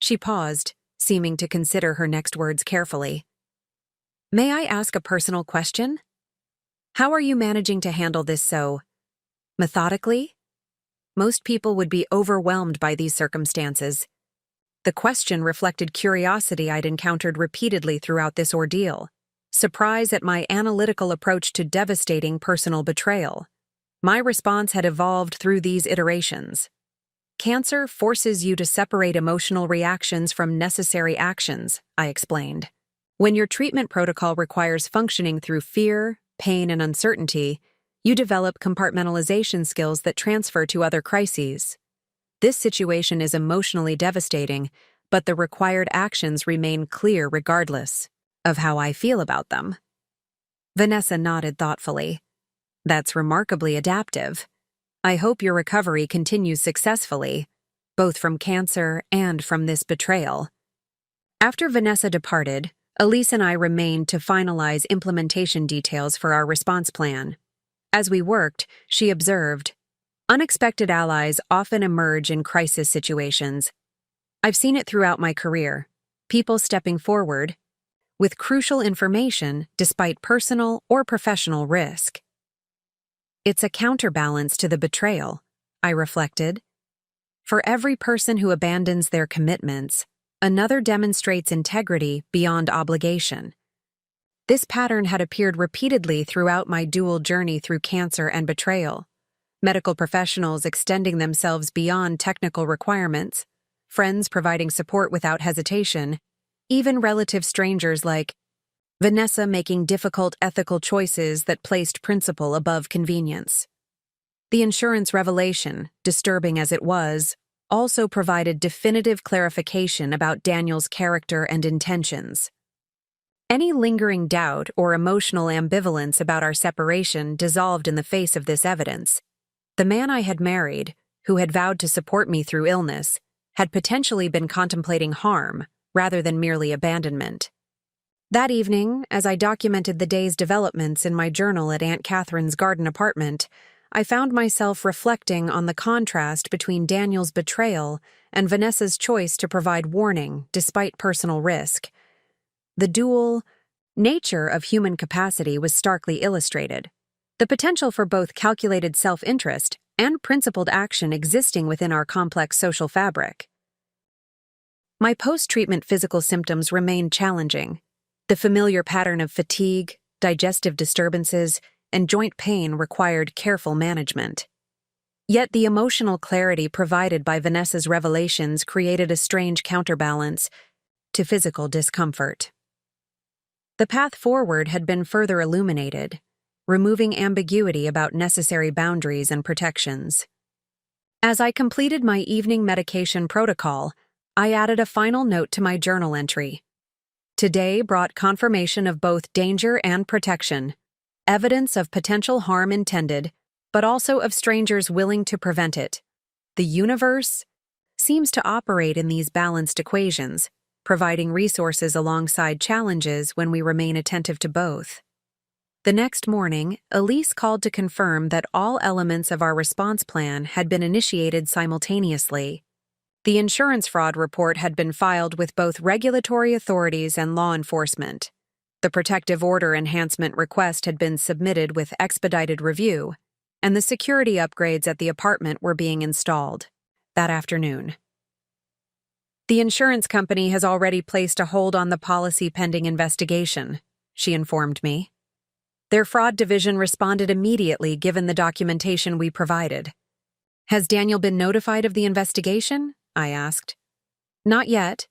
She paused, seeming to consider her next words carefully. May I ask a personal question? How are you managing to handle this so methodically? Most people would be overwhelmed by these circumstances. The question reflected curiosity I'd encountered repeatedly throughout this ordeal, surprise at my analytical approach to devastating personal betrayal. My response had evolved through these iterations. Cancer forces you to separate emotional reactions from necessary actions, I explained. When your treatment protocol requires functioning through fear, pain, and uncertainty, you develop compartmentalization skills that transfer to other crises. This situation is emotionally devastating, but the required actions remain clear regardless of how I feel about them. Vanessa nodded thoughtfully. That's remarkably adaptive. I hope your recovery continues successfully, both from cancer and from this betrayal. After Vanessa departed, Elise and I remained to finalize implementation details for our response plan. As we worked, she observed, unexpected allies often emerge in crisis situations. I've seen it throughout my career. People stepping forward with crucial information despite personal or professional risk. It's a counterbalance to the betrayal, I reflected. For every person who abandons their commitments, another demonstrates integrity beyond obligation. This pattern had appeared repeatedly throughout my dual journey through cancer and betrayal. Medical professionals extending themselves beyond technical requirements, friends providing support without hesitation, even relative strangers like Vanessa making difficult ethical choices that placed principle above convenience. The insurance revelation, disturbing as it was, also provided definitive clarification about Daniel's character and intentions. Any lingering doubt or emotional ambivalence about our separation dissolved in the face of this evidence. The man I had married, who had vowed to support me through illness, had potentially been contemplating harm rather than merely abandonment. That evening, as I documented the day's developments in my journal at Aunt Catherine's garden apartment, I found myself reflecting on the contrast between Daniel's betrayal and Vanessa's choice to provide warning despite personal risk. The dual nature of human capacity was starkly illustrated, the potential for both calculated self-interest and principled action existing within our complex social fabric. My post-treatment physical symptoms remained challenging. The familiar pattern of fatigue, digestive disturbances, and joint pain required careful management. Yet the emotional clarity provided by Vanessa's revelations created a strange counterbalance to physical discomfort. The path forward had been further illuminated, removing ambiguity about necessary boundaries and protections. As I completed my evening medication protocol, I added a final note to my journal entry. Today brought confirmation of both danger and protection. evidence of potential harm intended, but also of strangers willing to prevent it. The universe seems to operate in these balanced equations, providing resources alongside challenges when we remain attentive to both. The next morning, Elise called to confirm that all elements of our response plan had been initiated simultaneously. The insurance fraud report had been filed with both regulatory authorities and law enforcement. The protective order enhancement request had been submitted with expedited review, and the security upgrades at the apartment were being installed that afternoon. The insurance company has already placed a hold on the policy pending investigation, she informed me. Their fraud division responded immediately given the documentation we provided. Has Daniel been notified of the investigation? I asked. Not yet.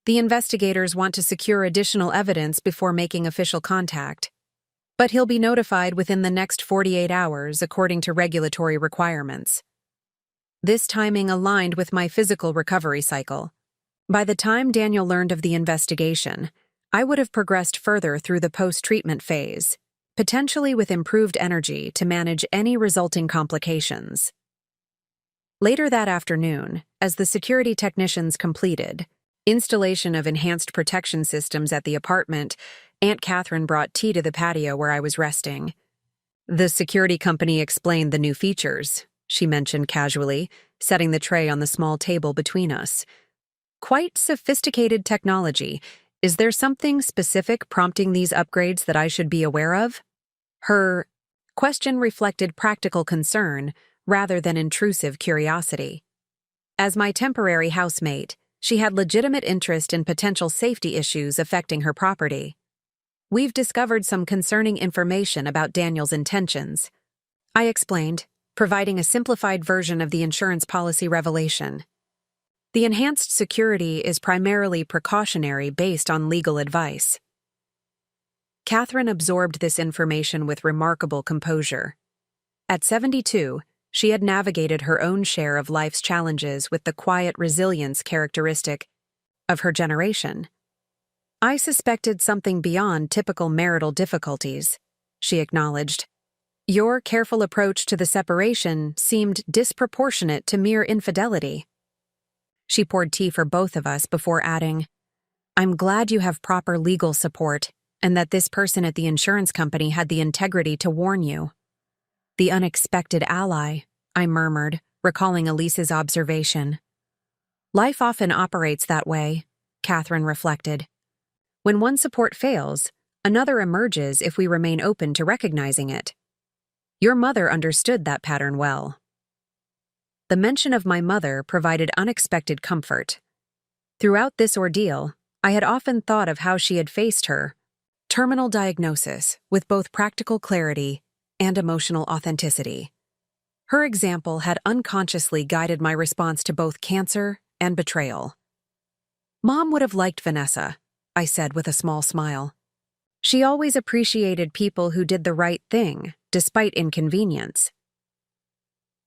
The investigators want to secure additional evidence before making official contact. But he'll be notified within the next 48 hours according to regulatory requirements. This timing aligned with my physical recovery cycle. By the time Daniel learned of the investigation, I would have progressed further through the post-treatment phase, potentially with improved energy to manage any resulting complications. Later that afternoon, as the security technicians completed installation of enhanced protection systems at the apartment, Aunt Catherine brought tea to the patio where I was resting. The security company explained the new features, she mentioned casually, setting the tray on the small table between us. Quite sophisticated technology. Is there something specific prompting these upgrades that I should be aware of? Her question reflected practical concern rather than intrusive curiosity. As my temporary housemate, she had legitimate interest in potential safety issues affecting her property. We've discovered some concerning information about Daniel's intentions, I explained, providing a simplified version of the insurance policy revelation. The enhanced security is primarily precautionary based on legal advice. Catherine absorbed this information with remarkable composure. At 72, she had navigated her own share of life's challenges with the quiet resilience characteristic of her generation. I suspected something beyond typical marital difficulties, she acknowledged. Your careful approach to the separation seemed disproportionate to mere infidelity. She poured tea for both of us before adding, I'm glad you have proper legal support and that this person at the insurance company had the integrity to warn you. The unexpected ally, I murmured, recalling Elise's observation. Life often operates that way, Catherine reflected. When one support fails, another emerges if we remain open to recognizing it. Your mother understood that pattern well. The mention of my mother provided unexpected comfort. Throughout this ordeal, I had often thought of how she had faced her terminal diagnosis with both practical clarity and emotional authenticity. Her example had unconsciously guided my response to both cancer and betrayal. Mom would have liked Vanessa, I said with a small smile. She always appreciated people who did the right thing, despite inconvenience.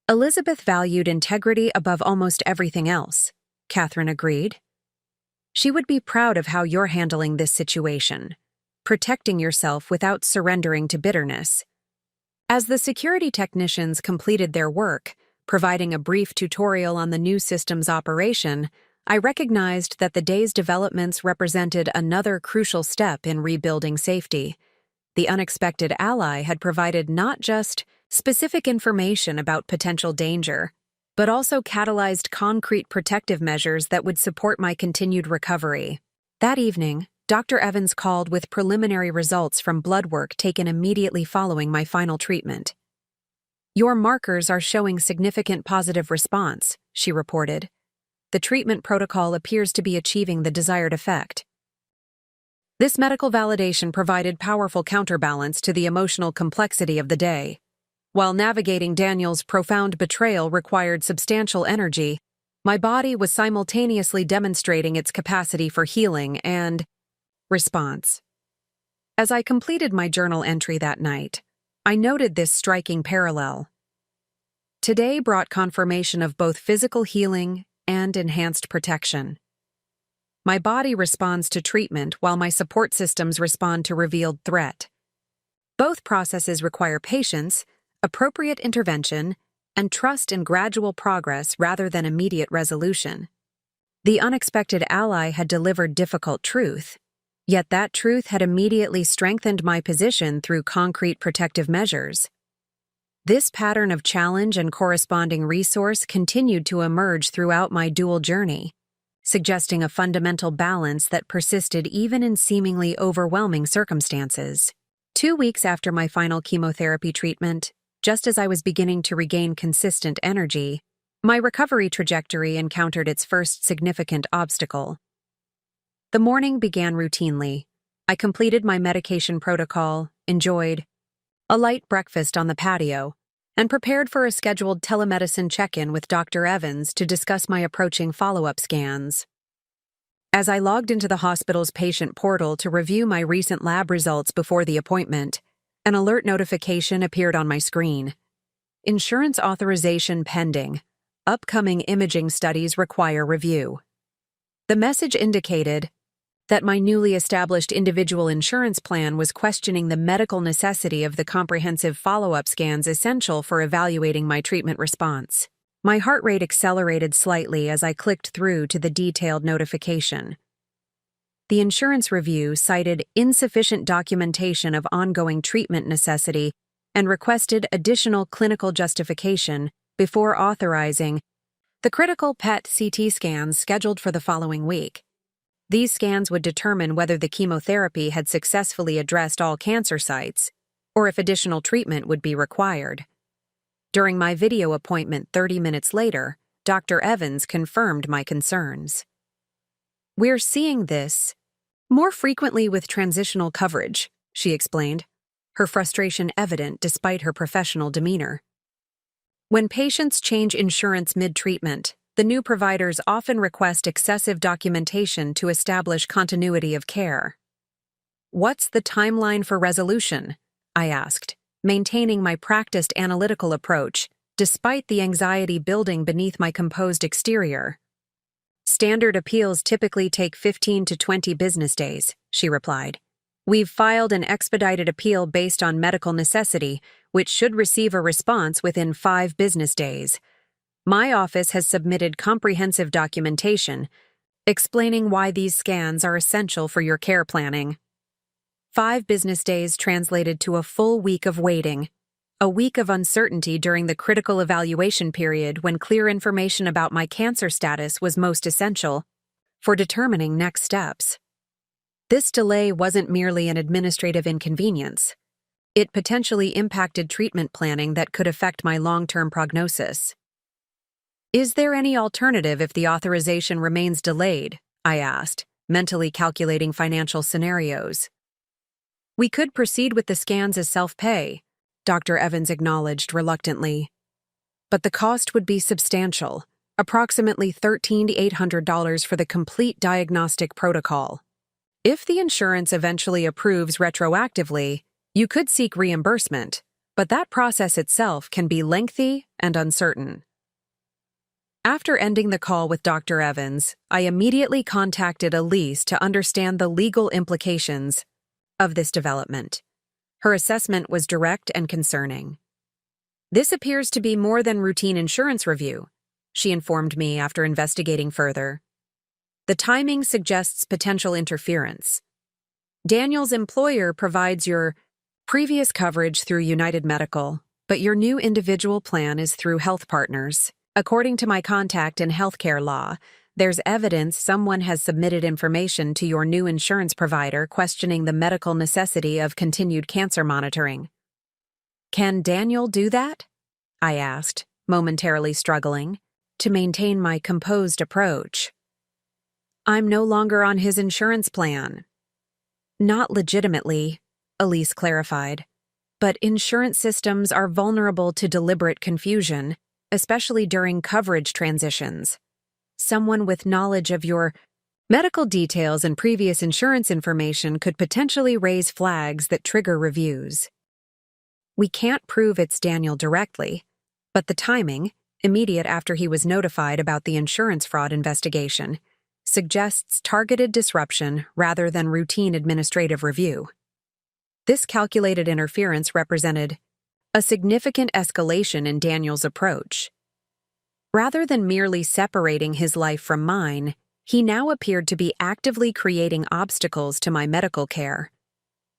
Elizabeth valued integrity above almost everything else, Catherine agreed. She would be proud of how you're handling this situation, protecting yourself without surrendering to bitterness. As the security technicians completed their work, providing a brief tutorial on the new system's operation, I recognized that the day's developments represented another crucial step in rebuilding safety. The unexpected ally had provided not just specific information about potential danger, but also catalyzed concrete protective measures that would support my continued recovery. That evening, Dr. Evans called with preliminary results from blood work taken immediately following my final treatment. Your markers are showing significant positive response, she reported. The treatment protocol appears to be achieving the desired effect. This medical validation provided powerful counterbalance to the emotional complexity of the day. While navigating Daniel's profound betrayal required substantial energy, my body was simultaneously demonstrating its capacity for healing and response. As I completed my journal entry that night, I noted this striking parallel. Today brought confirmation of both physical healing and enhanced protection. My body responds to treatment while my support systems respond to revealed threat. Both processes require patience, appropriate intervention, and trust in gradual progress rather than immediate resolution. The unexpected ally had delivered difficult truth, yet that truth had immediately strengthened my position through concrete protective measures. This pattern of challenge and corresponding resource continued to emerge throughout my dual journey, suggesting a fundamental balance that persisted even in seemingly overwhelming circumstances. 2 weeks after my final chemotherapy treatment, just as I was beginning to regain consistent energy, my recovery trajectory encountered its first significant obstacle. The morning began routinely. I completed my medication protocol, enjoyed a light breakfast on the patio, and prepared for a scheduled telemedicine check-in with Dr. Evans to discuss my approaching follow-up scans. As I logged into the hospital's patient portal to review my recent lab results before the appointment, an alert notification appeared on my screen. Insurance authorization pending. Upcoming imaging studies require review. The message indicated that my newly established individual insurance plan was questioning the medical necessity of the comprehensive follow-up scans essential for evaluating my treatment response. My heart rate accelerated slightly as I clicked through to the detailed notification. The insurance review cited insufficient documentation of ongoing treatment necessity and requested additional clinical justification before authorizing the critical PET-CT scans scheduled for the following week. These scans would determine whether the chemotherapy had successfully addressed all cancer sites, or if additional treatment would be required. During my video appointment 30 minutes later, Dr. Evans confirmed my concerns. "We're seeing this more frequently with transitional coverage," she explained, her frustration evident despite her professional demeanor. "When patients change insurance mid-treatment, the new providers often request excessive documentation to establish continuity of care." "What's the timeline for resolution?" I asked, maintaining my practiced analytical approach, despite the anxiety building beneath my composed exterior. "Standard appeals typically take 15 to 20 business days," she replied. "We've filed an expedited appeal based on medical necessity, which should receive a response within 5 business days. My office has submitted comprehensive documentation explaining why these scans are essential for your care planning." 5 business days translated to a full week of waiting, a week of uncertainty during the critical evaluation period when clear information about my cancer status was most essential for determining next steps. This delay wasn't merely an administrative inconvenience. It potentially impacted treatment planning that could affect my long-term prognosis. "Is there any alternative if the authorization remains delayed?" I asked, mentally calculating financial scenarios. "We could proceed with the scans as self-pay," Dr. Evans acknowledged reluctantly. "But the cost would be substantial, approximately $1,300 to $800 for the complete diagnostic protocol. If the insurance eventually approves retroactively, you could seek reimbursement, but that process itself can be lengthy and uncertain." After ending the call with Dr. Evans, I immediately contacted Elise to understand the legal implications of this development. Her assessment was direct and concerning. "This appears to be more than routine insurance review," she informed me after investigating further. "The timing suggests potential interference. Daniel's employer provides your previous coverage through United Medical, but your new individual plan is through Health Partners. According to my contact in healthcare law, there's evidence someone has submitted information to your new insurance provider questioning the medical necessity of continued cancer monitoring." "Can Daniel do that?" I asked, momentarily struggling to maintain my composed approach. "I'm no longer on his insurance plan." "Not legitimately," Elise clarified, "but insurance systems are vulnerable to deliberate confusion, especially during coverage transitions. Someone with knowledge of your medical details and previous insurance information could potentially raise flags that trigger reviews. We can't prove it's Daniel directly, but the timing, immediate after he was notified about the insurance fraud investigation, suggests targeted disruption rather than routine administrative review." This calculated interference represented a significant escalation in Daniel's approach. Rather than merely separating his life from mine, he now appeared to be actively creating obstacles to my medical care.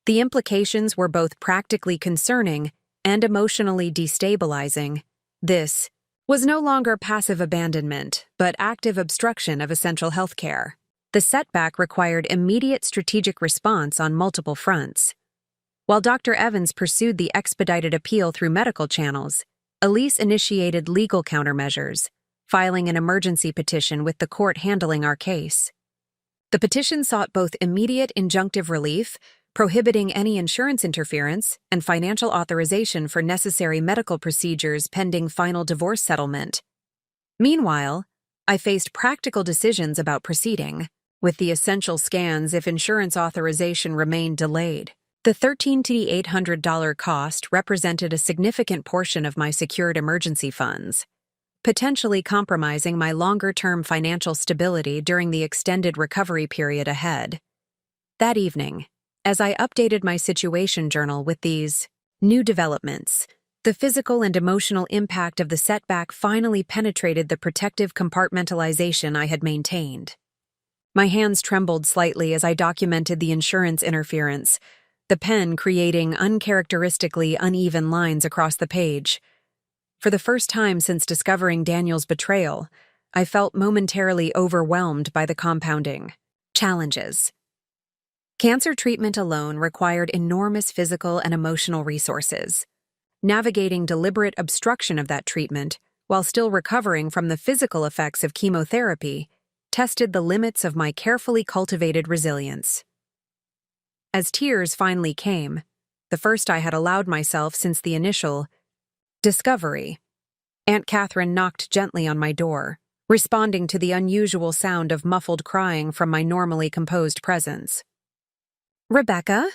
The implications were both practically concerning and emotionally destabilizing. This was no longer passive abandonment, but active obstruction of essential health care. The setback required immediate strategic response on multiple fronts. While Dr. Evans pursued the expedited appeal through medical channels, Elise initiated legal countermeasures, filing an emergency petition with the court handling our case. The petition sought both immediate injunctive relief, prohibiting any insurance interference, and financial authorization for necessary medical procedures pending final divorce settlement. Meanwhile, I faced practical decisions about proceeding, with the essential scans if insurance authorization remained delayed. The $1,300 cost represented a significant portion of my secured emergency funds, potentially compromising my longer-term financial stability during the extended recovery period ahead. That evening, as I updated my situation journal with these new developments, the physical and emotional impact of the setback finally penetrated the protective compartmentalization I had maintained. My hands trembled slightly as I documented the insurance interference, the pen creating uncharacteristically uneven lines across the page. For the first time since discovering Daniel's betrayal, I felt momentarily overwhelmed by the compounding challenges. Cancer treatment alone required enormous physical and emotional resources. Navigating deliberate obstruction of that treatment, while still recovering from the physical effects of chemotherapy, tested the limits of my carefully cultivated resilience. As tears finally came, the first I had allowed myself since the initial discovery, Aunt Catherine knocked gently on my door, responding to the unusual sound of muffled crying from my normally composed presence. "Rebecca?"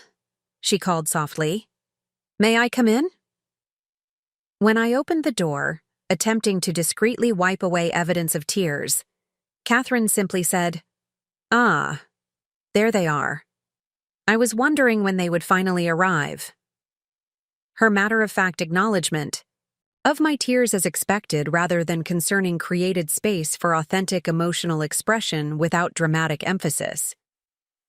she called softly. "May I come in?" When I opened the door, attempting to discreetly wipe away evidence of tears, Catherine simply said, "Ah, there they are. I was wondering when they would finally arrive." Her matter-of-fact acknowledgement of my tears as expected rather than concerning created space for authentic emotional expression without dramatic emphasis.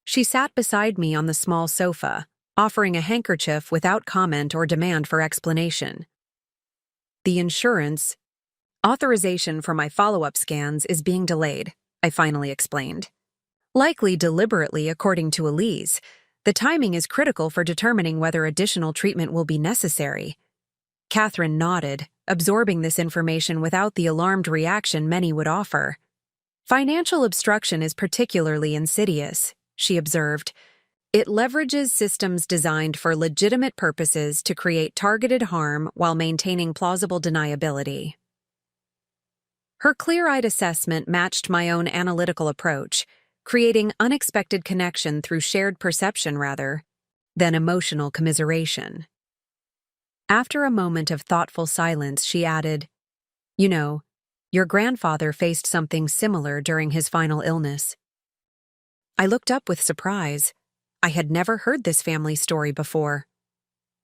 She sat beside me on the small sofa, offering a handkerchief without comment or demand for explanation. "The insurance authorization for my follow-up scans is being delayed," I finally explained. "Likely deliberately, according to Elise. The timing is critical for determining whether additional treatment will be necessary." Catherine nodded, absorbing this information without the alarmed reaction many would offer. "Financial obstruction is particularly insidious," she observed. "It leverages systems designed for legitimate purposes to create targeted harm while maintaining plausible deniability." Her clear-eyed assessment matched my own analytical approach, creating unexpected connection through shared perception rather than emotional commiseration. After a moment of thoughtful silence, she added, "You know, your grandfather faced something similar during his final illness." I looked up with surprise. I had never heard this family story before.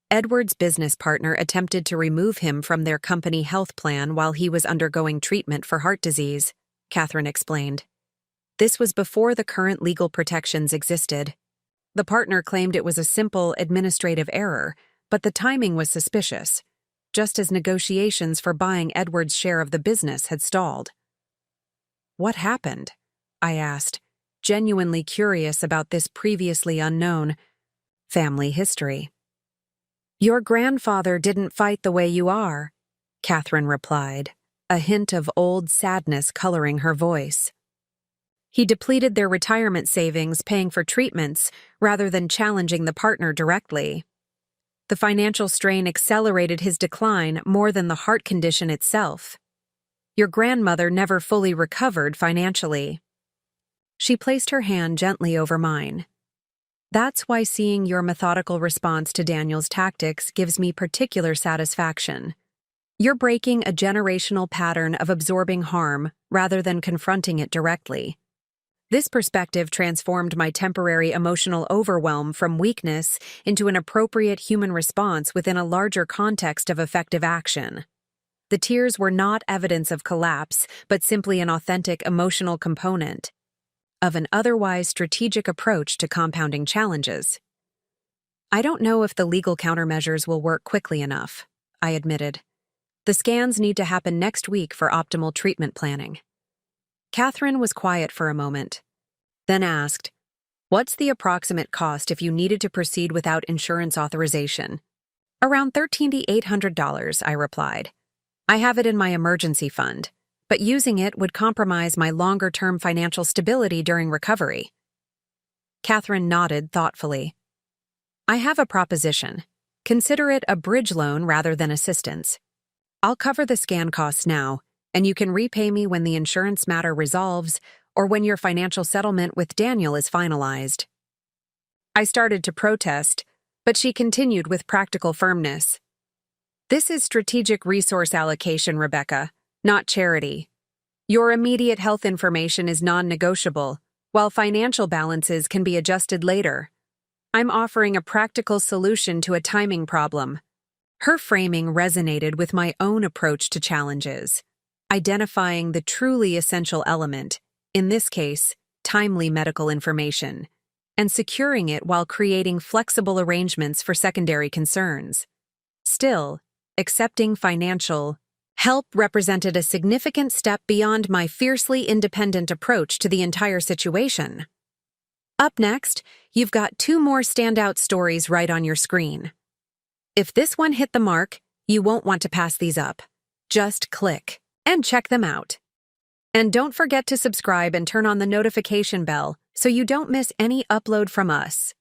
Edward's business partner attempted to remove him from their company health plan while he was undergoing treatment for heart disease, Catherine explained. This was before the current legal protections existed. The partner claimed it was a simple administrative error, but the timing was suspicious, just as negotiations for buying Edward's share of the business had stalled. "What happened?" I asked, genuinely curious about this previously unknown family history. "Your grandfather didn't fight the way you are," Catherine replied, a hint of old sadness coloring her voice. "He depleted their retirement savings paying for treatments rather than challenging the partner directly. The financial strain accelerated his decline more than the heart condition itself. Your grandmother never fully recovered financially." She placed her hand gently over mine. "That's why seeing your methodical response to Daniel's tactics gives me particular satisfaction. You're breaking a generational pattern of absorbing harm rather than confronting it directly. This perspective transformed my temporary emotional overwhelm from weakness into an appropriate human response within a larger context of effective action. The tears were not evidence of collapse, but simply an authentic emotional component of an otherwise strategic approach to compounding challenges. I don't know if the legal countermeasures will work quickly enough, I admitted. The scans need to happen next week for optimal treatment planning. Catherine was quiet for a moment, then asked, "What's the approximate cost if you needed to proceed without insurance authorization?" "Around $1,300 to $800, I replied. "I have it in my emergency fund, but using it would compromise my longer-term financial stability during recovery." Catherine nodded thoughtfully. "I have a proposition. Consider it a bridge loan rather than assistance. I'll cover the scan costs now, and you can repay me when the insurance matter resolves or when your financial settlement with Daniel is finalized." I started to protest, but she continued with practical firmness. "This is strategic resource allocation, Rebecca, not charity. Your immediate health information is non-negotiable, while financial balances can be adjusted later. I'm offering a practical solution to a timing problem." Her framing resonated with my own approach to challenges, identifying the truly essential element, in this case, timely medical information, and securing it while creating flexible arrangements for secondary concerns. Still, accepting financial help represented a significant step beyond my fiercely independent approach to the entire situation. Up next, you've got 2 more standout stories right on your screen. If this one hit the mark, you won't want to pass these up. Just click and check them out. And don't forget to subscribe and turn on the notification bell so you don't miss any upload from us.